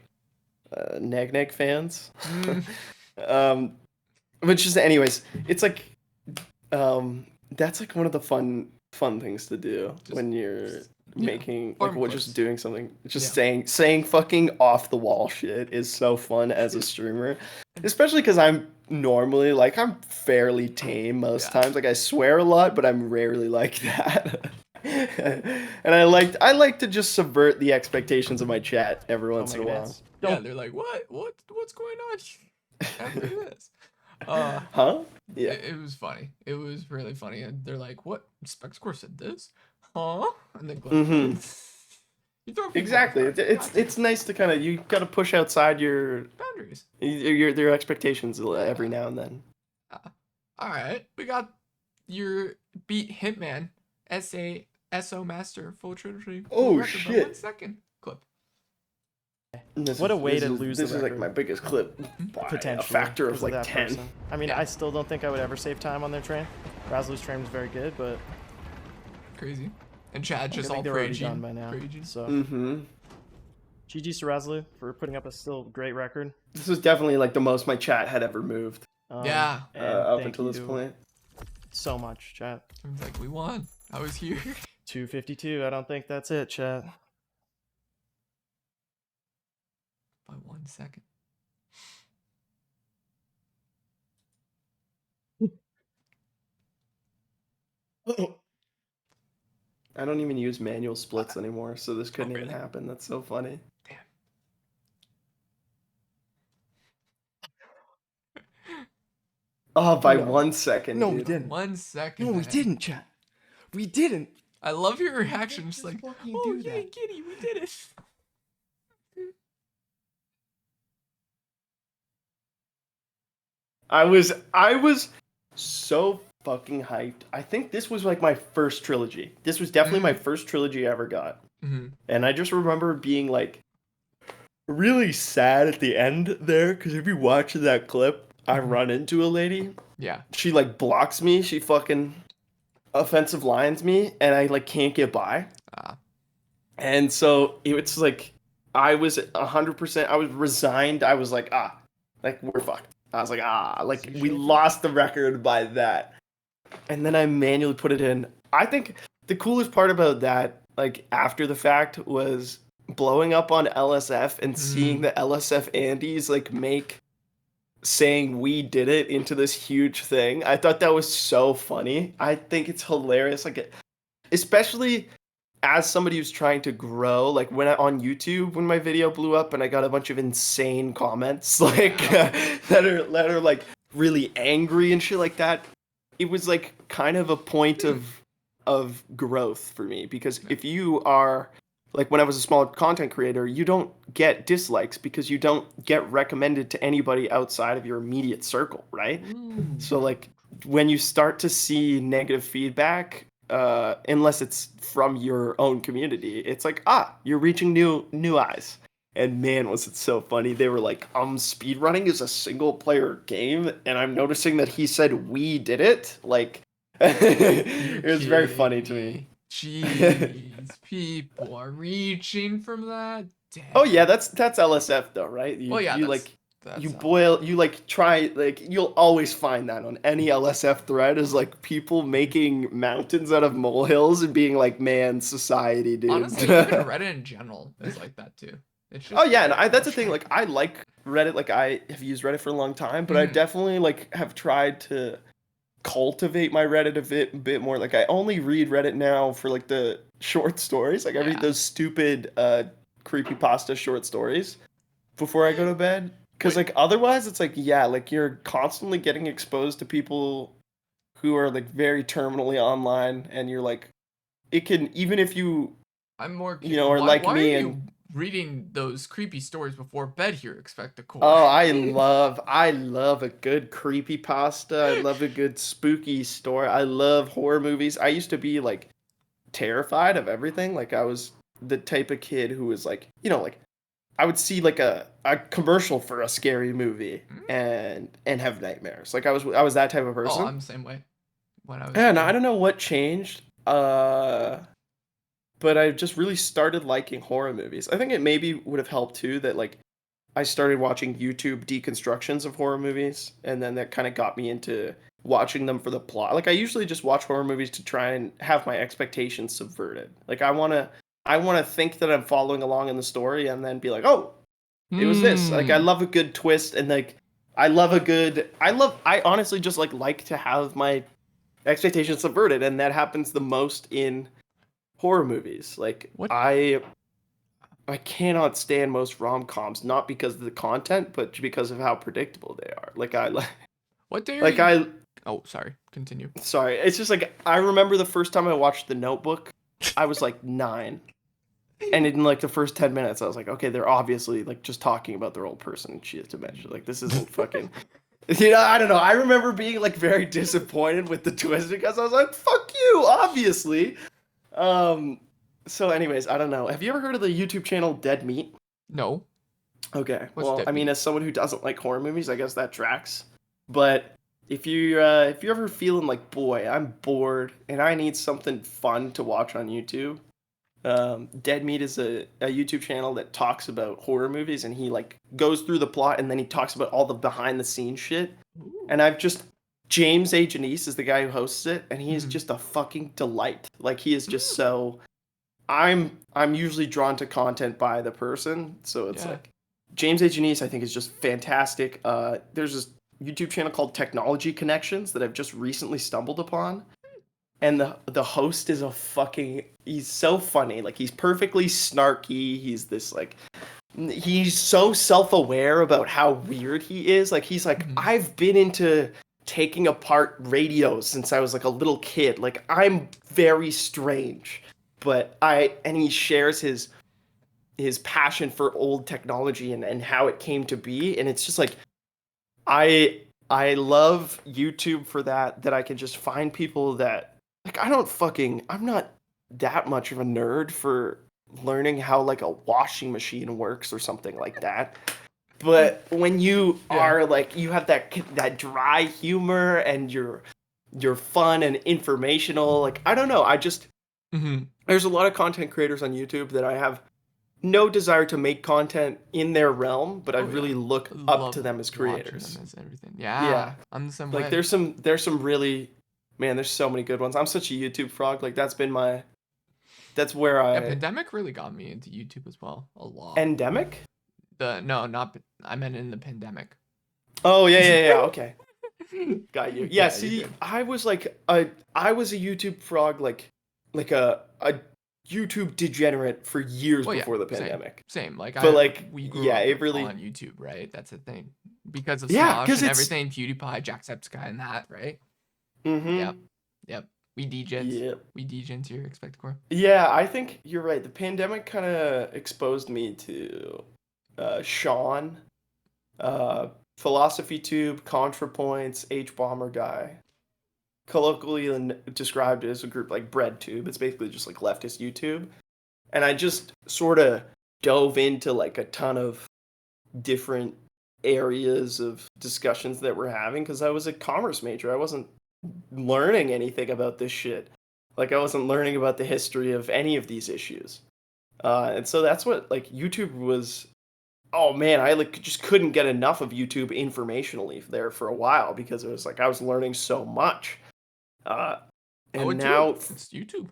Neg Neg fans. Which is, anyways, it's like that's like one of the fun things to do when you're making like farm what clips. just doing something, just saying fucking off the wall shit is so fun as a streamer, especially because I'm normally like I'm fairly tame most times. Like I swear a lot, but I'm rarely like that. And I like to just subvert the expectations of my chat every once in a while. Yeah, they're like, what's going on after this? Huh? Yeah. It was funny. It was really funny. And they're like, what? Specscore said this? Huh? And then Mhm. you throw people Exactly. off guard. It's nice to kind of, you got to push outside your Boundaries. your expectations every now and then. All right, we got your beat Hitman SO Master full trilogy. Oh, record by shit. 1 second clip. What a way to lose the This is like record. my biggest clip by a Potentially. factor of because like that 10. person. I mean, I still don't think I would ever save time on their train. Razlu's train was very good, but Crazy. And Chad just I all think they're already praising. done by now. So Mm-hmm. GG's to Razlu for putting up a still great record. This was definitely like the most my chat had ever moved Yeah. And up thank until this you point. so much, chat. I was like, we won. I was here. 252. I don't think that's it, chat. By 1 second. I don't even use manual splits anymore, so this couldn't even really? happen. That's so funny. Damn. Oh, by No. 1 second, No, we dude. didn't. 1 second. No, we man. didn't, chat. We didn't. I love your reaction. Just like, fucking oh, do yay, that." Giddy, we did it. I was so fucking hyped. I think this was like my first trilogy. This was definitely my first trilogy I ever got. Mm-hmm. And I just remember being like really sad at the end there, because if you watch that clip, I run into a lady. Yeah. She like blocks me. She fucking offensive lines me, and I like can't get by. And so it's like I was 100%. I was resigned. I was like, like we're fucked. I was like, like we lost the record by that. And then I manually put it in. I think the coolest part about that, like after the fact, was blowing up on LSF and seeing the LSF Andes like make saying we did it into this huge thing. I thought that was so funny. I think it's hilarious. Like, especially as somebody who's trying to grow, like on YouTube, when my video blew up and I got a bunch of insane comments, like that are like really angry and shit like that. It was like kind of a point of growth for me, because if you are like, when I was a small content creator, you don't get dislikes because you don't get recommended to anybody outside of your immediate circle, right? So like when you start to see negative feedback, unless it's from your own community, it's like, you're reaching new eyes. And man, was it so funny. They were like, speedrunning is a single player game, and I'm noticing that he said we did it. Like, it was very funny to me. Jeez, people are reaching from that. Damn. Oh yeah, that's LSF though, right? You, Well, yeah, you that's- like you like try, like you'll always find that on any LSF thread, is like people making mountains out of molehills and being like, man, society, dude. Honestly, even Reddit in general is like that too. It's just Oh yeah, and that's the thing. Like I like Reddit. Like I have used Reddit for a long time, but I definitely like have tried to cultivate my Reddit a bit more. Like I only read Reddit now for like the short stories. Like I read those stupid creepypasta short stories before I go to bed. Because like otherwise it's like, like you're constantly getting exposed to people who are like very terminally online, and you're like, it can, even if you I'm more are like me and reading those creepy stories before bed here, Expecticor. Oh, I love a good creepy pasta. I love a good spooky story. I love horror movies. I used to be like terrified of everything. Like I was the type of kid who was like, like I would see like a commercial for a scary movie and have nightmares. Like I was that type of Oh, person. I'm the same way when I was And I younger. don't know what changed. But I just really started liking horror movies. I think it maybe would have helped too that like I started watching YouTube deconstructions of horror movies, and then that kind of got me into watching them for the plot. Like I usually just watch horror movies to try and have my expectations subverted. Like I want to think that I'm following along in the story and then be like, "Oh, it was this." Like I Hmm. love a good twist and like I honestly just like to have my expectations subverted, and that happens the most in horror movies. Like What I cannot stand most rom-coms, not because of the content, but because of how predictable they are. what day are like you? I Oh, sorry. Continue. sorry, it's just like I remember the first time I watched The Notebook, I was like 9. And in like the first 10 minutes, I was like, okay, they're obviously like just talking about their old person and she has dementia. Like this isn't fucking I don't know. I remember being like very disappointed with the twist because I was like, fuck you, obviously. Um so anyways, I don't know. Have you ever heard of the YouTube channel Dead Meat? No. Okay. What's Well, I mean, deadbeat? as someone who doesn't like horror movies, I guess that tracks. But if you're ever feeling like, boy, I'm bored and I need something fun to watch on YouTube, Dead Meat is a YouTube channel that talks about horror movies, and he like goes through the plot and then he talks about all the behind the scenes shit. Ooh. And I've just James A. Janice is the guy who hosts it, and he is Mhm. just a fucking delight. Like he is just Mm. so. I'm usually drawn to content by the person, so it's Yeah. like James A. Janice I think is just fantastic. There's this YouTube channel called Technology Connections that I've just recently stumbled upon, and the host is a fucking he's so funny. Like he's perfectly snarky. He's this like he's so self-aware about how weird he is. Like he's like Mhm. I've been into taking apart radios since I was like a little kid. Like I'm very strange. But I and he shares his passion for old technology and how it came to be, and it's just like I love YouTube for that I can just find people that like I'm not that much of a nerd for learning how like a washing machine works or something like that. But when you Yeah. are like you have that dry humor and you're fun and informational, like I don't know, I just Mhm. there's a lot of content creators on YouTube that I have no desire to make content in their realm, but I Oh yeah. really look up to Love them as watching them creators. as everything. Yeah. Yeah. I'm the same Like way. there's some really man, there's so many good ones. I'm such a YouTube frog. Like that's where Yeah, I pandemic really got me into YouTube as well. A lot. endemic? The no, not I meant in the pandemic. Oh yeah. Okay. Got you. Yeah, Yeah, you're see, good. I was a YouTube frog like a YouTube degenerate for years Well, yeah, before the same, pandemic. same. Like But like we grew yeah, up it really on YouTube, right? That's the thing. Because of yeah, Smosh cuz and it's everything, PewDiePie, Jacksepticeye, and that, right? Yep, mhm. yep. We degens. Yeah. We degens here, Expecticor. Yeah, I think you're right. The pandemic kind of exposed me to Sean, uh, Philosophy Tube, ContraPoints, H Bomber Guy, colloquially described as a group like BreadTube. It's basically just like leftist YouTube, and I just sort of dove into like a ton of different areas of discussions that we're having because I was a commerce major. I wasn't learning anything about this shit. Like I wasn't learning about the history of any of these issues. And so that's what like YouTube was. Oh man, I like just couldn't get enough of YouTube informationally there for a while because it was like I was learning so much. Uh, I and would too. now, It's YouTube.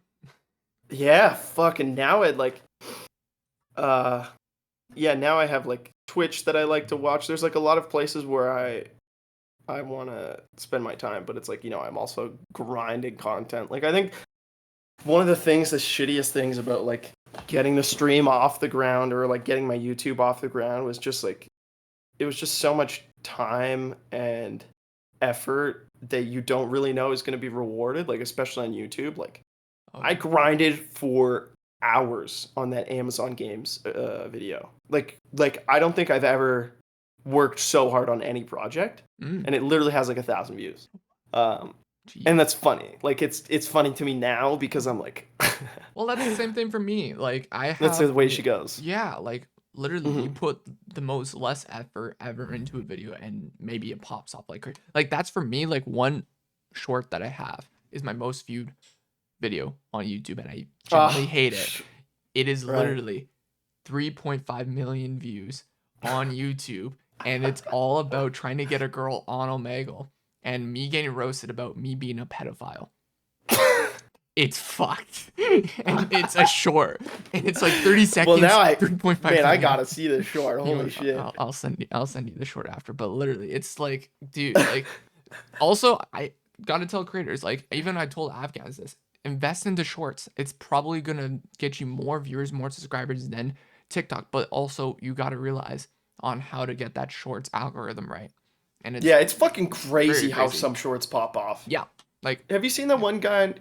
yeah, fucking now it like, uh, yeah, now I have like Twitch that I like to watch. There's like a lot of places where I want to spend my time, but it's like I'm also grinding content. Like I think one of the shittiest things about like getting the stream off the ground or like getting my YouTube off the ground was just like it was just so much time and effort that you don't really know is going to be rewarded, like especially on YouTube. Like Oh I yeah. grinded for hours on that Amazon Games video. Like I don't think I've ever worked so hard on any project, and it literally has like 1,000 views. And that's funny. Like it's funny to me now because I'm like, well, that's the same thing for me. Like I have that's the way she goes. Yeah, like literally you put the most less effort ever into a video and maybe it pops off like that's for me. Like one short that I have is my most viewed video on YouTube, and I genuinely hate it. It is literally 3.5 million views on YouTube, and it's all about trying to get a girl on Omegle and me getting roasted about me being a pedophile. It's fucked. And it's a short. And it's like 30 seconds. Well, now 3.5 man, I gotta see this short. Holy shit. I'll send you the short after. But literally, it's like, dude, like also I gotta tell creators, like even I told Afghans this, invest into shorts. It's probably gonna get you more viewers, more subscribers than TikTok. But also you gotta realize on how to get that shorts algorithm right. And it's fucking crazy how crazy. some shorts pop off. Yeah. Like, have you seen that one guy?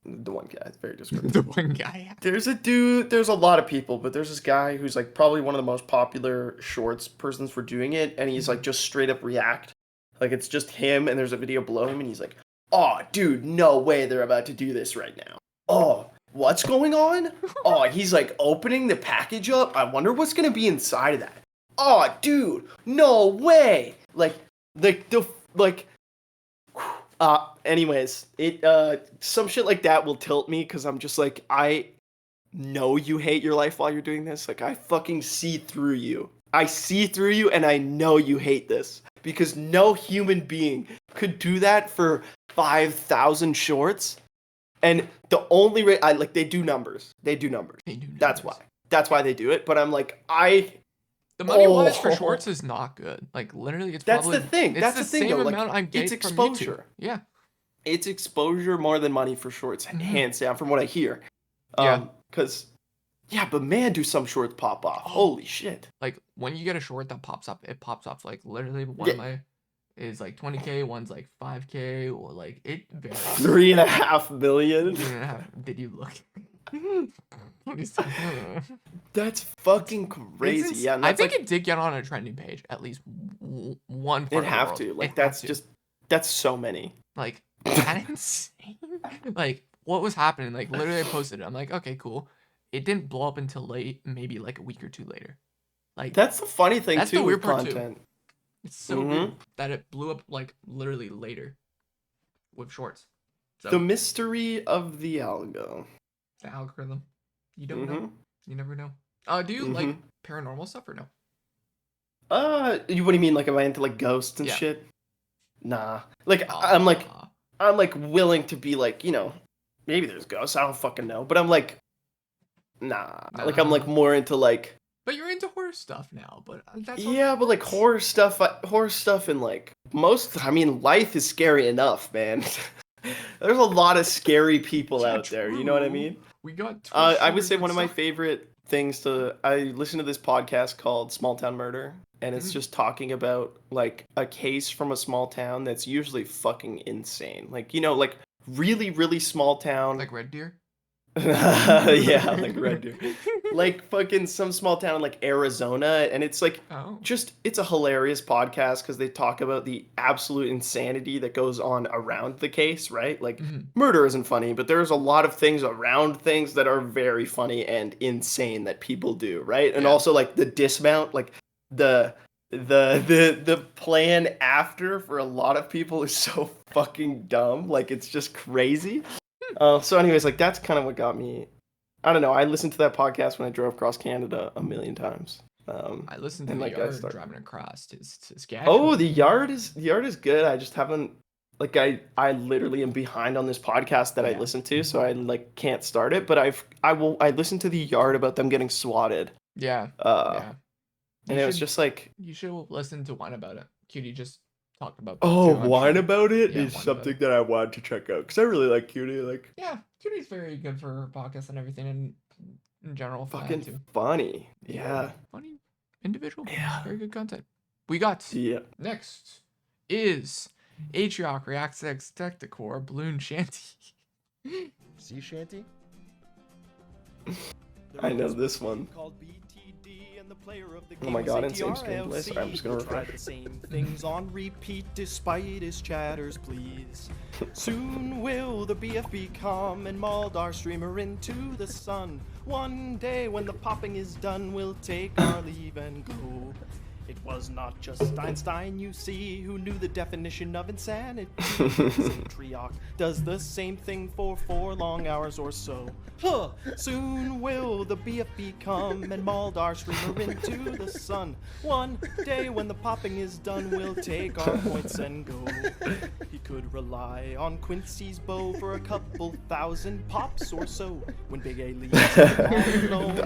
The one guy, it's very descriptive. The one guy. There's a dude, there's a lot of people, but there's this guy who's like probably one of the most popular shorts persons for doing it, and he's like just straight up react. Like it's just him, and there's a video below him, and he's like, oh, dude, no way they're about to do this right now. Oh, what's going on? Oh, he's like opening the package up. I wonder what's gonna be inside of that. Oh, dude, no way. Anyways, some shit like that will tilt me because I'm just like, I know you hate your life while you're doing this. Like, I fucking see through you. I see through you, and I know you hate this because no human being could do that for 5,000 shorts. And the only way, they do numbers. They do numbers. That's why they do it. But I'm like, the money wise for shorts is not good. Like literally, it's that's probably the thing. That's the thing, same though. amount Like, I'm getting it's from exposure. YouTube. Yeah, it's exposure more than money for shorts, hands down, from what I hear. Yeah. But man, do some shorts pop off? Holy shit! Like when you get a short that pops up, it pops off. Like literally, one of my is like 20K, one's like 5K, or like it varies. 3.5 million. Did you look? That's fucking crazy. Yeah, I think it did get on a trending page at least one part. It'd have to. Like that's so many. Like that insane. Like what was happening? Like literally, I posted it. I'm like, okay, cool. It didn't blow up until maybe like a week or two later. Like that's the funny thing that's too. The weird with part content. too. It's so weird that it blew up like literally later with shorts. So, the mystery of the algo. The algorithm. You don't know. You never know. Do you like paranormal stuff or no? What do you mean? Like, am I into like ghosts and shit? Nah. Like, I'm like willing to be like, maybe there's ghosts. I don't fucking know. But I'm like, nah. Like, I'm like more into like. But you're into horror stuff now. But that's but like horror stuff and like life is scary enough, man. There's a lot of scary people out there. You know what I mean? We got. I would say one of my favorite things I listen to this podcast called Small Town Murder, and it's just talking about like a case from a small town that's usually fucking insane. Like, like really, really small town. Like Red Deer? Yeah, like Red Deer. Like fucking some small town in like Arizona, and it's like it's a hilarious podcast because they talk about the absolute insanity that goes on around the case, right? Like murder isn't funny, but there's a lot of things around things that are very funny and insane that people do, right? And also like the dismount, like the plan after for a lot of people is so fucking dumb. Like it's just crazy. So anyways, like that's kind of what got me. I don't know. I listened to that podcast when I drove across Canada a million times. I listened to the Yard driving across to Saskatchewan. Oh, the Yard is good. I just haven't like I literally am behind on this podcast that I listen to, so I like can't start it. But I listened to the Yard about them getting swatted. Yeah. And it was just like you should listen to one about it. Cutie just talked about. Wine about it is something that I wanted to check out because I really like Cutie. Like Cutie's very good for her podcast and everything, and in general, fucking funny. Yeah, funny individual. Yeah, very good content. We got next is Atrioc Reacts Aspecticor Balloon Shanty. Sea shanty? I know this one. Oh my god, insane screenplay. Sorry, I'm just gonna refresh. The same things on repeat despite his chatters, please. Soon will the BFB come and mauled our streamer into the sun. One day when the popping is done, we'll take our leave and go. It was not just Einstein, you see, who knew the definition of insanity. Triarch does the same thing for 4 long hours or so. Huh. Soon will the BFB come and mauled our streamer into the sun. One day when the popping is done, we'll take our points and go. He could rely on Quincy's bow for a couple thousand pops or so. When Big A leaves alone,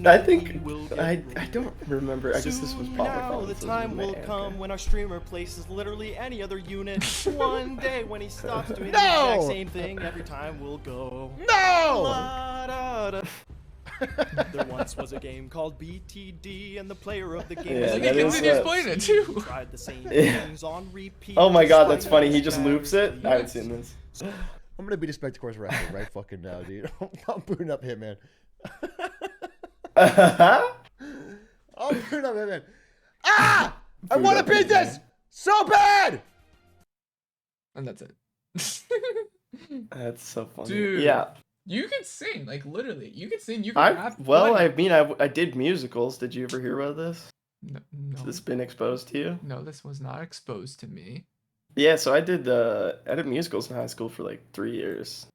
I think I don't remember. I guess this was probably. The time will come when our streamer places literally any other unit. One day when he stops doing the exact same thing, every time we'll go. No! There once was a game called BTD, and the player of the game Yeah, He that is, continues playing it too. tried the same Yeah. things on repeat. Oh my god, that's despite funny. He his just chatters, loops it. I haven't please. seen this. I'm gonna beat a Specticor's record right fucking now, dude. I'm booting up Hitman. I'm booting up Hitman. Ah! I Boot want to up beat Hitman. this so bad! And that's it. That's so funny. Dude. Yeah. You could sing, like literally. You could sing. You could rap. I did musicals. Did you ever hear about this? No, Has this been exposed to you? no, this was not exposed to me. Yeah, so I did musicals in high school for like 3 years.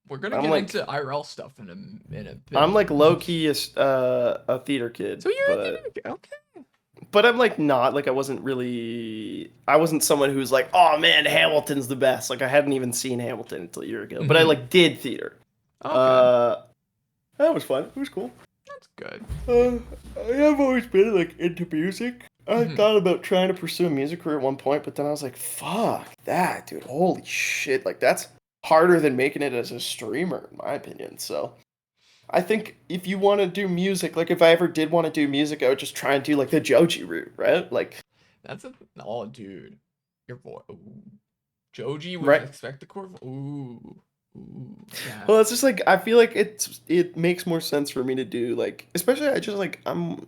We're gonna I'm get like- into IRL stuff in a bit. I'm like low key a theater kid. So you're but, okay. but I'm like not like I wasn't someone who's like, oh man, Hamilton's the best. Like I hadn't even seen Hamilton until a year ago. But I like did theater. Okay. That was fun. It was cool. That's good. I have always been like into music. I Mhm. thought about trying to pursue a music career at one point, but then I was like, fuck that, dude. Holy shit. Like that's harder than making it as a streamer, in my opinion. So I think if you want to do music, like if I ever did want to do music, I would just try and do like the Joji route, right? Like That's a dude. Your voice. Joji with Right. Specticore. Ooh. Yeah. well, it's just like I feel like it makes more sense for me to do like especially I just like I'm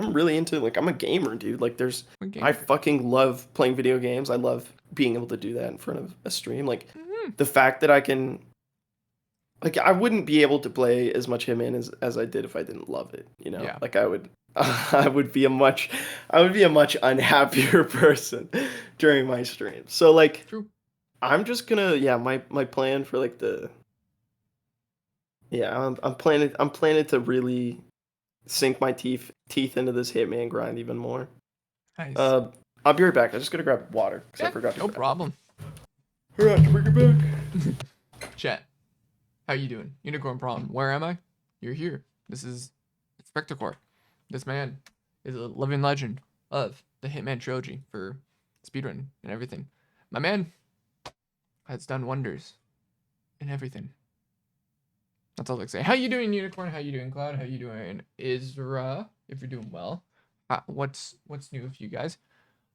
really into like I'm a gamer, dude. Like there's Okay. I fucking love playing video games. I love being able to do that in front of a stream. Like Mhm. the fact that I can like I wouldn't be able to play as much Hitman as I did if I didn't love it, you know? Yeah. Like I would be a much unhappier person during my stream. So like True. I'm just gonna my plan for like I'm planning to really sink my teeth into this Hitman grind even more. Nice. I'll be right back. I just gotta grab water because I Yeah, forgot to no grab it. problem. Alright, bring it back. Chat. How you doing? Unicorn Problem. Where am I? You're here. This is Specticore. This man is a living legend of the Hitman trilogy for speedrun and everything. My man has done wonders in everything. That's all I can say. How you doing, Unicorn? How you doing, Cloud? How you doing, Isra? If you're doing well. What's new with you guys?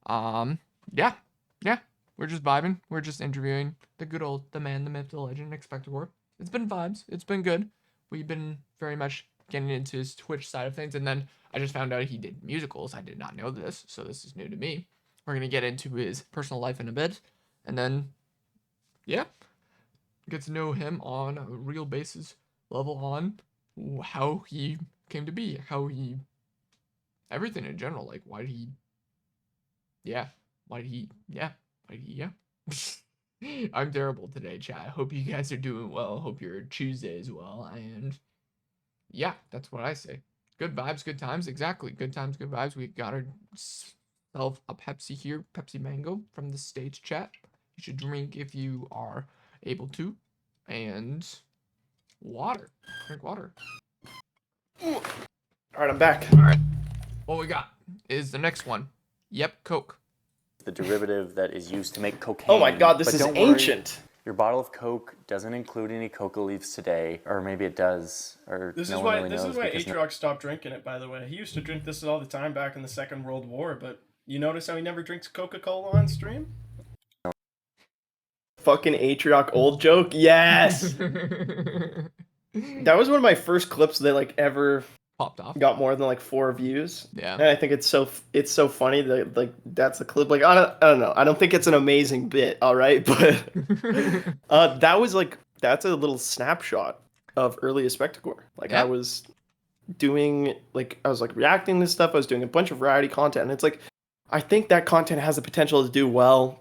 Yeah. We're just vibing. We're just interviewing the man, the myth, the legend, Specticore. It's been vibes. It's been good. We've been very much getting into his Twitch side of things, and then I just found out he did musicals. I did not know this, so this is new to me. We're gonna get into his personal life in a bit, and then, yeah, get to know him on a real basis level on how he came to be, everything in general. Like, why did he, yeah. I'm terrible today, chat. Hope you guys are doing well. Hope your Tuesday is well. And yeah, that's what I say. Good vibes, good times. Exactly. Good times, good vibes. We got ourselves a Pepsi here, Pepsi Mango from the stage chat. You should drink if you are able to. And water. Drink water. Alright, I'm back. All right. What we got is the next one. Yep, Coke. The derivative that is used to make cocaine. Oh my god, this But is don't worry, ancient. your bottle of Coke doesn't include any coca leaves today, or maybe it does, or This no is one why really knows because Aatrox stopped drinking it, by the way. He used to drink this all the time back in the Second World War, but you notice how he never drinks Coca-Cola on stream? Fucking Atrioc old joke? Yes! That was one of my first clips that like ever Popped off. got more than like 4 views. Yeah. And I think it's so funny that like that's a clip. Like I don't know. I don't think it's an amazing bit, all right, but that's a little snapshot of early Aspecticor. Like Yeah. I was doing I was like reacting to stuff. I was doing a bunch of variety content, and it's like I think that content has the potential to do well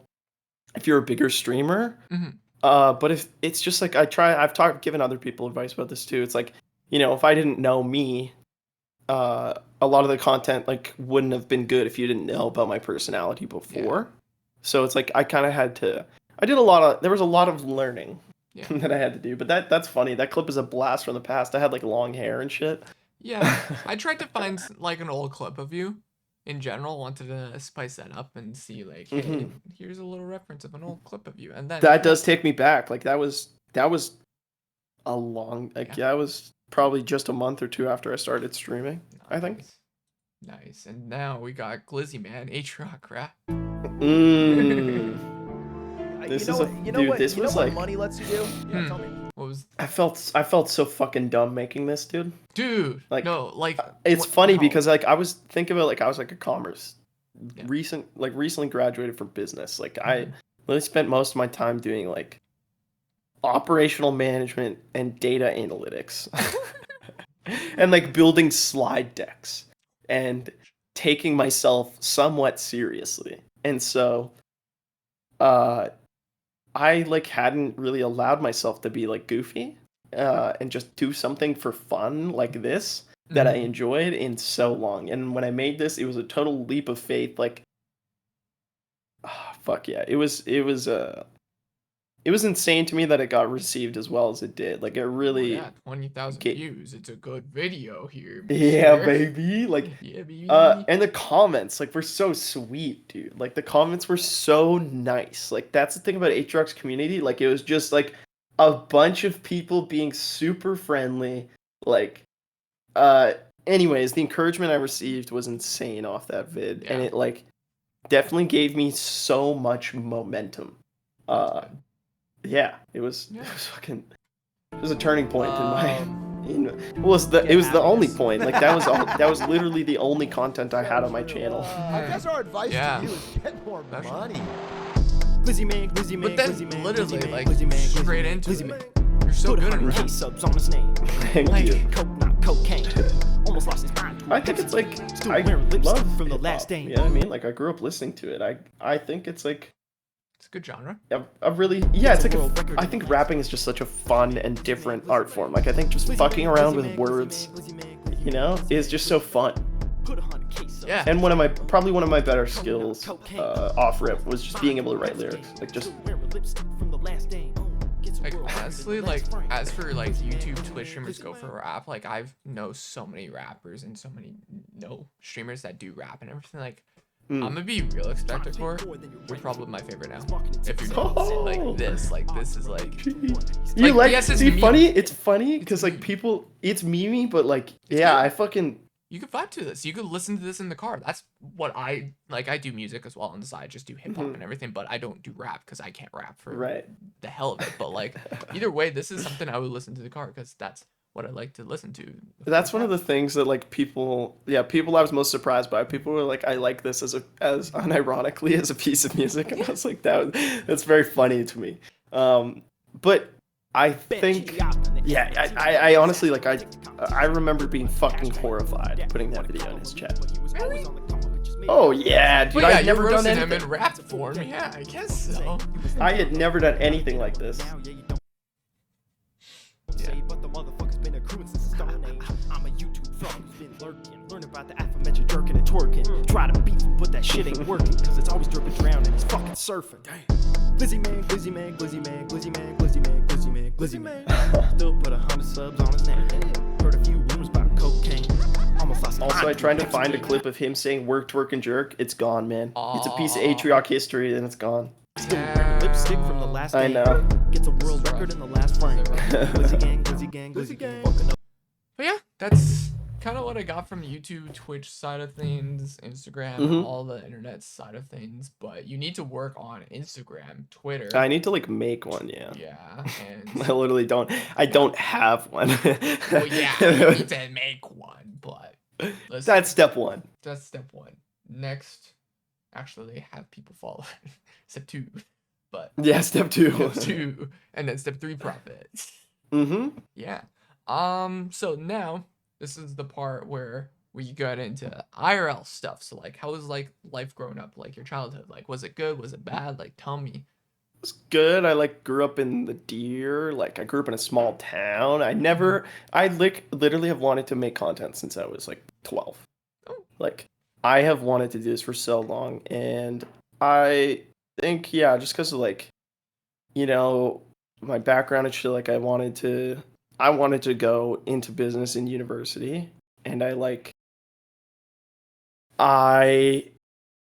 if you're a bigger streamer. Mhm. But if it's just like I've given other people advice about this too. It's like, you know, if I didn't know me, a lot of the content like wouldn't have been good if you didn't know about my personality before. So it's like I kind of had to. There was a lot of learning that I had to do. But that's funny. That clip is a blast from the past. I had like long hair and shit. Yeah, I tried to find like an old clip of you. In general, wanted to spice that up and see like, hey, here's a little reference of an old clip of you, and then That does take me back. Like that was a long that was probably just a month or two after I started streaming. I think. Nice. And now we got Glizzy Man, H-Rock rap. This you know is what, a you know dude. what, This you know was what like money lets you do. Yeah, tell me. What was I felt so fucking dumb making this, dude. dude? Like, no, like It's what- funny no. because like I was thinking about like I was like a commerce Yeah. recently graduated from business. Like I really spent most of my time doing like operational management and data analytics. And like building slide decks and taking myself somewhat seriously. And so I like hadn't really allowed myself to be like goofy and just do something for fun like this that I enjoyed in so long. And when I made this, it was a total leap of faith. Like, fuck yeah, it was insane to me that it got received as well as it did. Like it really, 20,000 views. It's a good video here. yeah, sir. baby. Like, Yeah, baby. and the comments like were so sweet, dude. Like the comments were so nice. Like that's the thing about Aatrox's community. Like it was just like a bunch of people being super friendly. Like, anyways, the encouragement I received was insane off that vid, and it like definitely gave me so much momentum. Yeah, it was fucking. It was a turning point in my. It was the only point. Like that was literally the only content I had on my channel. I guess our advice Yeah. to you is get more money. Glizzy man, Glizzy man, But then Glizzy man, literally, Glizzy man, like, Glizzy man, Glizzy straight man, into Glizzy it. man. You're so Put good at 100K rap. subs on his name. Thank Like you. coke, not cocaine. Almost lost his mind. I think it's like Still I wearing lipstick love from the hip-hop, last day. You know what I mean? Like I grew up listening to it. I think it's like It's a good genre. a really it's like world record. I think rapping is just such a fun and different art form. Like I think just fucking around with words, you know, is just so fun. Put 100K subs. Yeah. And probably one of my better skills off rip was just being able to write lyrics. Like just Wearing lipstick from the last day. Gets a Like world honestly, record. like Frank. as for like YouTube, Twitch streamers go for rap, like I've know so many rappers and so many streamers that do rap and everything. Like I'm gonna be real, Aspecticor. You're probably my favorite now. If you're doing like this is like you like yes, it's see meme. funny. It's funny because like people, it's memey, but like yeah, I fucking you could vibe to this. You could listen to this in the car. That's what I like. I do music as well on the side. I just do hip hop and everything, but I don't do rap because I can't rap for Right. the hell of it. But like either way, this is something I would listen to the car because that's what I like to listen to. That's one of the things that like people I was most surprised by. People were like, I like this as unironically as a piece of music, and I was like, that's very funny to me. But I think I honestly like I remember being fucking horrified putting that video in his chat. Really? Oh yeah, dude, But yeah, I'd you never done roasted him anything. in rap form. Yeah, I guess so. I had never done anything like this. But the motherfucker's been accruing since the Stone Age. I'm a YouTube frog who's been lurking. Learn about the aforementioned jerking and twerking. Try to beat him, but that shit ain't working. Cause it's always dripping drown and he's fucking surfing. Glizzy man, Glizzy man, Glizzy man, Glizzy man, Glizzy man, Glizzy man, Glizzy man. Still put 100 subs on his name. Heard a few rumors about cocaine. Almost lost his Also, mind. I tried to find a clip of him saying work, twerk, and jerk. It's gone, man. It's a piece of Atrioc history, and it's gone. Still wearing lipstick from the last I day. know. Gets a world record in the last frame. Glizzy gang, Glizzy gang, Glizzy gang. Fucking up. But yeah, that's kind of what I got from YouTube, Twitch side of things, Instagram, Mhm. all the internet side of things. But you need to work on Instagram, Twitter. I need to like make one, yeah. Yeah, I and literally don't. I don't have one. well, yeah, you need to make one. But That's step one. that's step one. Next, actually, have people follow. Step two, but Yeah, step two. step two, and then step three, profit. Mm-hmm. Yeah. So now this is the part where we got into IRL stuff. So like, how was like life growing up, like your childhood? Like, was it good? Was it bad? Like, tell me. It's good. I like grew up in the Deer. Like I grew up in a small town. I like literally have wanted to make content since I was like 12. Oh. Like I have wanted to do this for so long, and I think yeah, just because of like, you know, my background and shit, like I wanted to go into business in university, and I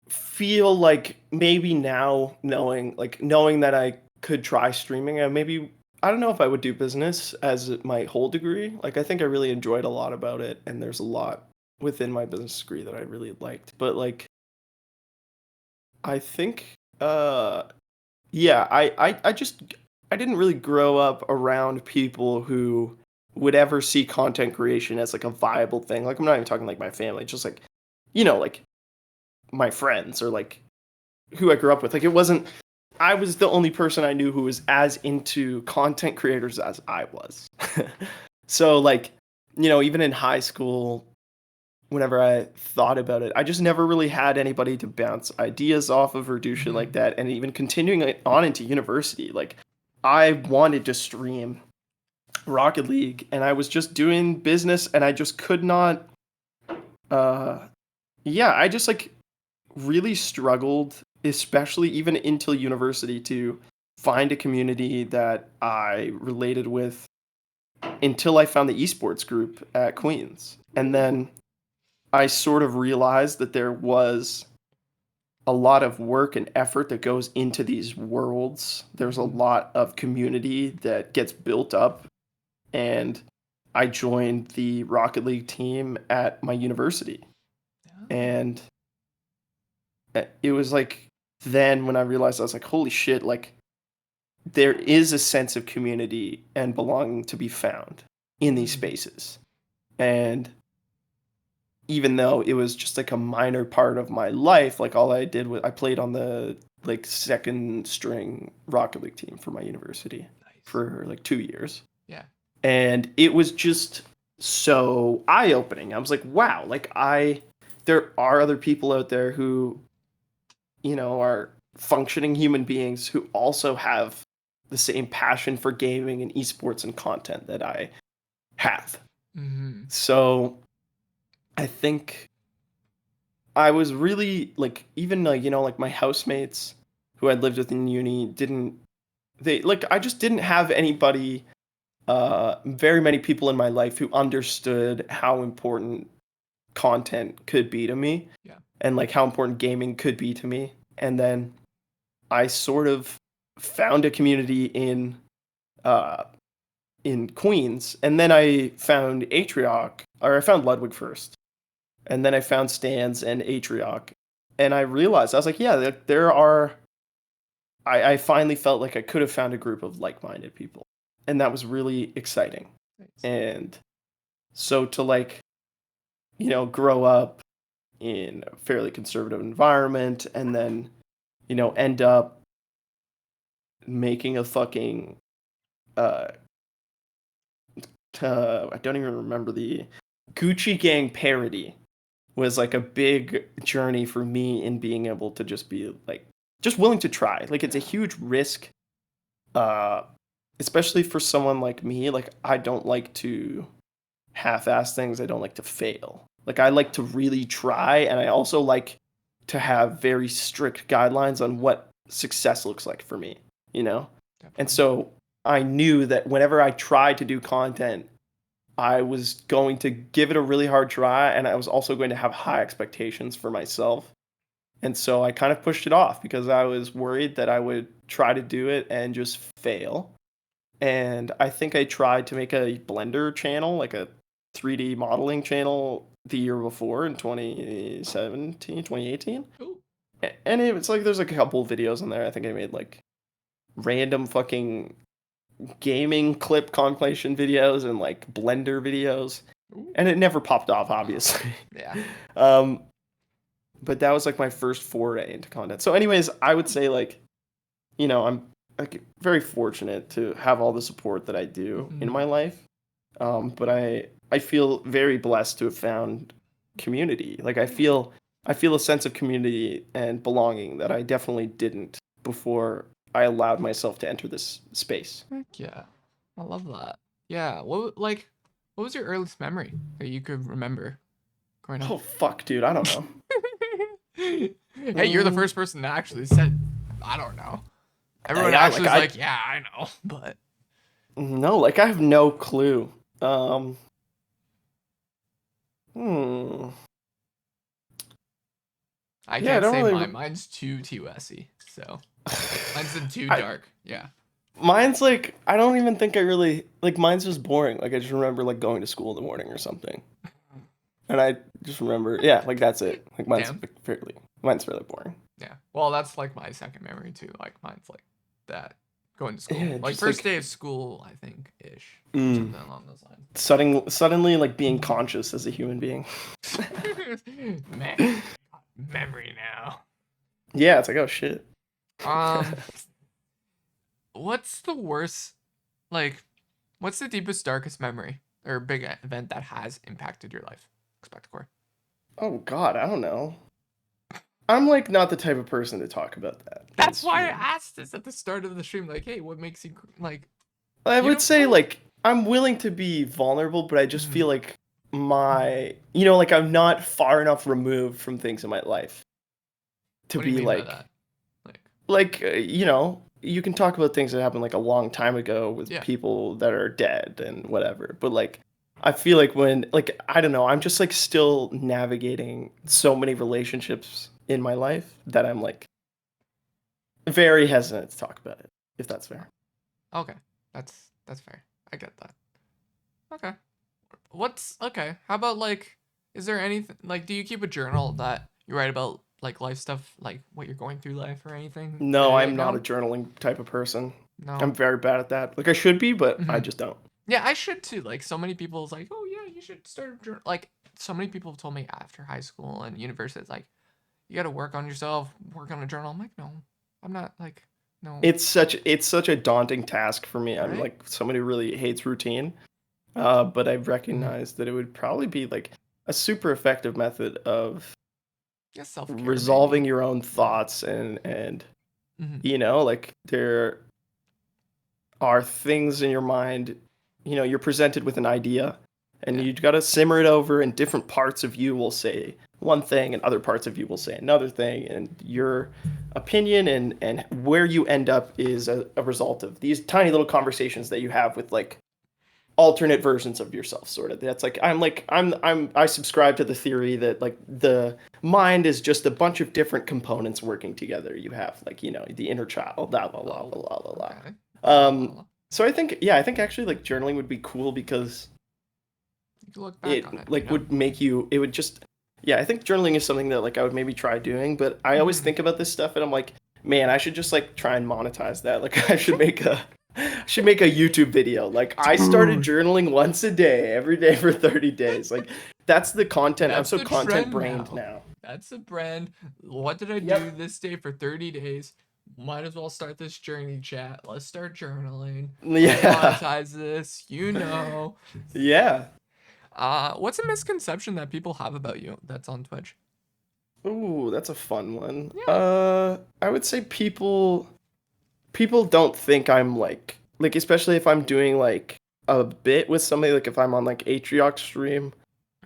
feel like maybe now knowing that I could try streaming, and maybe I don't know if I would do business as my whole degree. Like I think I really enjoyed a lot about it, and there's a lot within my business degree that I really liked. But like I think yeah, I didn't really grow up around people who would ever see content creation as like a viable thing. Like I'm not even talking like my family, just like like my friends or like who I grew up with. Like it wasn't I was the only person I knew who was as into content creators as I was. So like, even in high school, whenever I thought about it, I just never really had anybody to bounce ideas off of or do shit like that. And even continuing it on into university, like I wanted to stream Rocket League and I was just doing business and I just could not I just like really struggled, especially even until university, to find a community that I related with until I found the esports group at Queens. And then I sort of realized that there was a lot of work and effort that goes into these worlds. There's a lot of community that gets built up. And I joined the Rocket League team at my university. And it was like then when I realized, I was like, holy shit, like there is a sense of community and belonging to be found in these spaces. And even though it was just like a minor part of my life, like all I did was I played on the like second string Rocket League team for my university for like 2 years. Yeah. And it was just so eye-opening. I was like, wow, like there are other people out there who are functioning human beings who also have the same passion for gaming and esports and content that I have. Mm-hmm. So I think I was really like, even like my housemates who I'd lived with in uni I just didn't have anybody, very many people in my life who understood how important content could be to me. Yeah. And like how important gaming could be to me. And then I sort of found a community in Queens, and then I found I found Ludwig first, and then I found Stans and Atrioc, and I realized I was like, yeah, there are. I finally felt like I could have found a group of like-minded people, and that was really exciting. Nice. And so to like, grow up in a fairly conservative environment, and then end up making a fucking I don't even remember the Gucci Gang parody was like a big journey for me in being able to just be like just willing to try. Like it's a huge risk, especially for someone like me. Like I don't like to half-ass things. I don't like to fail. Like I like to really try, and I also like to have very strict guidelines on what success looks like for me, Definitely. And so I knew that whenever I tried to do content, I was going to give it a really hard try, and I was also going to have high expectations for myself. And so I kind of pushed it off because I was worried that I would try to do it and just fail. And I think I tried to make a Blender channel, like a 3D modeling channel the year before in 2018. Ooh. And it's like there's like a couple videos on there. I think I made like random fucking gaming clip compilation videos and like Blender videos. Ooh. And it never popped off, obviously. Yeah. But that was like my first foray into content. So anyways, I would say like, I'm like very fortunate to have all the support that I do in my life. But I feel very blessed to have found community. Like I feel a sense of community and belonging that I definitely didn't before I allowed myself to enter this space. Heck yeah. I love that. Yeah. What was your earliest memory that you could remember growing up? Oh fuck, dude, I don't know. Hey, you're the first person that actually said, I don't know. Everyone Yeah, actually like, was like, yeah, I know, but No, like I have no clue. I Yeah, I can't don't say really- mine's too TOS-y, so mine's too dark. Yeah. Mine's like I don't even think I really like mine's just boring. Like I just remember like going to school in the morning or something. And I just remember, yeah, like that's it. Like Damn. mine's fairly boring. Yeah. Well, that's like my second memory too. Like mine's like that. Going to school. Yeah, like just, first like- day of school, I think, ish. Mm. Something along those lines. Suddenly like being conscious as a human being. Man, memory now. Yeah, it's like oh shit. What's the worst, like, what's the deepest, darkest memory or big event that has impacted your life? Expecticor. Oh god, I don't know. I'm like not the type of person to talk about that. That's why I asked this at the start of the stream. Like, hey, what makes you like? I You would don't say know. like I'm willing to be vulnerable, but I just Mhm. feel like like I'm not far enough removed from things in my life to What do you be mean by like that? you can talk about things that happened like a long time ago with Yeah. people that are dead and whatever, but like I feel like when like I don't know, I'm just like still navigating so many relationships in my life that I'm like very hesitant to talk about it, if that's fair. Okay, that's fair. I get that. Okay. What's okay? How about like, is there anything like? Do you keep a journal that you write about like life stuff, like what you're going through life or anything? No, today? I'm not a No? journaling type of person. No. I'm very bad at that. Like I should be, but I Mhm. just don't. Yeah, I should too. Like so many people is like, oh yeah, you should start a journal. Like so many people have told me after high school and university, it's like, you got to work on yourself, work on a journal. I'm like, no, I'm not like, no. It's such a daunting task for me. I'm Right? like somebody who really hates routine. But I Mm-hmm. recognize that it would probably be like a super effective method of Yeah, self-care. resolving your own thoughts and Mhm. like there are things in your mind, you're presented with an idea and Yeah. you got to simmer it over and different parts of you will say one thing and other parts of you will say another thing, and your opinion and where you end up is a result of these tiny little conversations that you have with like alternate versions of yourself, sort of. That's like I subscribe to the theory that like the mind is just a bunch of different components working together. You have like the inner child, blah blah blah blah blah blah. Okay. So I think actually like journaling would be cool because You can look back it on it. like would make you, it would just, I think journaling is something that like I would maybe try doing, but I always think about this stuff and I'm like, man, I should just like try and monetize that. Like I should make a YouTube video. Like I started journaling once a day, every day for 30 days. Like that's the content. That's I'm the so content trend brained now. now. That's a brand. What did I do Yep. this day for 30 days? Might as well start this journey chat. Let's start journaling. Yeah. Monetize this, Yeah. What's a misconception that people have about you that's on Twitch? Ooh, that's a fun one. Yeah. I would say people don't think I'm like especially if I'm doing like a bit with somebody, like if I'm on like Atriox stream,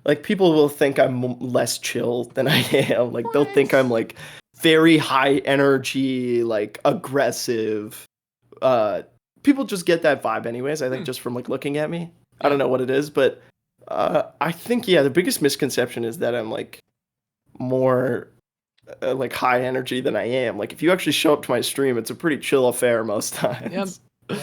like people will think I'm less chill than I am. Like they'll think I'm like very high energy, like aggressive. People just get that vibe anyways, I think, just from like looking at me. I don't know what it is, but I think the biggest misconception is that I'm like more like high energy than I am. Like if you actually show up to my stream, it's a pretty chill affair most times. Yep.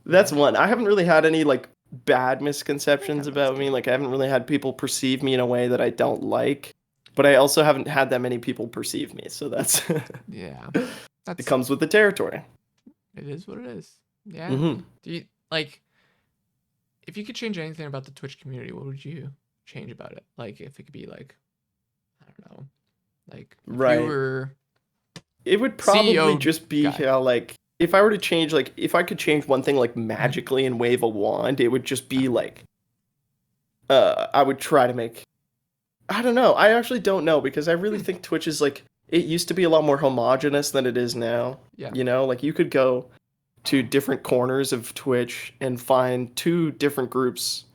That's one. I haven't really had any like bad misconceptions Okay, that's about me. good. Like I haven't really had people perceive me in a way that I don't like, but I also haven't had that many people perceive me. So that's Yeah, it that's comes with the territory. it is what it is. Yeah. Hmm. Do you like if you could change anything about the Twitch community, what would you change about it? Like if it could be like I don't know, like if you Right. were It would probably CEO just be guy. how like if I were to change like if I could change one thing like Mhm. magically and wave a wand, it would just be like I would try to make I don't know. I actually don't know because I really think Twitch is like it used to be a lot more homogenous than it is now. Yeah. You know, like you could go to different corners of Twitch and find two different groups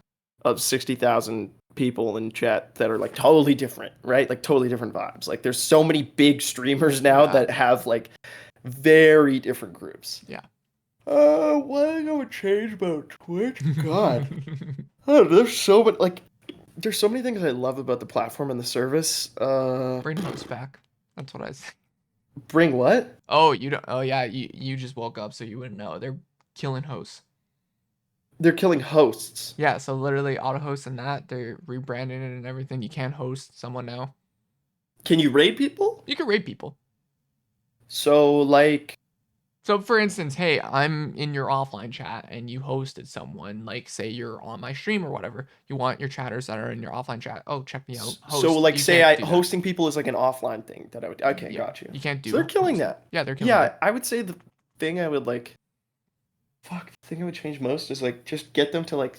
of 60,000 people in chat that are like totally different, right? Like totally different vibes. Like there's so many big streamers now Yeah. that have like very different groups. Yeah. What I would change about Twitch? God. Oh, there's so much like there's so many things I love about the platform and the service. Bring host back. That's what I say. Bring what? Oh, you don't. Oh yeah, you just woke up, so you wouldn't know. They're killing hosts. They're killing hosts. Yeah, so literally auto host and that they're rebranding it and everything. You can't host someone now. Can you raid people? You can raid people. So like So for instance, hey, I'm in your offline chat and you hosted someone, like say you're on my stream or whatever. You want your chatters that are in your offline chat. Oh, check me out. Host. so like You say can't I do that. hosting people is like an offline thing that I would okay, Yeah, got you. You can't do. So they're killing host. that. Yeah, they're killing Yeah, it. I would say the thing I would like the thing I would change most is like just get them to like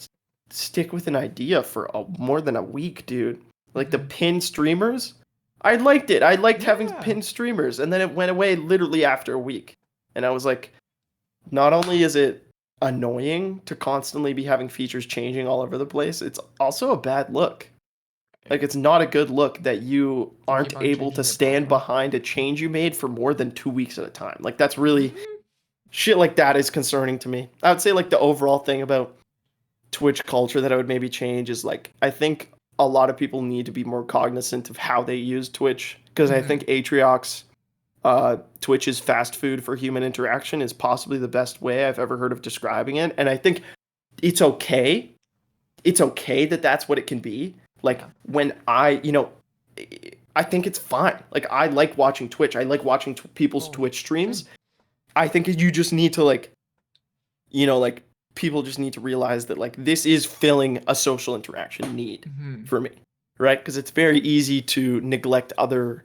stick with an idea for more than a week, dude. Like the Mhm. pin streamers, I liked it. I liked having Yeah. pin streamers, and then it went away literally after a week. And I was like, not only is it annoying to constantly be having features changing all over the place, it's also a bad look. Like it's not a good look that you aren't keep on able to changing your stand platform. behind a change you made for more than 2 weeks at a time. Like that's really Mhm. shit like that is concerning to me. I would say like the overall thing about Twitch culture that I would maybe change is like I think a lot of people need to be more cognizant of how they use Twitch because I Mhm. think Atriox Twitch's fast food for human interaction is possibly the best way I've ever heard of describing it, and I think it's okay. It's okay that that's what it can be. Like Yeah. when I think it's fine. Like I like watching Twitch. I like watching people's Oh, Twitch streams. same. I think you just need to like, like people just need to realize that like this is filling a social interaction need Mhm. for me, right? Because it's very easy to neglect other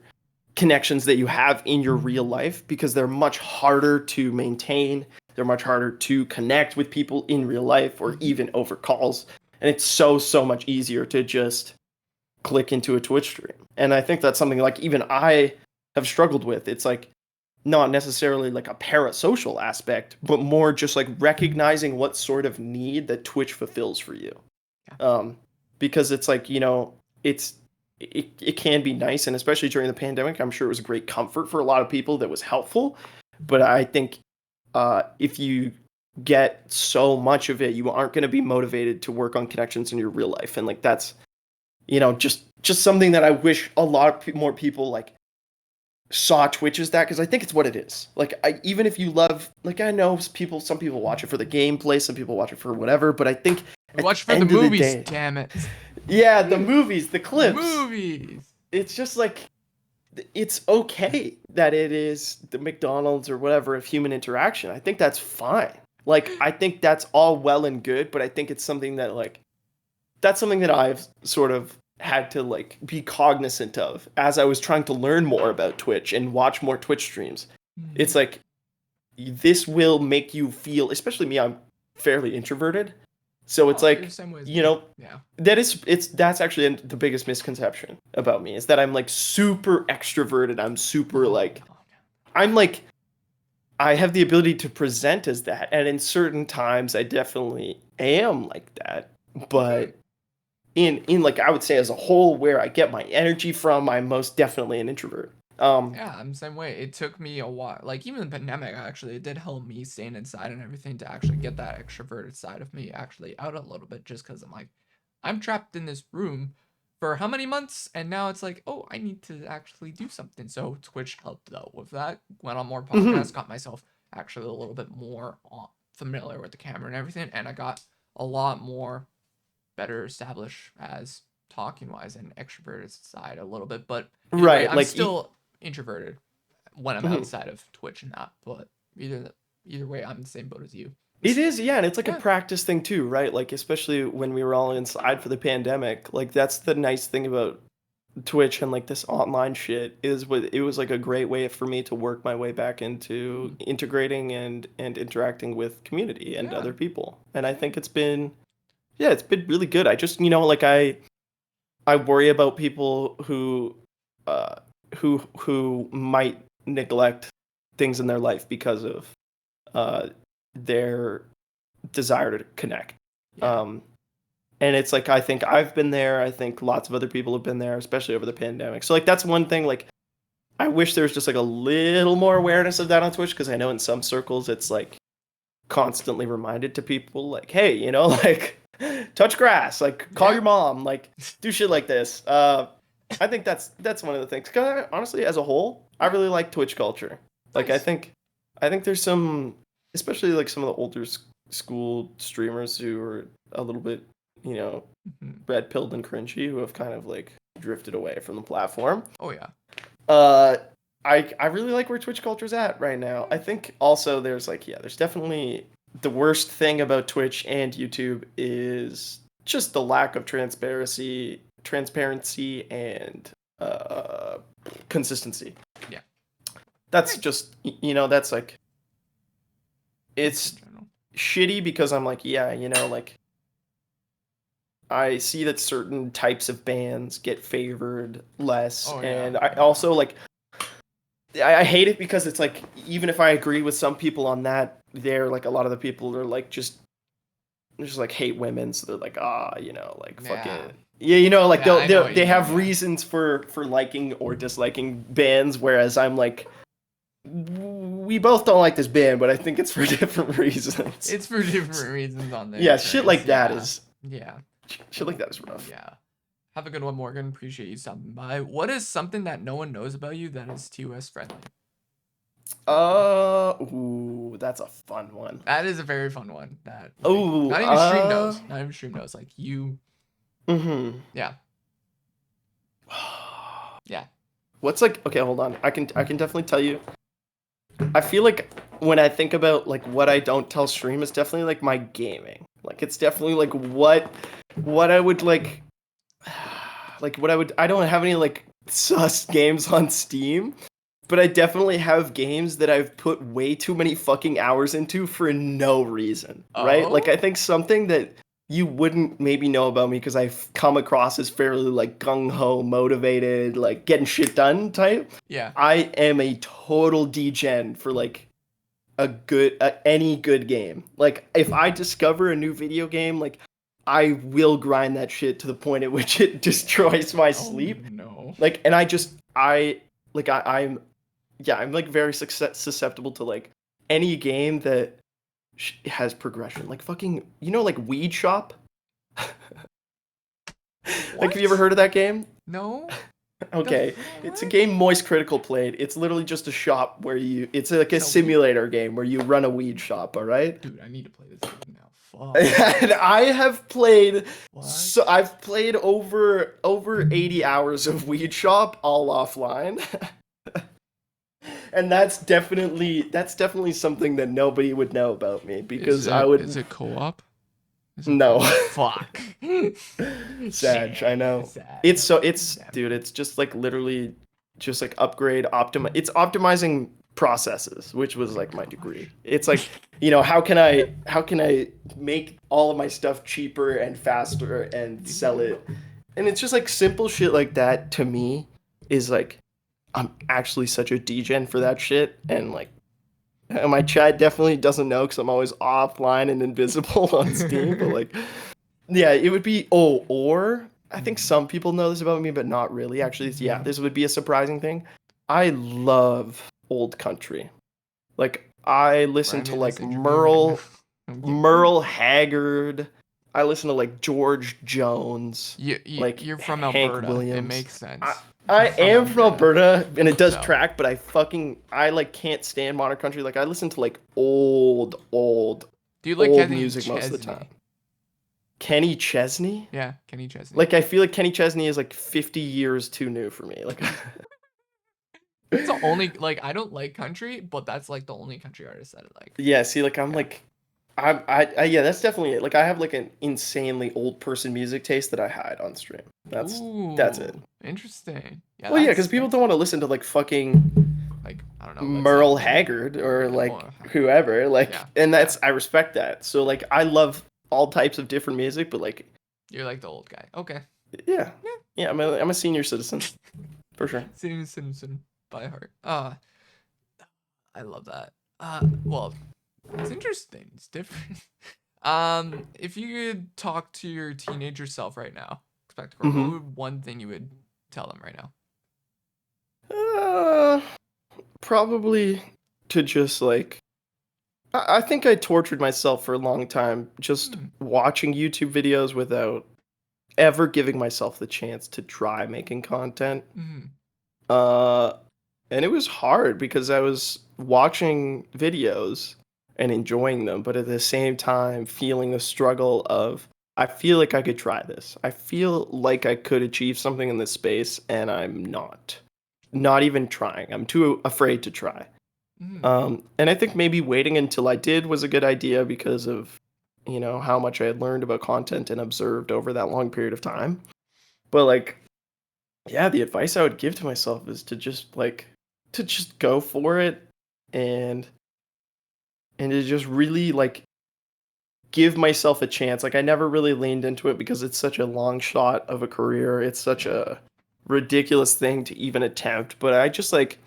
connections that you have in your real life because they're much harder to maintain. They're much harder to connect with people in real life or even over calls. And it's so much easier to just click into a Twitch stream. And I think that's something like even I have struggled with. It's like not necessarily like a parasocial aspect, but more just like recognizing what sort of need that Twitch fulfills for you. Because it's like, it can be nice, and especially during the pandemic, I'm sure it was a great comfort for a lot of people that was helpful. But I think if you get so much of it, you aren't going to be motivated to work on connections in your real life, and like that's just something that I wish a lot of more people like saw Twitch as that because I think it's what it is. Like, even if you love, like, I know some people watch it for the gameplay, some people watch it for whatever, but I think at Watch the for the end of the movies, day, damn it. yeah, the movies, the clips, Movies. it's just like it's okay that it is the McDonald's or whatever of human interaction. I think that's fine. Like, I think that's all well and good, but I think it's something that like that's something that I've sort of had to like be cognizant of as I was trying to learn more about Twitch and watch more Twitch streams. It's like this will make you feel, especially me, I'm fairly introverted. So it's Oh, you're the like, same way as me. Yeah. that's actually the biggest misconception about me is that I'm like super extroverted. I'm super like I'm like I have the ability to present as that, and in certain times I definitely am like that. But in like I would say as a whole, where I get my energy from, I'm most definitely an introvert. Yeah, I'm the same way. It took me a while. Like even the pandemic, actually, it did help me staying inside and everything to actually get that extroverted side of me actually out a little bit. Just because I'm like, I'm trapped in this room for how many months, and now it's like, oh, I need to actually do something. So Twitch helped out with that. Went on more podcasts, got myself actually a little bit more familiar with the camera and everything, and I got a lot more better established as talking wise and extroverted side a little bit. But either way, Right, I'm like still introverted when I'm Mhm. outside of Twitch and that. But either way, I'm the same boat as you. It is, yeah, and it's like a Yeah. practice thing too, right? Like especially when we were all inside for the pandemic, like that's the nice thing about Twitch and like this online shit is it was like a great way for me to work my way back into integrating and interacting with community and Yeah. other people. And I think it's been really good. I just, like I worry about people uh who might neglect things in their life because of their desire to connect. Yeah. And it's like I think I've been there. I think lots of other people have been there, especially over the pandemic. So like that's one thing. Like I wish there was just like a little more awareness of that on Twitch because I know in some circles it's like constantly reminded to people like, hey, like touch grass, like call Yeah. your mom, like do shit like this. I think that's one of the things. 'Cause honestly, as a whole, I really like Twitch culture. Like Nice. I think there's some, especially like some of the older school streamers who are a little bit, Mhm. red pilled and cringy, who have kind of like drifted away from the platform. Oh yeah. I really like where Twitch culture's at right now. I think also there's there's definitely the worst thing about Twitch and YouTube is just the lack of transparency and consistency. Yeah. That's just that's like it's In general. shitty because I'm like, yeah, like I see that certain types of bands get favored less, Oh, yeah. and I also like I hate it because it's like even if I agree with some people on that, they're like a lot of the people are like just like hate women, so they're like like fucking like Yeah, I know what they you have mean, yeah. reasons for liking or disliking bands, whereas I'm like we both don't like this band, but I think it's for different reasons. It's for different reasons on there. Yeah, shit like that yeah. is Yeah. shit like that is rough. Yeah. Have a good one, Morgan. Appreciate you stopping by. What is something that no one knows about you that is TOS friendly? Ooh, that's a fun one. That is a very fun one. That Ooh, not even stream knows. Not even stream knows. Like you. Mm-hmm. Yeah. Yeah. What's like? Okay, hold on. I can definitely tell you. I feel like when I think about like what I don't tell stream is definitely like my gaming. Like it's definitely like what I would like what I would. I don't have any like sus games on Steam, but I definitely have games that I've put way too many fucking hours into for no reason. Right? Oh? Like I think something that you wouldn't maybe know about me because I've come across as fairly like gung-ho, motivated, like getting shit done type. Yeah. I am a total degen for like any good game. Like if I discover a new video game, like I will grind that shit to the point at which it destroys my sleep. Oh, no. Like, and I'm like very susceptible to like any game that has progression. Like fucking, like Weed Shop. Like, have you ever heard of that game? No. Okay, it's a What? game Moist Critical played. It's literally just a shop where it's like a No. simulator game where you run a weed shop, all right? Dude, I need to play this game now. Fuck. And I have played What? I've played over 80 hours of Weed Shop all offline. And that's definitely something that nobody would know about me because I would Is it co-op? no. Fuck. Sad, I know. Sad. It's Damn. dude, it's just like literally just like it's optimizing processes, which was like my degree. It's like, how can I make all of my stuff cheaper and faster and sell it? And it's just like simple shit like that to me is like I'm actually such a degen for that shit, and like my chat definitely doesn't know because I'm always offline and invisible on Steam, but like yeah, it would be or I think some people know this about me, but not really. Actually, this would be a surprising thing. I love old country. Like I listen to like Merle Haggard. I listen to like George Jones. Like You're from Hank Alberta. It Williams. makes sense. I am from Alberta, and it does So. track, but I like can't stand modern country. Like I listen to like old Do you like old Kenny music most of the Chesney? time. Kenny Chesney. Yeah, Kenny Chesney. Like I feel like Kenny Chesney is like 50 years too new for me. Like It's the only like I don't like country, but that's like the only country artist that I like. yeah, see, like I'm Yeah. like I yeah, that's definitely it. Like I have like an insanely old person music taste that I hide on stream. That's it. Ooh, interesting. Yeah, Well, yeah, that's because people don't want to listen to like fucking like I don't know. Merle Haggard or Yeah, like well, whoever. Like, yeah, and that's I respect that. So like I love all types of different music, but like you're like the old guy. Okay. yeah, yeah, I'm a senior citizen for sure. Senior Simpson by heart. I love that. Well, it's interesting. It's different. If you could talk to your teenager self right now, Spectacor, what would one thing you would tell them right now? Probably to just like I think I tortured myself for a long time just watching YouTube videos without ever giving myself the chance to try making content. Mm-hmm. And it was hard because I was watching videos and enjoying them, but at the same time feeling the struggle of I feel like I could try this. I feel like I could achieve something in this space, and I'm not. Not even trying. I'm too afraid to try. And I think maybe waiting until I did was a good idea because of, you know, how much I had learned about content and observed over that long period of time. But like, yeah, the advice I would give to myself is to just go for it and to just really like give myself a chance. Like I never really leaned into it because it's such a long shot of a career. It's such a ridiculous thing to even attempt, but I just like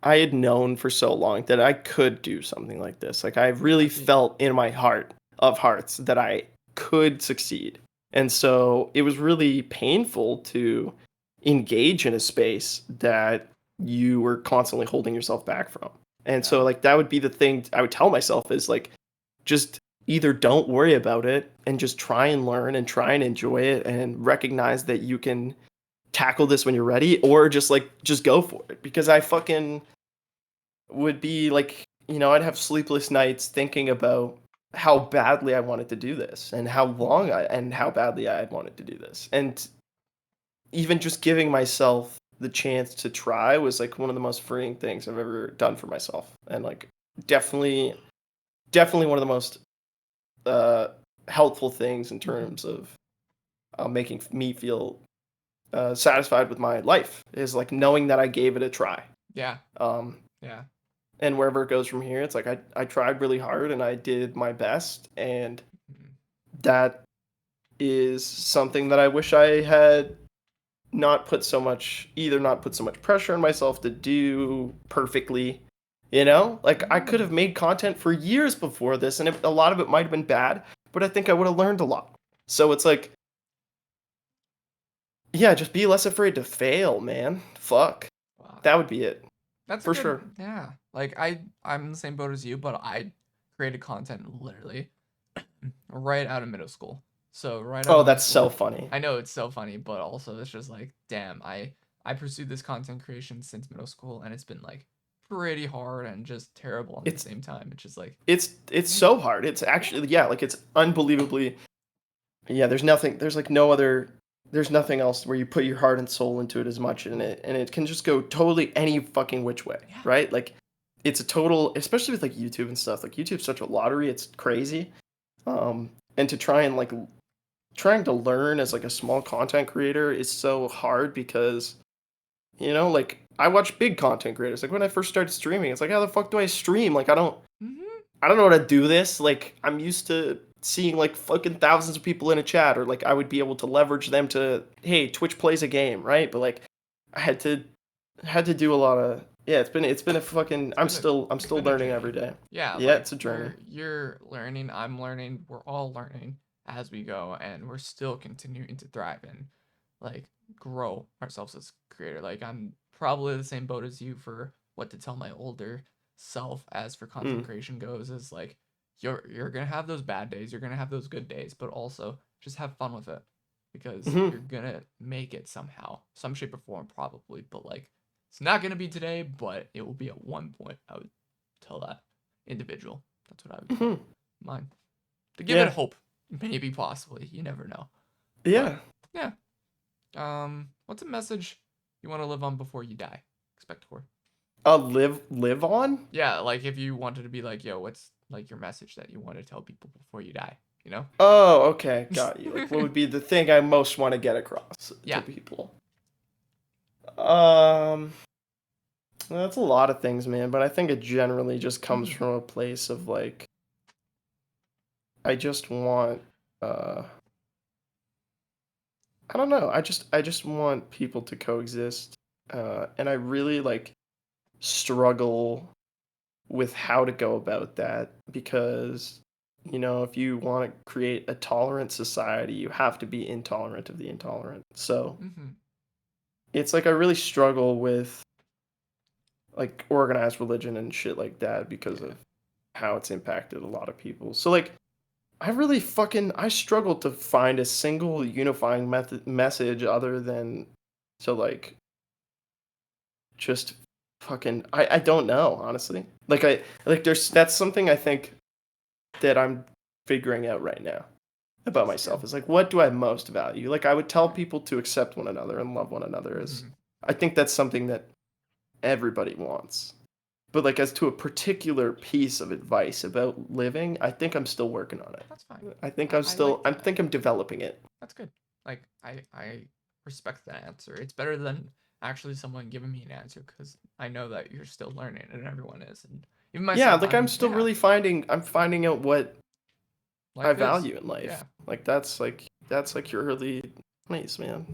I had known for so long that I could do something like this. Like I really felt in my heart of hearts that I could succeed. And so it was really painful to engage in a space that you were constantly holding yourself back from. And so like that would be the thing I would tell myself is like just either don't worry about it and just try and learn and try and enjoy it and recognize that you can tackle this when you're ready, or just go for it. Because I fucking would be like, you know, I'd have sleepless nights thinking about how badly I wanted to do this and how badly I had wanted to do this. And even just giving myself the chance to try was like one of the most freeing things I've ever done for myself. And like definitely one of the most helpful things in terms of making me feel satisfied with my life is like knowing that I gave it a try. Yeah. Yeah. And wherever it goes from here, it's like I tried really hard and I did my best, and that is something that I wish I had not put so much pressure on myself to do perfectly. You know, like I could have made content for years before this, and a lot of it might have been bad, but I think I would have learned a lot. So it's like, yeah, just be less afraid to fail, man. Fuck. Wow. That would be it. That's for good, sure. Yeah. Like I'm in the same boat as you, but I created content literally right out of middle school. So right out Oh, of that's middle so school. funny. I know it's so funny, but also it's just like, damn, I pursued this content creation since middle school, and it's been like pretty hard and just terrible at the same time. It's just like it's so hard. It's actually, yeah, like it's unbelievably, yeah, there's nothing else where you put your heart and soul into it as much, and it can just go totally any fucking which way, right? Like it's a total, especially with like YouTube and stuff. Like YouTube's such a lottery, it's crazy. And to trying to learn as like a small content creator is so hard because, you know, like I watch big content creators. Like when I first started streaming, it's like, how the fuck do I stream? Like I don't know how to do this. Like I'm used to seeing like fucking thousands of people in a chat, or like I would be able to leverage them to, hey, Twitch plays a game, right? But like I had to do a lot of, yeah, it's been a fucking, I'm still learning every day. Yeah, Yeah, like, it's a journey. You're learning, I'm learning, we're all learning as we go, and we're still continuing to thrive and like grow ourselves as creator. Like I'm probably the same boat as you for what to tell my older self as for content creation goes, is like you're gonna have those bad days, you're gonna have those good days, but also just have fun with it, because you're gonna make it somehow, some shape or form probably, but like it's not gonna be today, but it will be at one point. I would tell that individual. That's what I would tell mine. To give it hope. maybe possibly. You never know. Yeah. Yeah. What's a message you want to live on before you die? Expector. Live on? Yeah, like if you wanted to be like, yo, what's like your message that you want to tell people before you die? You know? Oh, okay, got you. Like, what would be the thing I most want to get across Yeah. to people? Well, that's a lot of things, man. But I think it generally just comes from a place of like, I just want, I don't know. I just want people to coexist, and I really like struggle with how to go about that because, if you want to create a tolerant society, you have to be intolerant of the intolerant. So Mm-hmm. it's like I really struggle with like organized religion and shit like that because of how it's impacted a lot of people. So like I struggle to find a single unifying message other than to like just fucking I don't know, honestly. Like that's something I think that I'm figuring out right now about myself. Is like, what do I most value? Like I would tell people to accept one another and love one another as I think that's something that everybody wants. But like as to a particular piece of advice about living, I think I'm still working on it. That's fine. I think I that. think I'm developing it. That's good. Like I respect that answer. It's better than actually someone giving me an answer because I know that you're still learning and everyone is, and even Yeah, myself. like I'm still really finding out what like I this. value in life. Yeah. Like that's like your early 20s, man.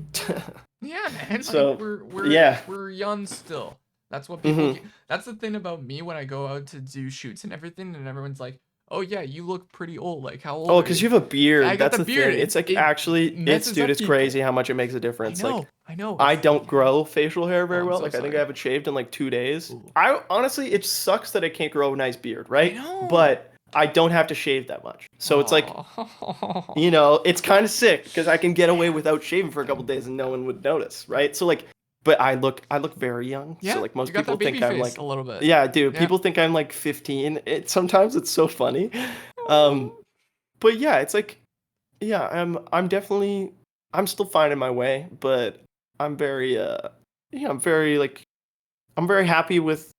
Yeah, man. So, like we're yeah. we're young still. That's what people. Mhm. That's the thing about me when I go out to do shoots and everything, and everyone's like, "Oh yeah, you look pretty old. Like how old?" Oh, are because you you have a beard. I got That's the the beard. thing. It's like It actually, messes dude, up it's people. crazy how much it makes a I difference. know. Like, I know. I It's don't like, grow facial hair very I'm well. so Like, I think I sorry. have it shaved in like 2 days. Ooh. I honestly, it sucks that I can't grow a nice beard, I right? know. But I don't have to shave that much. So it's like, Aw. it's kind of sick because I can get away without shaving for a couple days and no one would notice, right? So like, but I look very young. Yeah, So like most you got people that baby think I'm face like, a little bit. yeah, dude. Yeah. People think I'm like 15. Sometimes it's so funny. Um, but yeah, it's like, yeah, I'm still finding my way, but I'm very I'm very like I'm very happy with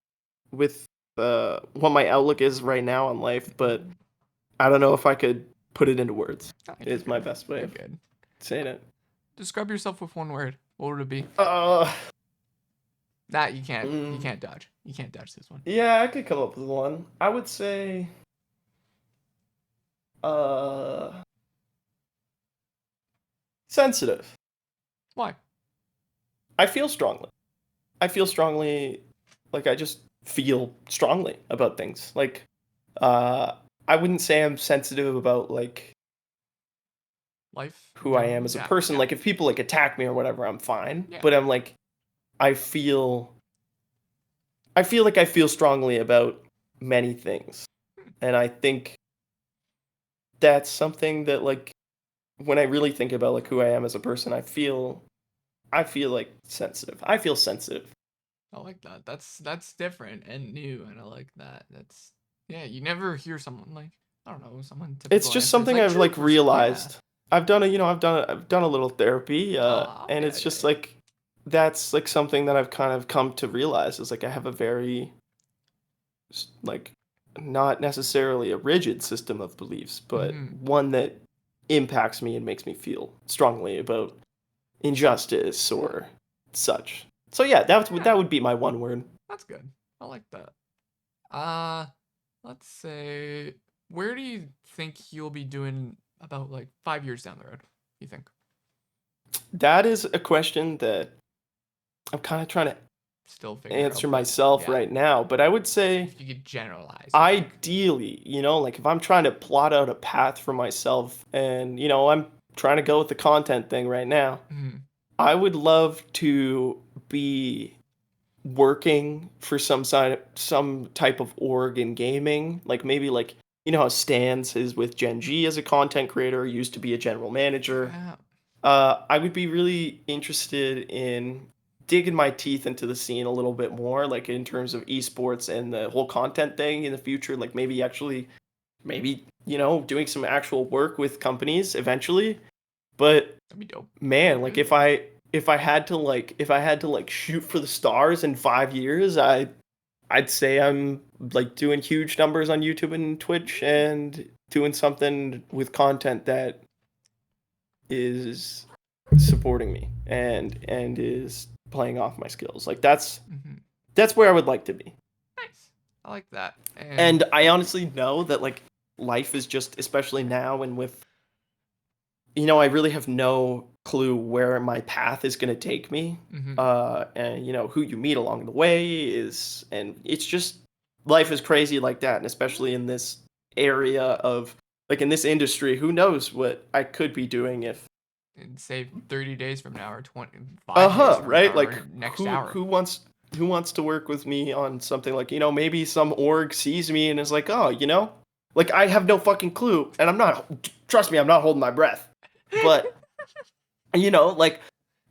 what my outlook is right now on life, but I don't know if I could put it into words. Oh, you're Is my good. best way You're of good. saying it. Describe yourself with one word. What would it be? Uh That you can't. You mm, can't dodge. You can't dodge this one. yeah, I could come up with one. I would say uh sensitive. Why? I feel strongly. I feel strongly, like I just feel strongly about things. Like, uh, I wouldn't say I'm sensitive about like Life. who I am as a Yeah. person. Yeah. Like if people like attack me or whatever, I'm fine. Yeah. But I'm like, I feel, I feel like I feel strongly about many things, and I think that's something that like when I really think about like who I am as a person, I feel like sensitive. I feel sensitive. I like that. That's different and new, and I like that. That's yeah. You never hear someone like I don't know someone typical. It's just answers, something like I've true like person. realized. I've done I've done a little therapy, Oh, and yeah, it's yeah, just yeah. like that's like something that I've kind of come to realize is like I have a very like not necessarily a rigid system of beliefs, but Mhm. one that impacts me and makes me feel strongly about injustice or such. So yeah, Yeah. that would be my one word. That's good. I like that. Uh, let's say, where do you think you'll be doing about like 5 years down the road? You think? That is a question that I'm kind of trying to Still figure out. answer myself Yeah. right now, but I would say If you could generalize. you think. ideally, like if I'm trying to plot out a path for myself and, I'm trying to go with the content thing right now, Mhm. I would love to be working for some type of org in gaming, like maybe like how Stans is with Gen G as a content creator, used to be a general manager. Yeah. I would be really interested in digging my teeth into the scene a little bit more, like in terms of esports and the whole content thing in the future. Like maybe doing some actual work with companies eventually. But That'd be dope. man, like if I had to shoot for the stars in 5 years, I'd say I'm like doing huge numbers on YouTube and Twitch and doing something with content that is supporting me and is playing off my skills. Like that's where I would like to be. Nice. I like that. And I honestly know that like life is just, especially now and with, I really have no clue where my path is going to take me. And who you meet along the way and it's just, life is crazy like that. And especially in this area of, like in this industry, who knows what I could be doing if, and say 30 days from now or 25 days from right? now or Like next hour. who wants to work with me on something like, maybe some org sees me and is like, oh, like I have no fucking clue, and trust me, I'm not holding my breath. But like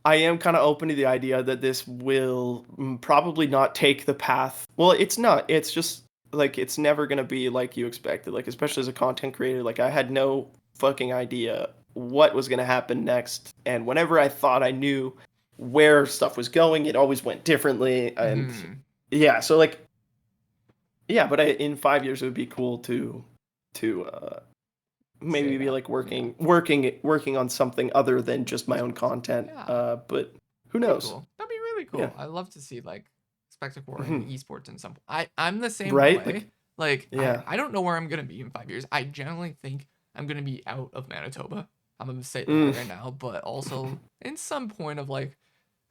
I am kind of open to the idea that this will probably not take the path. Well, it's not. It's just like it's never going to be like you expected. Like especially as a content creator, like I had no fucking idea what was going to happen next, and whenever I thought I knew where stuff was going, it always went differently. And yeah, so like but in 5 years it would be cool to maybe be like working on something other than just my own content. But who knows? Cool. That'd be really cool. Yeah. I love to see like Spectacor and esports in some. I'm the same Right? way. Like Yeah. I don't know where I'm gonna be in 5 years. I generally think I'm gonna be out of Manitoba. I'm gonna say that right now, but also in some point of like,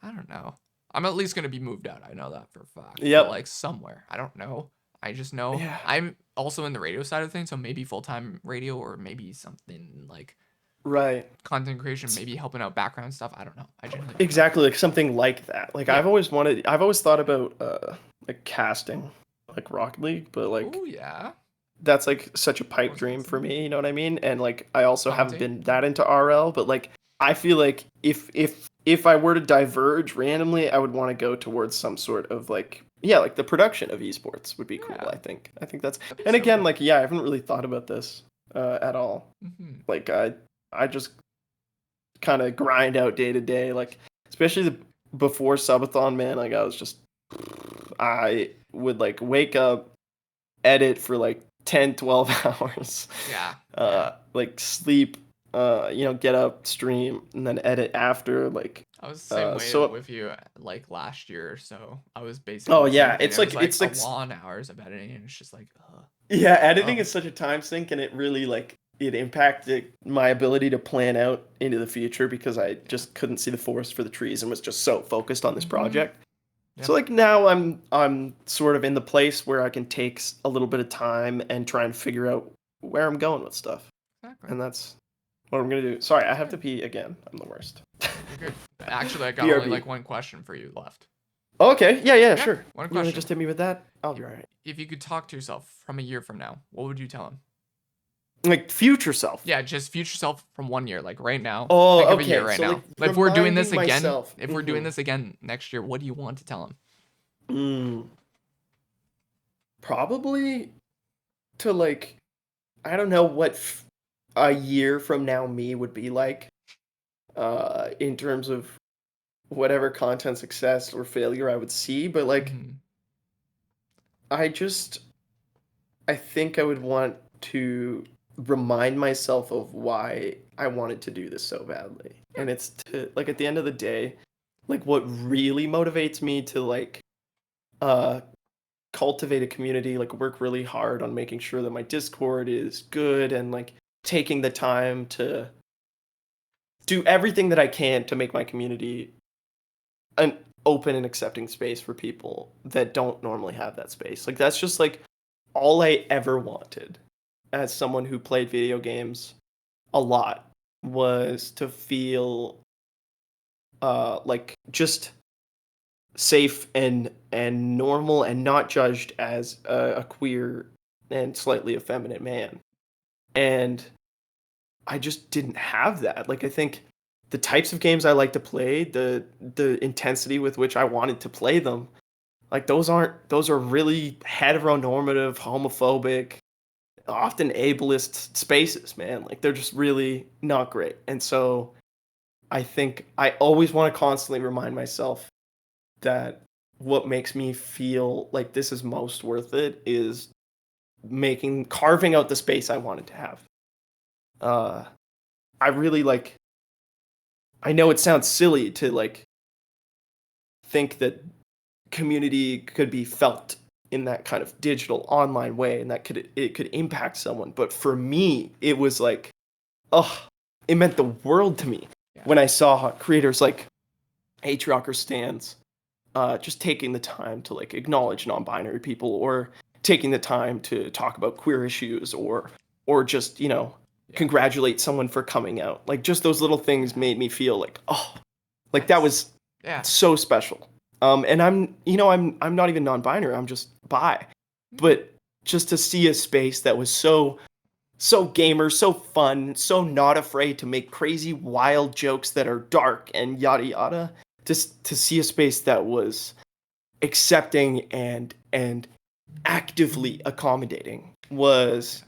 I don't know. I'm at least gonna be moved out. I know that for a fact. Yep. But like somewhere. I don't know. I just know Yeah. I'm also in the radio side of things, so maybe full-time radio or maybe something like Right. content creation, maybe helping out background stuff. I don't know. I generally don't know. Exactly, like something like that. Like I've always thought about like casting, like Rocket League, but like Oh yeah. that's like such a pipe Course, dream that's for me, you know what I mean? And like I also haven't Commentate. been that into RL, but like I feel like if I were to diverge randomly, I would want to go towards some sort of like like the production of esports would be cool. Yeah. I think that's, That'd be and so again, cool. like I haven't really thought about this at all. Like I just kind of grind out day to day, like especially before subathon, man. Like I would like wake up, edit for like 10-12 hours, Yeah. like sleep, get up, stream, and then edit after. Like I was the same way so with you like last year or so. I was basically Oh the yeah, same thing. it's It like was, it's like a long hours of editing and it's just like yeah, editing Oh. is such a time sink, and it really like it impacted my ability to plan out into the future because I just couldn't see the forest for the trees and was just so focused on this project. So like now I'm sort of in the place where I can take a little bit of time and try and figure out where I'm going with stuff. Exactly. And that's what I'm gonna do. Sorry, I have to pee again. I'm the worst. You're good. Actually, I got BRB. only like one question for you left. Okay, yeah, sure. One You wanna question. just hit me with that? I'll be alright. If you could talk to yourself from a year from now, what would you tell him? Like future self. Yeah, just future self from 1 year, like right now. Oh, Think of a okay, year right so, now. like, Like, if we're doing this reminding again, myself. if we're doing this again next year, what do you want to tell him? Probably to like, I don't know what a year from now me would be like, in terms of whatever content success or failure I would see, but like, I think I would want to remind myself of why I wanted to do this so badly. And it's to like at the end of the day, like what really motivates me to like cultivate a community, like work really hard on making sure that my Discord is good and like taking the time to do everything that I can to make my community an open and accepting space for people that don't normally have that space. Like that's just like all I ever wanted as someone who played video games a lot was to feel like just safe and normal and not judged as a queer and slightly effeminate man. And I just didn't have that. Like I think the types of games I like to play, the intensity with which I wanted to play them, like those are really heteronormative, homophobic, often ableist spaces, man. Like they're just really not great. And so I think I always want to constantly remind myself that what makes me feel like this is most worth it is carving out the space I wanted to have. I really like, I know it sounds silly to like think that community could be felt in that kind of digital online way and that it could impact someone, but for me it was like, oh, it meant the world to me when I saw creators like Atrioc or Stans just taking the time to like acknowledge non-binary people, or taking the time to talk about queer issues, or just, you know, congratulate someone for coming out. Like just those little things made me feel like, oh, like that was so special. And I'm not even non-binary, I'm just bi. But just to see a space that was so gamer, so fun, so not afraid to make crazy, wild jokes that are dark and yada yada, just to see a space that was accepting and actively accommodating was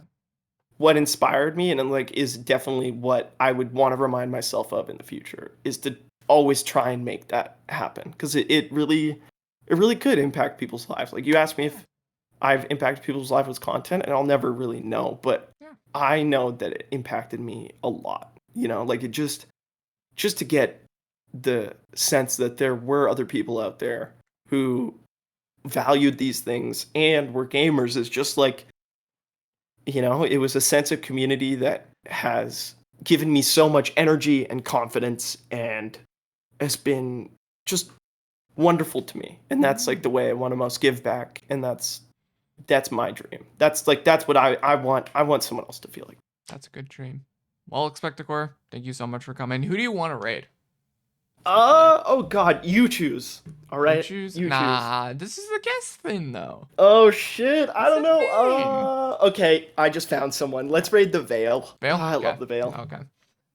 what inspired me, and like is definitely what I would want to remind myself of in the future, is to always try and make that happen, because it really could impact people's lives. Like you asked me if I've impacted people's lives with content, and I'll never really know, but I know that it impacted me a lot. You know, like it just to get the sense that there were other people out there who valued these things and were gamers is just like, you know, it was a sense of community that has given me so much energy and confidence and has been just wonderful to me. And that's like the way I want to most give back. And that's my dream. That's what I want. I want someone else to feel like. That's a good dream. Well, Expecticor, thank you so much for coming. Who do you want to raid? Oh God, you choose. All right, You choose. You Nah, this is the guest thing though. Oh shit, I don't know. Okay, I just found someone. Let's raid the Veil. Veil? I Okay. love the Veil. Okay.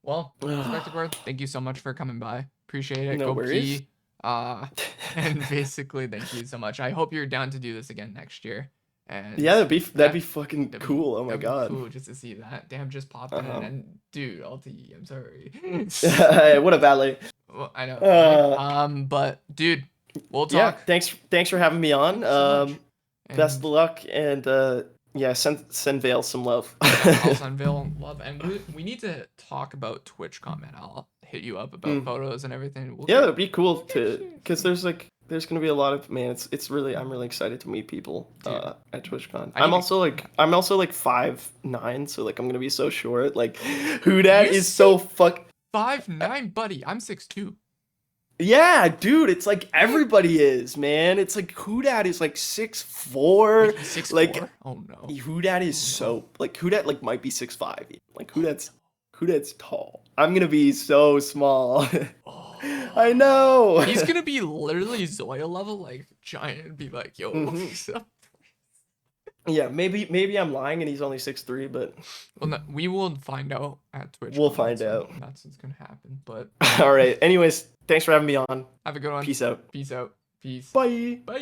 Well, Expecticor, thank you so much for coming by. Appreciate it. No Go worries. pee. And basically, thank you so much. I hope you're down to do this again next year. And Yeah, that'd be fucking cool. Oh my God. Cool just to see that. Damn, just popped in and dude, LT, I'm sorry. What a valet. Well, I know. Right? But dude, we'll talk. Yeah, thanks for having me on. So much. Best of luck, and yeah, send Vale some love. I'll send Vale love, and we need to talk about Twitch comment. I'll hit you up about photos and everything. Yeah, that'd be cool because there's gonna be a lot of, man. It's really, I'm really excited to meet people at TwitchCon. I'm also like 5'9", so like I'm gonna be so short. Like, who that is so 5'9", buddy. I'm 6'2". Yeah, dude, it's like everybody is, man. It's like Hudat is like 6'4". 6'4"? Like, oh no. Hudat is so like Hudat like might be 6'5". Like Hudat's tall. I'm gonna be so small. I know. He's gonna be literally Zoya level, like giant, and be like, yo. Yeah, maybe I'm lying and he's only 6'3", but well, no, we will find out at Twitch. We'll find out. That's what's gonna happen. But all right. Anyways, thanks for having me on. Have a good one. Peace out. Peace out. Peace. Bye. Bye.